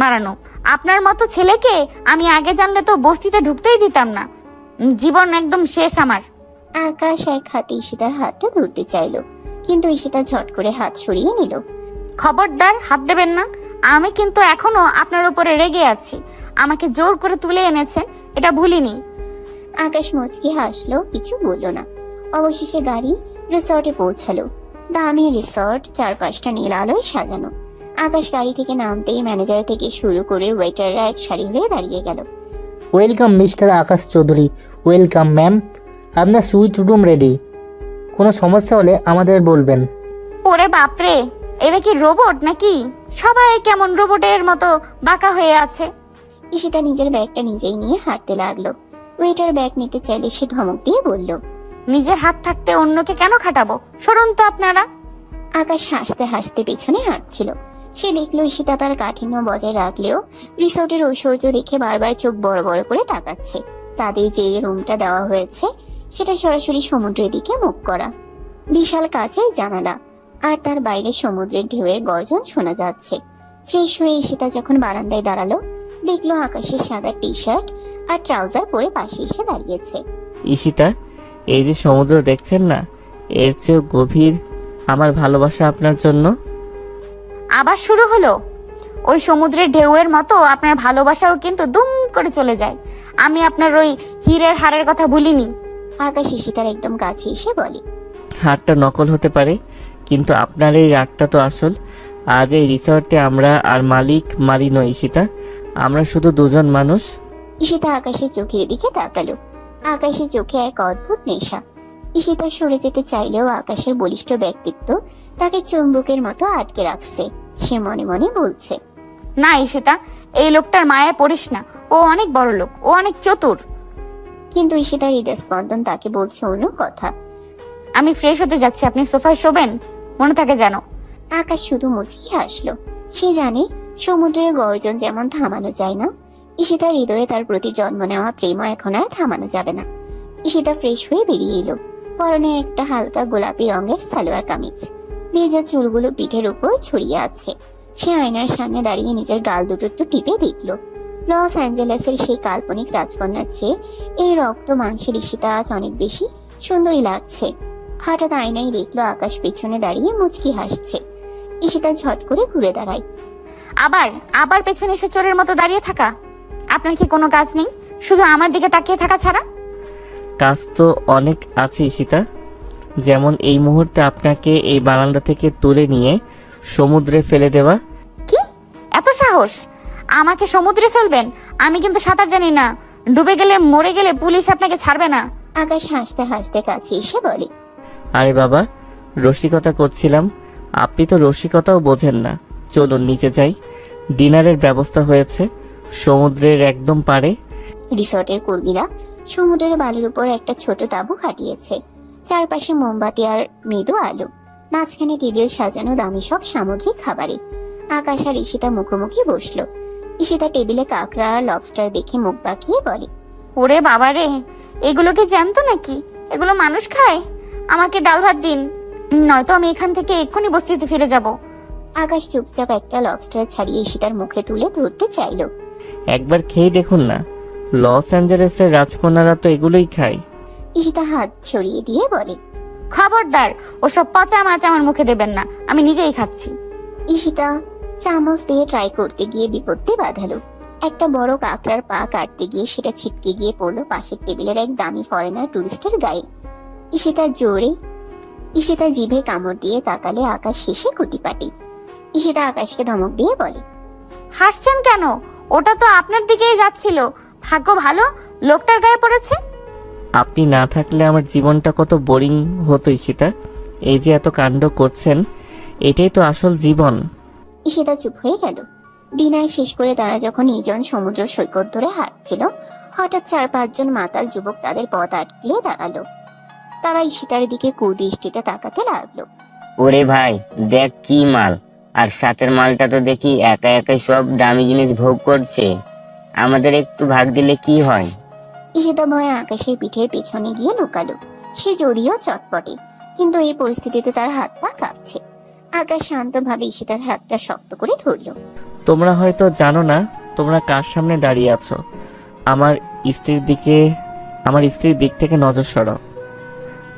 Speaker 1: মারানো। আপনার মতো ছেলেকে আমি আগে জানলে তো বস্তিতে ঢুকতেই দিতাম না। জীবন একদম শেষ আমার।
Speaker 3: আকাশ এক হাতে ঈশিতার হাতটা ধরতে চাইলো, কিন্তু ঈশিতা ঝট করে হাত সরিয়ে নিল।
Speaker 1: খবরদার, হাত দেবেন না। আমি কিন্তু এখনো আপনার উপরে রেগে আছি। আমাকে জোর করে তুলে এনেছেন, এটা ভুলিনি।
Speaker 3: আকাশ মুচকি হাসলো, কিছু বললো না। অবশেষে গাড়ি রিসর্টে পৌঁছালো। দামি রিসর্ট, চারপাশটা নীল আলোয় সাজানো। আকাশ গাড়ি থেকে নামতেই ম্যানেজার থেকে শুরু করে ওয়েটাররা এক সারি হয়ে দাঁড়িয়ে গেল।
Speaker 13: Welcome mister Akash Chowdhury. Welcome ma'am, আপনার সুইট রুম রেডি। কোনো সমস্যা হলে আমাদের বলবেন।
Speaker 1: ওরে বাপরে, এরা কি রোবট নাকি? সবাই কেমন রোবটের মতো বাঁকা হয়ে আছে।
Speaker 3: ঈশিতা নিজের ব্যাগটা নিজেই নিয়ে হাঁটতে লাগলো। ওয়েটার ব্যাগ নিতে চাইলে সে ধমক দিয়ে বলল,
Speaker 1: নিজের হাত থাকতে অন্যকে কেন খাটাবো? সরুন তো আপনারা।
Speaker 3: আকাশ হাসতে হাসতে পেছনে হাঁটছিল। সে দেখলো ঈশিতা তার কাঠিন্য বজায় রাখলেও রিসোর্টের ঐশ্বর্য দেখে বারবার চোখ বড় বড় করে তাকাচ্ছে। তাদের যে রুমটা দেওয়া হয়েছে সেটা সরাসরি সমুদ্রের দিকে মুখ করা। বিশাল কাচের জানালা, আর তার বাইরে সমুদ্রের ঢেউয়ের গর্জন শোনা যাচ্ছে। ফ্রেশ হয়ে ঈশিতা যখন বারান্দায় দাঁড়ালো, দেখলো আকাশের সাদা টি শার্ট আর ট্রাউজার পরে পাশে এসে দাঁড়িয়েছে।
Speaker 2: ঈশিতা, এই যে সমুদ্র দেখছেন না, এর চেয়েও গভীর আমার ভালোবাসা আপনার জন্য।
Speaker 1: আবার শুরু হলো? ওই সমুদ্রের ঢেউয়ের মতো আপনার ভালোবাসাও কিন্তু দুম করে চলে যায়। আমি আপনার ওই হীরের হারের কথা ভুলিনি।
Speaker 3: আকাশ ঈশিতার একদম কাছে এসে বলে,
Speaker 2: হারটা নকল হতে পারে, কিন্তু আপনার এই রাগটা তো আসল। আজ এই রিসর্টে আমরা আর মালিক মালি নই ঈশিতা, আমরা শুধু দুজন মানুষ।
Speaker 3: ঈশিতা আকাশের চোখের দিকে তাকালো। আকাশের চোখে এক অদ্ভুত নেশা। ঈশিতা সরে যেতে চাইলেও আকাশের বলিষ্ঠ ব্যক্তিত্ব তাকে চুম্বকের মতো আটকে রাখছে। সে মনে মনে বলছে,
Speaker 1: না ঈশিতা, এই লোকটার মায়ায় পড়িস না। ও অনেক বড় লোক, ও অনেক চতুর।
Speaker 3: কিন্তু ঈশিতার হৃদয় স্পন্দন তাকে বলছে অন্য কথা।
Speaker 1: আমি ফ্রেশ হতে যাচ্ছি, আপনি সোফায় শোবেন, মনে থাকে যেন।
Speaker 3: আকাশ শুধু মুচকি হাসলো। সে জানে সমুদ্রের গর্জন যেমন থামানো যায় না, ঈশিতার হৃদয়ে তার প্রতি জন্ম নেওয়া প্রেমও এখন আর থামানো যাবে না। ঈশিতা ফ্রেশ হয়ে বেরিয়ে এলো। পরনে একটা হালকা গোলাপি রঙের সালোয়ার কামিজ। ভেজা চুলগুলো পিঠের উপর ছড়িয়ে আছে। সে আয়নার সামনে দাঁড়িয়ে নিজের গাল দুটো একটু টিপে দেখলো। লস অ্যাঞ্জেলেসের সেই কাল্পনিক রাজকন্যার চেয়ে এই রক্ত মাংসের ঈশিতা আজ অনেক বেশি সুন্দরী লাগছে। হঠাৎ আয়নায় দেখলো আকাশ পেছনে দাঁড়িয়ে মুচকি হাসছে। ঈশিতা ঝট করে ঘুরে দাঁড়ায়।
Speaker 1: আবার আবার পেছনে এসে চোরের মতো দাঁড়িয়ে থাকা? আপনার কি কোনো কাজ নেই, শুধু আমার দিকে তাকিয়ে থাকা ছাড়া?
Speaker 2: কাজ তো অনেক আছে ঈশিতা, যেমন এই মুহূর্তে আপনাকে এই বারান্দা থেকে তুলে নিয়ে সমুদ্রে ফেলে দেওয়া।
Speaker 1: কি এত সাহস? আমাকে সমুদ্রে ফেলবেন? আমি কিন্তু সাঁতার জানি না। ডুবে গেলে, মরে গেলে পুলিশ আপনাকে ছাড়বে না।
Speaker 3: আকাশ হাসতে হাসতে কাছে এসে বলে,
Speaker 2: আরে বাবা, রসিকতা করছিলাম, আপনি তো রসিকতাও বোঝেন না। চলুন নিচে যাই, ডিনারের ব্যবস্থা হয়েছে সমুদ্রের একদম পাড়ে।
Speaker 3: রিসর্টের কর্মীরা সমুদ্রের বালুর উপর একটা ছোট তাঁবু খাটিয়েছে। চারপাশে মোমবাতি আর মৃদু আলো। মাঝখানে টেবিল সাজানো দামি সব সামুদ্রিক খাবারে। আকাশ আর ঈশিতা মুখোমুখি বসলো। ঈশিতা টেবিলে কাঁকড়া আর লবস্টার দেখে মুখ বাঁকিয়ে বলে,
Speaker 1: ওরে বাবা রে, এগুলো কি জ্যান্ত নাকি? এগুলো মানুষ খায়? আমাকে ডাল ভাত দিন, নয়তো আমি এখান থেকে এক্ষুনি বস্তিতে ফিরে যাব।
Speaker 3: আকাশ চুপচাপ একটা লবস্টার ছাড়িয়ে ঈশিতার মুখে তুলে ধরতে চাইলো।
Speaker 2: একবার খেয়ে দেখুন না, লস অ্যাঞ্জেলেসের রাজকন্যারা তো এগুলোই খায়।
Speaker 3: ঈশিতা হাত ছড়িয়ে দিয়ে বলে,
Speaker 1: খবরদার ওসব পচা মাছ আমার মুখে দেবেন না, আমি নিজেই খাচ্ছি।
Speaker 3: ঈশিতা চামচ দিয়ে ট্রাই করতে গিয়ে বিপত্তি বাঁধালো। একটা বড় কাঁকড়ার পা কাটতে গিয়ে সেটা ছিটকে গিয়ে পড়লো পাশের টেবিলের এক দামি ফরেনার টুরিস্টের গায়ে। ঈশিতা জিভে কামড় দিয়ে তাকালে আকাশ হেসে কুটিপাটি। ঈশিতা আকাশকে ধমক দিয়ে বলে,
Speaker 1: হাসছেন কেন? ওটা তো আপনার দিকেই যাচ্ছিল। ভাগ্য ভালো লোকটার গায়ে পড়েছে।
Speaker 2: আপনি না থাকলে আমার জীবনটা কত বোরিং হতো ঈশিতা। এই যে এত কাণ্ড করছেন, এটাই তো আসল জীবন।
Speaker 3: ঈশিতা চুপ হয়ে গেল। ডিনার শেষ করে তারা যখন নির্জন সমুদ্র সৈকত ধরে হাঁটছিল, হঠাৎ 4-5 জন মাতাল যুবক তাদের পথ আটকে দাঁড়ালো। তারা ঈশিতার দিকে কুদৃষ্টিতে তাকাতে লাগলো।
Speaker 4: ওরে ভাই, দেখ কি মাল, আর সাথের মালটা তো দেখি একা একাই সব দামি জিনিস ভোগ করছে। আমাদের একটু ভাগ দিলে কি হয়?
Speaker 3: ঈশিতা ভয়ে আকাশের পিঠের পেছনে গিয়ে লুকালো। সে যদিও চটপটে, কিন্তু এই পরিস্থিতিতে তার হাত পা কাঁপছে। আকাশ শান্তভাবে ঈশিতার হাতটা শক্ত করে ধরলো।
Speaker 2: তোমরা হয়তো জানো না তোমরা কার সামনে দাঁড়িয়ে আছো। আমার স্ত্রীর দিক থেকে নজর সরাও,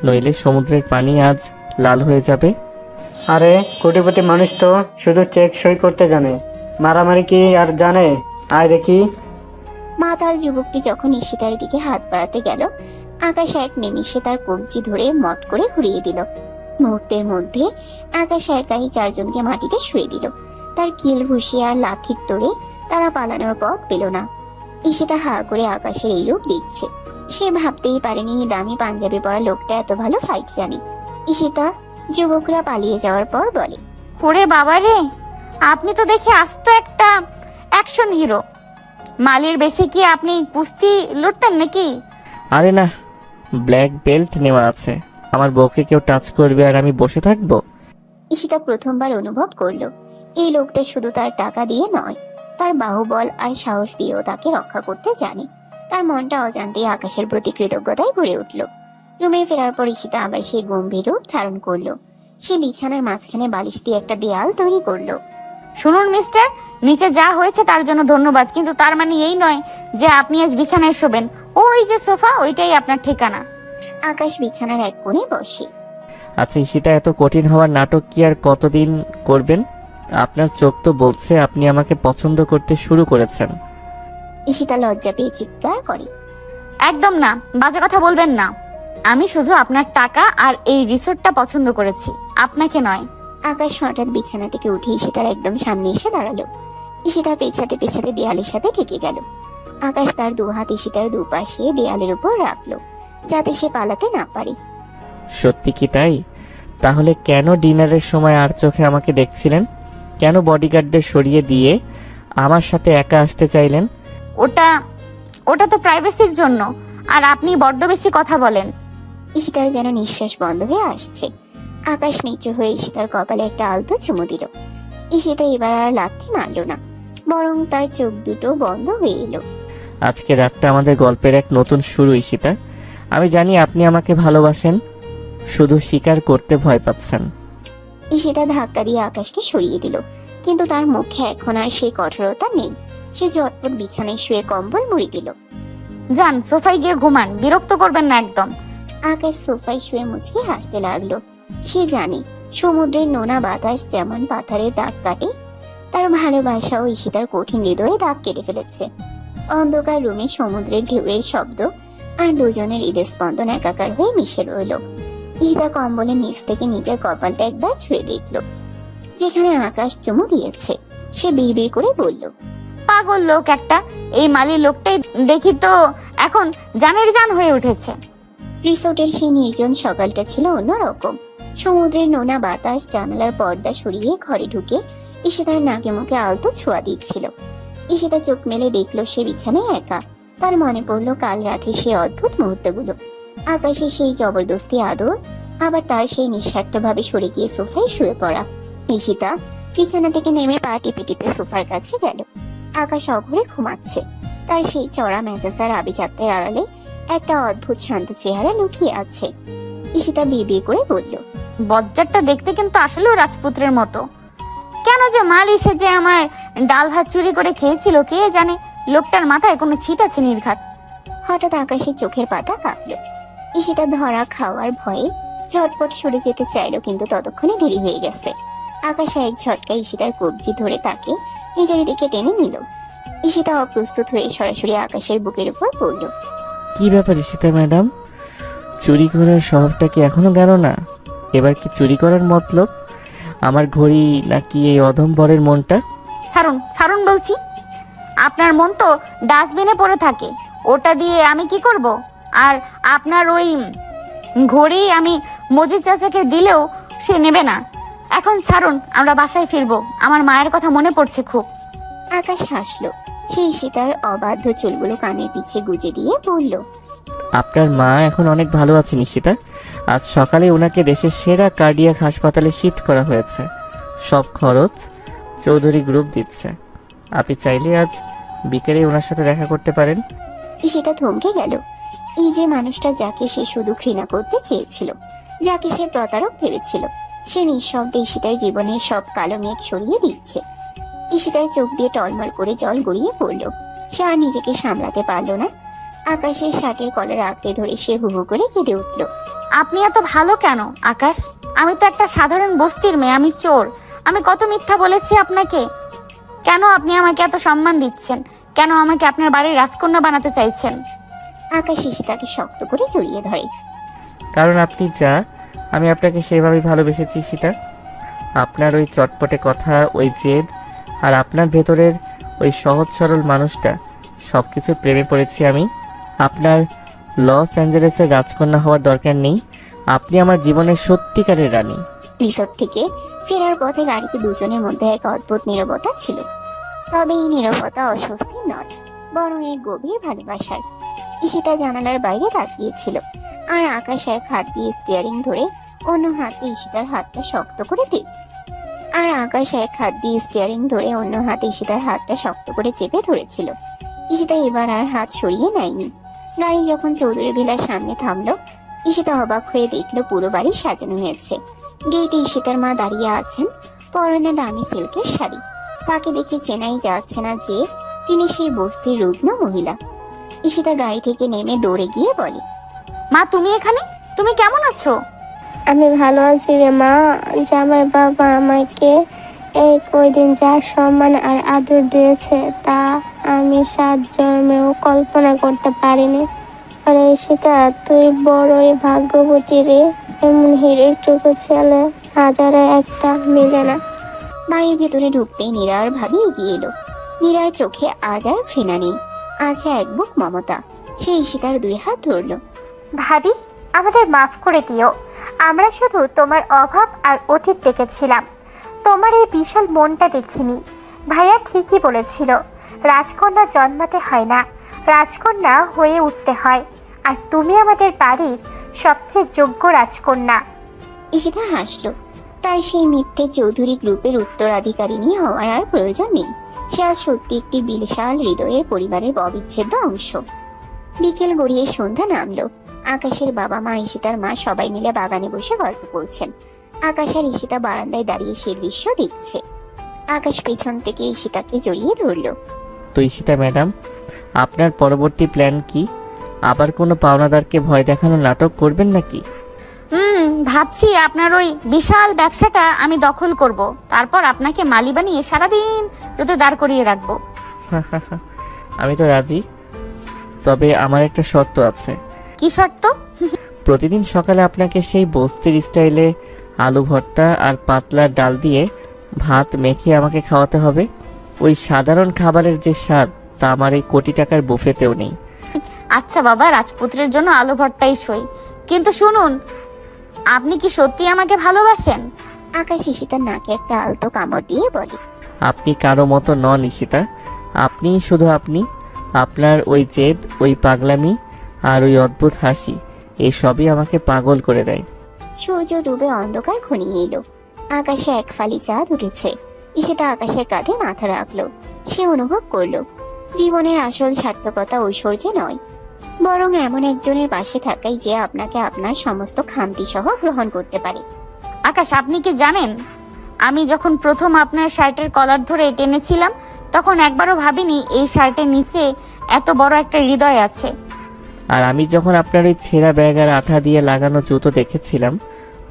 Speaker 2: নইলে সমুদ্রের পানি আজ লাল হয়ে যাবে।
Speaker 14: আরে কোটিপতি মানুষ তো শুধু চেক সই করতে জানে, মারামারি কি আর জানে? আয় দেখি।
Speaker 3: মাতাল যুবকটি যখন ঈশিতার দিকে হাত বাড়াতে গেল, আকাশ এক নিমিষে তার কবজি ধরে মট করে ঘুরিয়ে দিল। মুহূর্তের মধ্যে আকাশ একাই 4 জনকে মাটিতে শুয়ে দিল। তার কিল ঘুষি আর লাথির তোড়ে তারা পালানোর পথ পেল না। ঈশিতা হা করে আকাশের এই রূপ দেখছে। সে ভাবতেই পারেনি দামি পাঞ্জাবি পরা লোকটা এত ভালো ফাইট জানে। ঈশিতা যুবকরা পালিয়ে যাওয়ার পর বলে,
Speaker 1: ওরে বাবা রে, আপনি তো দেখি আস্ত একটা অ্যাকশন হিরো। মালির বেশি কি আপনি কুস্তি লড়তেন নাকি?
Speaker 2: আরে না, ব্ল্যাক বেল্ট নেওয়া আছে। আমার বউকে কেউ টাচ করবে আর আমি বসে থাকবো?
Speaker 3: ঈশিতা প্রথমবার অনুভব করলো এই লোকটা শুধু তার টাকা দিয়ে নয়, তার বাহুবল আর সাহস দিয়েও তাকে রক্ষা করতে জানে। তার মনটা অজান্তেই আকাশের প্রতি কৃতজ্ঞতায় ভরে উঠল। রুমে ফেরার পর ঈশিতা আবার সেই গম্ভীর রূপ ধারণ করলো। সে বিছানার মাঝখানে বালিশ দিয়ে একটা দেয়াল তৈরি করলো।
Speaker 1: শুনুন মিস্টার, নিচে যা হয়েছে তার জন্য ধন্যবাদ, কিন্তু তার মানে এই নয় যে আপনি আজ বিছানায় শোবেন। ওই যে সোফা, ওইটাই আপনার ঠিকানা।
Speaker 3: আকাশ বিছানার এক কোণে বসে।
Speaker 2: আচ্ছা ঈশিতা, এত কঠিন হওয়ার নাটক কি আর কতদিন করবেন? আপনার চোখ তো বলছে আপনি আমাকে পছন্দ করতে শুরু করেছেন।
Speaker 3: ঈশিতা লজ্জা পেয়ে চিৎকার করে,
Speaker 1: একদম না, বাজে কথা বলবেন না। আমি শুধু আপনার টাকা আর এই রিসোর্টটা পছন্দ করেছি, আপনাকে নয়।
Speaker 3: আকাশ হঠাৎ বিছানা থেকে উঠে ঈশিতার একদম সামনে এসে দাঁড়ালো। ঈশিতা পেছাতে পেছাতে দেয়ালের সাথে ঠেকে গেল। আকাশ তার 2 হাত ঈশিতার দুপাশে দেয়ালের উপর রাখলো, যাতে সে পালাতে না পারে।
Speaker 2: সত্যি কি তাই? তাহলে কেন ডিনারের সময় আর চোখে আমাকে দেখছিলেন? কেন বডিগার্ডদের সরিয়ে দিয়ে আমার সাথে একা আসতে চাইলেন?
Speaker 1: ওটা তো প্রাইভেসির জন্য, আর আপনি বড্ড বেশি কথা বলেন।
Speaker 3: ঈশিতার যেন নিঃশ্বাস বন্ধ হয়ে আসছে। আকাশ নিচু হয়ে ঈশিতার কপালে একটা আলতো চুমু দিল। ঈশিতা এবার আর লাথি মারল না, বরং তার চোখ দুটো বন্ধ হয়ে এলো।
Speaker 2: আজকে রাতটা আমাদের গল্পের এক নতুন শুরু ঈশিতা। আমি জানি আপনি আমাকে ভালোবাসেন, শুধু স্বীকার করতে ভয় পাচ্ছেন।
Speaker 3: ঈশিতা ধাক্কা দিয়ে আকাশকে সরিয়ে দিল, কিন্তু তার মুখে এখন আর সেই কঠোরতা নেই। সে ঝটপট বিছানায় শুয়ে কম্বল মুড়ি দিল।
Speaker 1: যান, সোফায় গিয়ে ঘুমান, বিরক্ত করবেন না একদম।
Speaker 3: আকাশ সোফায় শুয়ে মুচকি হাসতে লাগলো। সে জানে সমুদ্রের নোনা বাতাস যেমন পাথরের দাগ কাটে, তার ভালোবাসাও ঈশিতার কঠিন হৃদয়ে দাগ কেটে ফেলেছে। অন্ধকার রুমে সমুদ্রের ঢেউয়ের শব্দ আর দুজনের হৃদস্পন্দন একাকার হয়ে মিশে রইল। ঈশিতা কম্বলের নিচ থেকে নিজের কপালটা একবার ছুঁয়ে দেখল, যেখানে আকাশ চুমু দিয়েছে। সে বিড়বিড় করে বলল,
Speaker 1: পাগল লোক একটা। এই মালির লোকটাই দেখি তো এখন জানের জান হয়ে উঠেছে।
Speaker 3: রিসোর্টের সেই নির্জন সকালটা ছিল অন্যরকম। সমুদ্রের নোনা বাতাস জানালার পর্দা সরিয়ে ঘরে ঢুকে ঈশিতার নাকে মুখে আলতো ছোঁয়া দিচ্ছিল। ঈশিতা চোখ মেলে দেখলো সে বিছানায় একা। তার মনে পড়লো কাল রাতে সেই অদ্ভুত মুহূর্তগুলো, আকাশে সেই জবরদস্তি আদর, আবার তার সেই নিঃস্বার্থভাবে সরে গিয়ে সোফায় শুয়ে পড়া। ঈশিতা বিছানা থেকে নেমে পা টিপে টিপে সোফার কাছে গেল। আকাশ অঘরে ঘুমাচ্ছে। তার সেই চড়া মেজাজার আভিজাত্যের আড়ালে একটা অদ্ভুত শান্ত চেহারা লুকিয়ে আছে। ঈশিতা বিড়বিড় করে বলল,
Speaker 1: বজ্জারটা দেখতে কিন্তু আসলেও রাজপুত্রের মতো। কেন যে মাল এসে যে আমার ডাল ভাত চুরি করে খেয়েছিল কে জানে। লোকটার মাথায় কোনো ছিট আছে নির্ঘাত।
Speaker 3: হঠাৎ আকাশের চোখের পাতা কাঁপল। ঈশিতা ধরা খাওয়ার ভয়ে ঝটপট সরে যেতে চাইলো, কিন্তু ততক্ষণে দেরি হয়ে গেছে। আকাশ এক ঝটকায় ঈশিতার কবজি ধরে তাকে নিজের দিকে টেনে নিল। ঈশিতা অপ্রস্তুত হয়ে সরাসরি আকাশের বুকের উপর পড়ল।
Speaker 2: কি ব্যাপার ঈশিতা ম্যাডাম, চুরি করার স্বভাবটা কি এখনো গেল না? এবার কি চুরি করার মতলব? আমার ঘড়ি নাকি এই অধমবরের মনটা?
Speaker 1: ছাড়ুন ছাড়ুন বলছি। আপনার মন তো ডাস্টবিনে পড়ে থাকে, ওটা দিয়ে আমি কি করব? আর আপনার ওই ঘড়ি আমি মজিদ চাচাকে দিলেও সে নেবে না। এখন ছাড়ুন, আমরা বাসায় ফিরবো। আমার মায়ের কথা মনে পড়ছে খুব।
Speaker 3: আকাশ হাসলো। সে ঈশিতার অবাধ্য চুলগুলো কানের পিছে গুজে দিয়ে বলল,
Speaker 2: আপনার মা এখন অনেক ভালো আছেন ঈশিতা। আজ সকালে ওনাকে দেশের সেরা কার্ডিয়াক হাসপাতালে শিফট করা হয়েছে। সব খরচ চৌধুরী গ্রুপ দিচ্ছে। আপনি চাইলে আজ বিকেলে ওনার সাথে দেখা করতে পারেন।
Speaker 3: ঈশিতা থমকে গেল। এই যে মানুষটা যাকে সে শুধু ঘৃণা করতে চেয়েছিল, যাকে সে প্রতারক ভেবেছিল, সে নিঃশব্দে ঈশিতার জীবনের সব কালো মেঘ সরিয়ে দিচ্ছে। ঈশিতার চোখ দিয়ে টলমল করে জল গড়িয়ে পড়ল। সে আর নিজেকে সামলাতে পারল না। আকাশের শার্টের কলার আঁকড়ে ধরে সে হু হু করে কেঁদে উঠল।
Speaker 1: আপনি এত ভালো কেন আকাশ? আমি তো একটা সাধারণ বস্তির মেয়ে, আমি চোর। আমি কত মিথ্যা বলেছি আপনাকে। কেন আপনি আমাকে এত সম্মান দিচ্ছেন? কেন আমাকে আপনার বাড়ির রাজকন্যা বানাতে চাইছেন?
Speaker 3: আকাশ ঈশিতাকে শক্ত করে জড়িয়ে ধরে।
Speaker 2: কারণ আপনি যা, আমি আপনাকে সেভাবেই ভালোবেসেছি ঈশিতা। আপনার ওই চটপটে কথা, ওই জেদ, আর আপনার ভেতরের ওই সহজ সরল মানুষটা, সব কিছু প্রেমে পড়েছি আমি। আপনার লস অ্যাঞ্জেলেসের রাজকন্যা হওয়ার দরকার নেই। আপনি আমার জীবনের সত্যিকারের রানী।
Speaker 3: রিসোর্ট থেকে ফেরার পথে গাড়িতে দুজনের মধ্যে এক অদ্ভুত নীরবতা ছিল। তবে এই নীরবতা অস্বস্তির নয়, বরং এক গভীর ভালোবাসার। ঈশিতা জানালার বাইরে তাকিয়েছিল, আর আকাশ এক হাত দিয়ে স্টিয়ারিং ধরে অন্য হাতে ঈশিতার হাতটা শক্ত করে চেপে ধরেছিল। ঈশিতা এবার আর হাত সরিয়ে নেয়নি। গাড়ি যখন চৌধুরী ভিলার সামনে থামলো, ঈশিতা অবাক হয়ে দেখলো পুরো বাড়ি সাজানো হয়েছে। গেটে ঈশিতার মা দাঁড়িয়ে আছেন, পরনে দামি সিল্কের শাড়ি। তাকে দেখে চেনাই যাচ্ছে না যে তিনি সেই বস্তির রুগ্ন মহিলা। ঈশিতা গাড়ি থেকে নেমে দৌড়ে গিয়ে বলে,
Speaker 1: মা তুমি এখানে? তুমি কেমন আছো?
Speaker 10: আমি ভালো আছি রে মা। জামাই বাবা আমাকে এই কয়দিন যা সম্মান আর আদর দিয়েছে তা আমি 7 জন্মেও কল্পনা করতে পারিনি। আরে সীতা, তুই বড়ই ভাগ্যবতী রে। এমন হিরেটুকু ছেলে হাজারে একটা মিলে না।
Speaker 3: বাড়ির ভেতরে ঢুকতেই নীরার ভাবি এগিয়ে এলো। নীরার চোখে আজ আর ঘৃণা নেই, আছে এক বুক মমতা। সে ঈশিতার 2 হাত ধরল।
Speaker 5: ভাবি, আমাদের মাফ করে দিও। আমরা শুধু তোমার অভাব আর অতীত দেখেছিলাম, তোমার এই বিশাল মনটা দেখিনি। ভাইয়া ঠিকই বলেছিল, রাজকন্যা জন্মাতে হয় না, রাজকন্যা হয়ে উঠতে হয়। আর তুমি আমাদের বাড়ির সবচেয়ে যোগ্য রাজকন্যা।
Speaker 3: ঈশিতা হাসলো। তাই সেই মিথ্যে চৌধুরী গ্রুপের উত্তরাধিকারিণী হওয়ার আর প্রয়োজন নেই। সে আজ সত্যি একটি বিশাল হৃদয়ের পরিবারের অবিচ্ছেদ্য অংশ। বিকেল গড়িয়ে সন্ধ্যা নামলো। আকাশের বাবা মা, ঈশিতার মা সবাই মিলে বাগানে বসে গল্প করছেন। আকাশ আর ঈশিতা বারান্দায় দাঁড়িয়ে সে দৃশ্য দেখছে। আকাশ পেছন থেকে ঈশিতাকে জড়িয়ে ধরলো।
Speaker 2: তো ঈশিতা ম্যাডাম, আপনার পরবর্তী প্ল্যান কি? আবার কোনো পাওনাদারকে ভয় দেখানোর নাটক করবেন নাকি?
Speaker 1: ভাবছি আপনার ওই বিশাল ব্যবসাটা আমি দখল করব, তারপর আপনাকে মালি বানিয়ে সারাদিন রোদে দাঁড় করিয়ে রাখবো।
Speaker 2: আমি তো রাজি, তবে আমার একটা শর্ত আছে।
Speaker 1: কি শর্ত?
Speaker 2: প্রতিদিন সকালে আপনাকে সেই বস্তির স্টাইলে আলু ভর্তা আর পাতলা ডাল দিয়ে ভাত মেখে আমাকে খাওয়াতে হবে। ওই সাধারণ খাবারের যে স্বাদ তা আমার এই কোটি টাকার বুফেতেও নেই।
Speaker 1: আচ্ছা বাবা, রাজপুত্রের জন্য আলু ভর্তাই সই, কিন্তু শুনুন, আপনি কি সত্যি আমাকে ভালোবাসেন?
Speaker 3: আকাশ ঈশিতার নাকে একটা আলতো কামড় দিয়ে বলে,
Speaker 2: আপনি কারো মতো নন ঈশিতা। আপনি শুধু আপনি। আপনার ওই জেদ, ওই পাগলামি আর ওই অদ্ভুত হাসি, এই সবই আমাকে পাগল করে দেয়।
Speaker 3: সূর্য ডুবে অন্ধকার ঘনিয়ে এলো। আকাশে এক ফালি চাঁদ উঠেছে। ঈশিতা আকাশের কাঁধে মাথা রাখলো। সে অনুভব করলো জীবনের আসল সার্থকতা ঐশ্বর্যে নয়, বরং এমন একজনের পাশে থাকাই যে আপনাকে আপনার সমস্ত খামতি সহ গ্রহণ করতে পারে।
Speaker 1: আকাশ, আপনি কি জানেন, আমি যখন প্রথম আপনার শার্টের কলার ধরে টেনেছিলাম তখন একবারও ভাবিনি এই শার্টের নিচে এত বড় একটা হৃদয় আছে।
Speaker 2: আর আমি যখন আপনার ওই ছেঁড়া ব্যাগ আর আঠা দিয়ে লাগানো জুতো দেখেছিলাম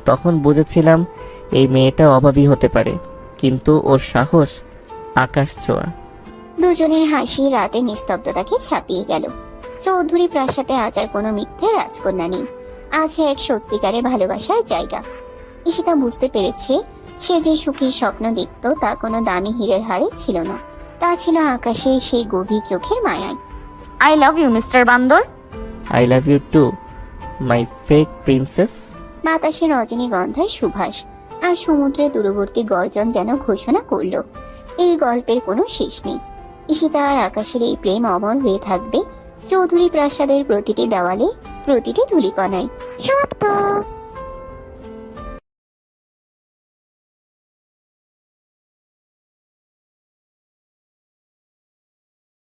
Speaker 2: তখন বুঝেছিলাম এই মেয়েটা অভাবী হতে পারে, কিন্তু ওর সাহস আকাশ ছোঁয়া।
Speaker 3: দুজনের হাসি রাতে নিস্তব্ধতাকে ছাপিয়ে গেল। চৌধুরী প্রাসাদে আজ আর কোনো মিথ্যে রাজকন্যা নেই, আছে এক সত্যিকারে ভালোবাসার জায়গা। ঈশিতা বুঝতে পেরেছে সে যে সুখের স্বপ্ন দেখত তা কোনো দামি হীরের হারে ছিল না, তা ছিল আকাশে সেই গভীর চোখের মায়ায়।
Speaker 1: আই লাভ ইউ মিস্টার বান্দর।
Speaker 2: I love you too my fake princess.
Speaker 3: বাতাসে রজনীগন্ধার সুভাষ আর সমুদ্রে দূরবর্তী গর্জন যেন ঘোষণা করলো এই গল্পের কোনো শেষ নেই। ঈশিতা আর আকাশের এই প্রেম অমর হয়ে থাকবে চৌধুরী প্রাসাদের প্রতিটি দেওয়ালে, প্রতিটি ধূলিকণায়। সমাপ্ত।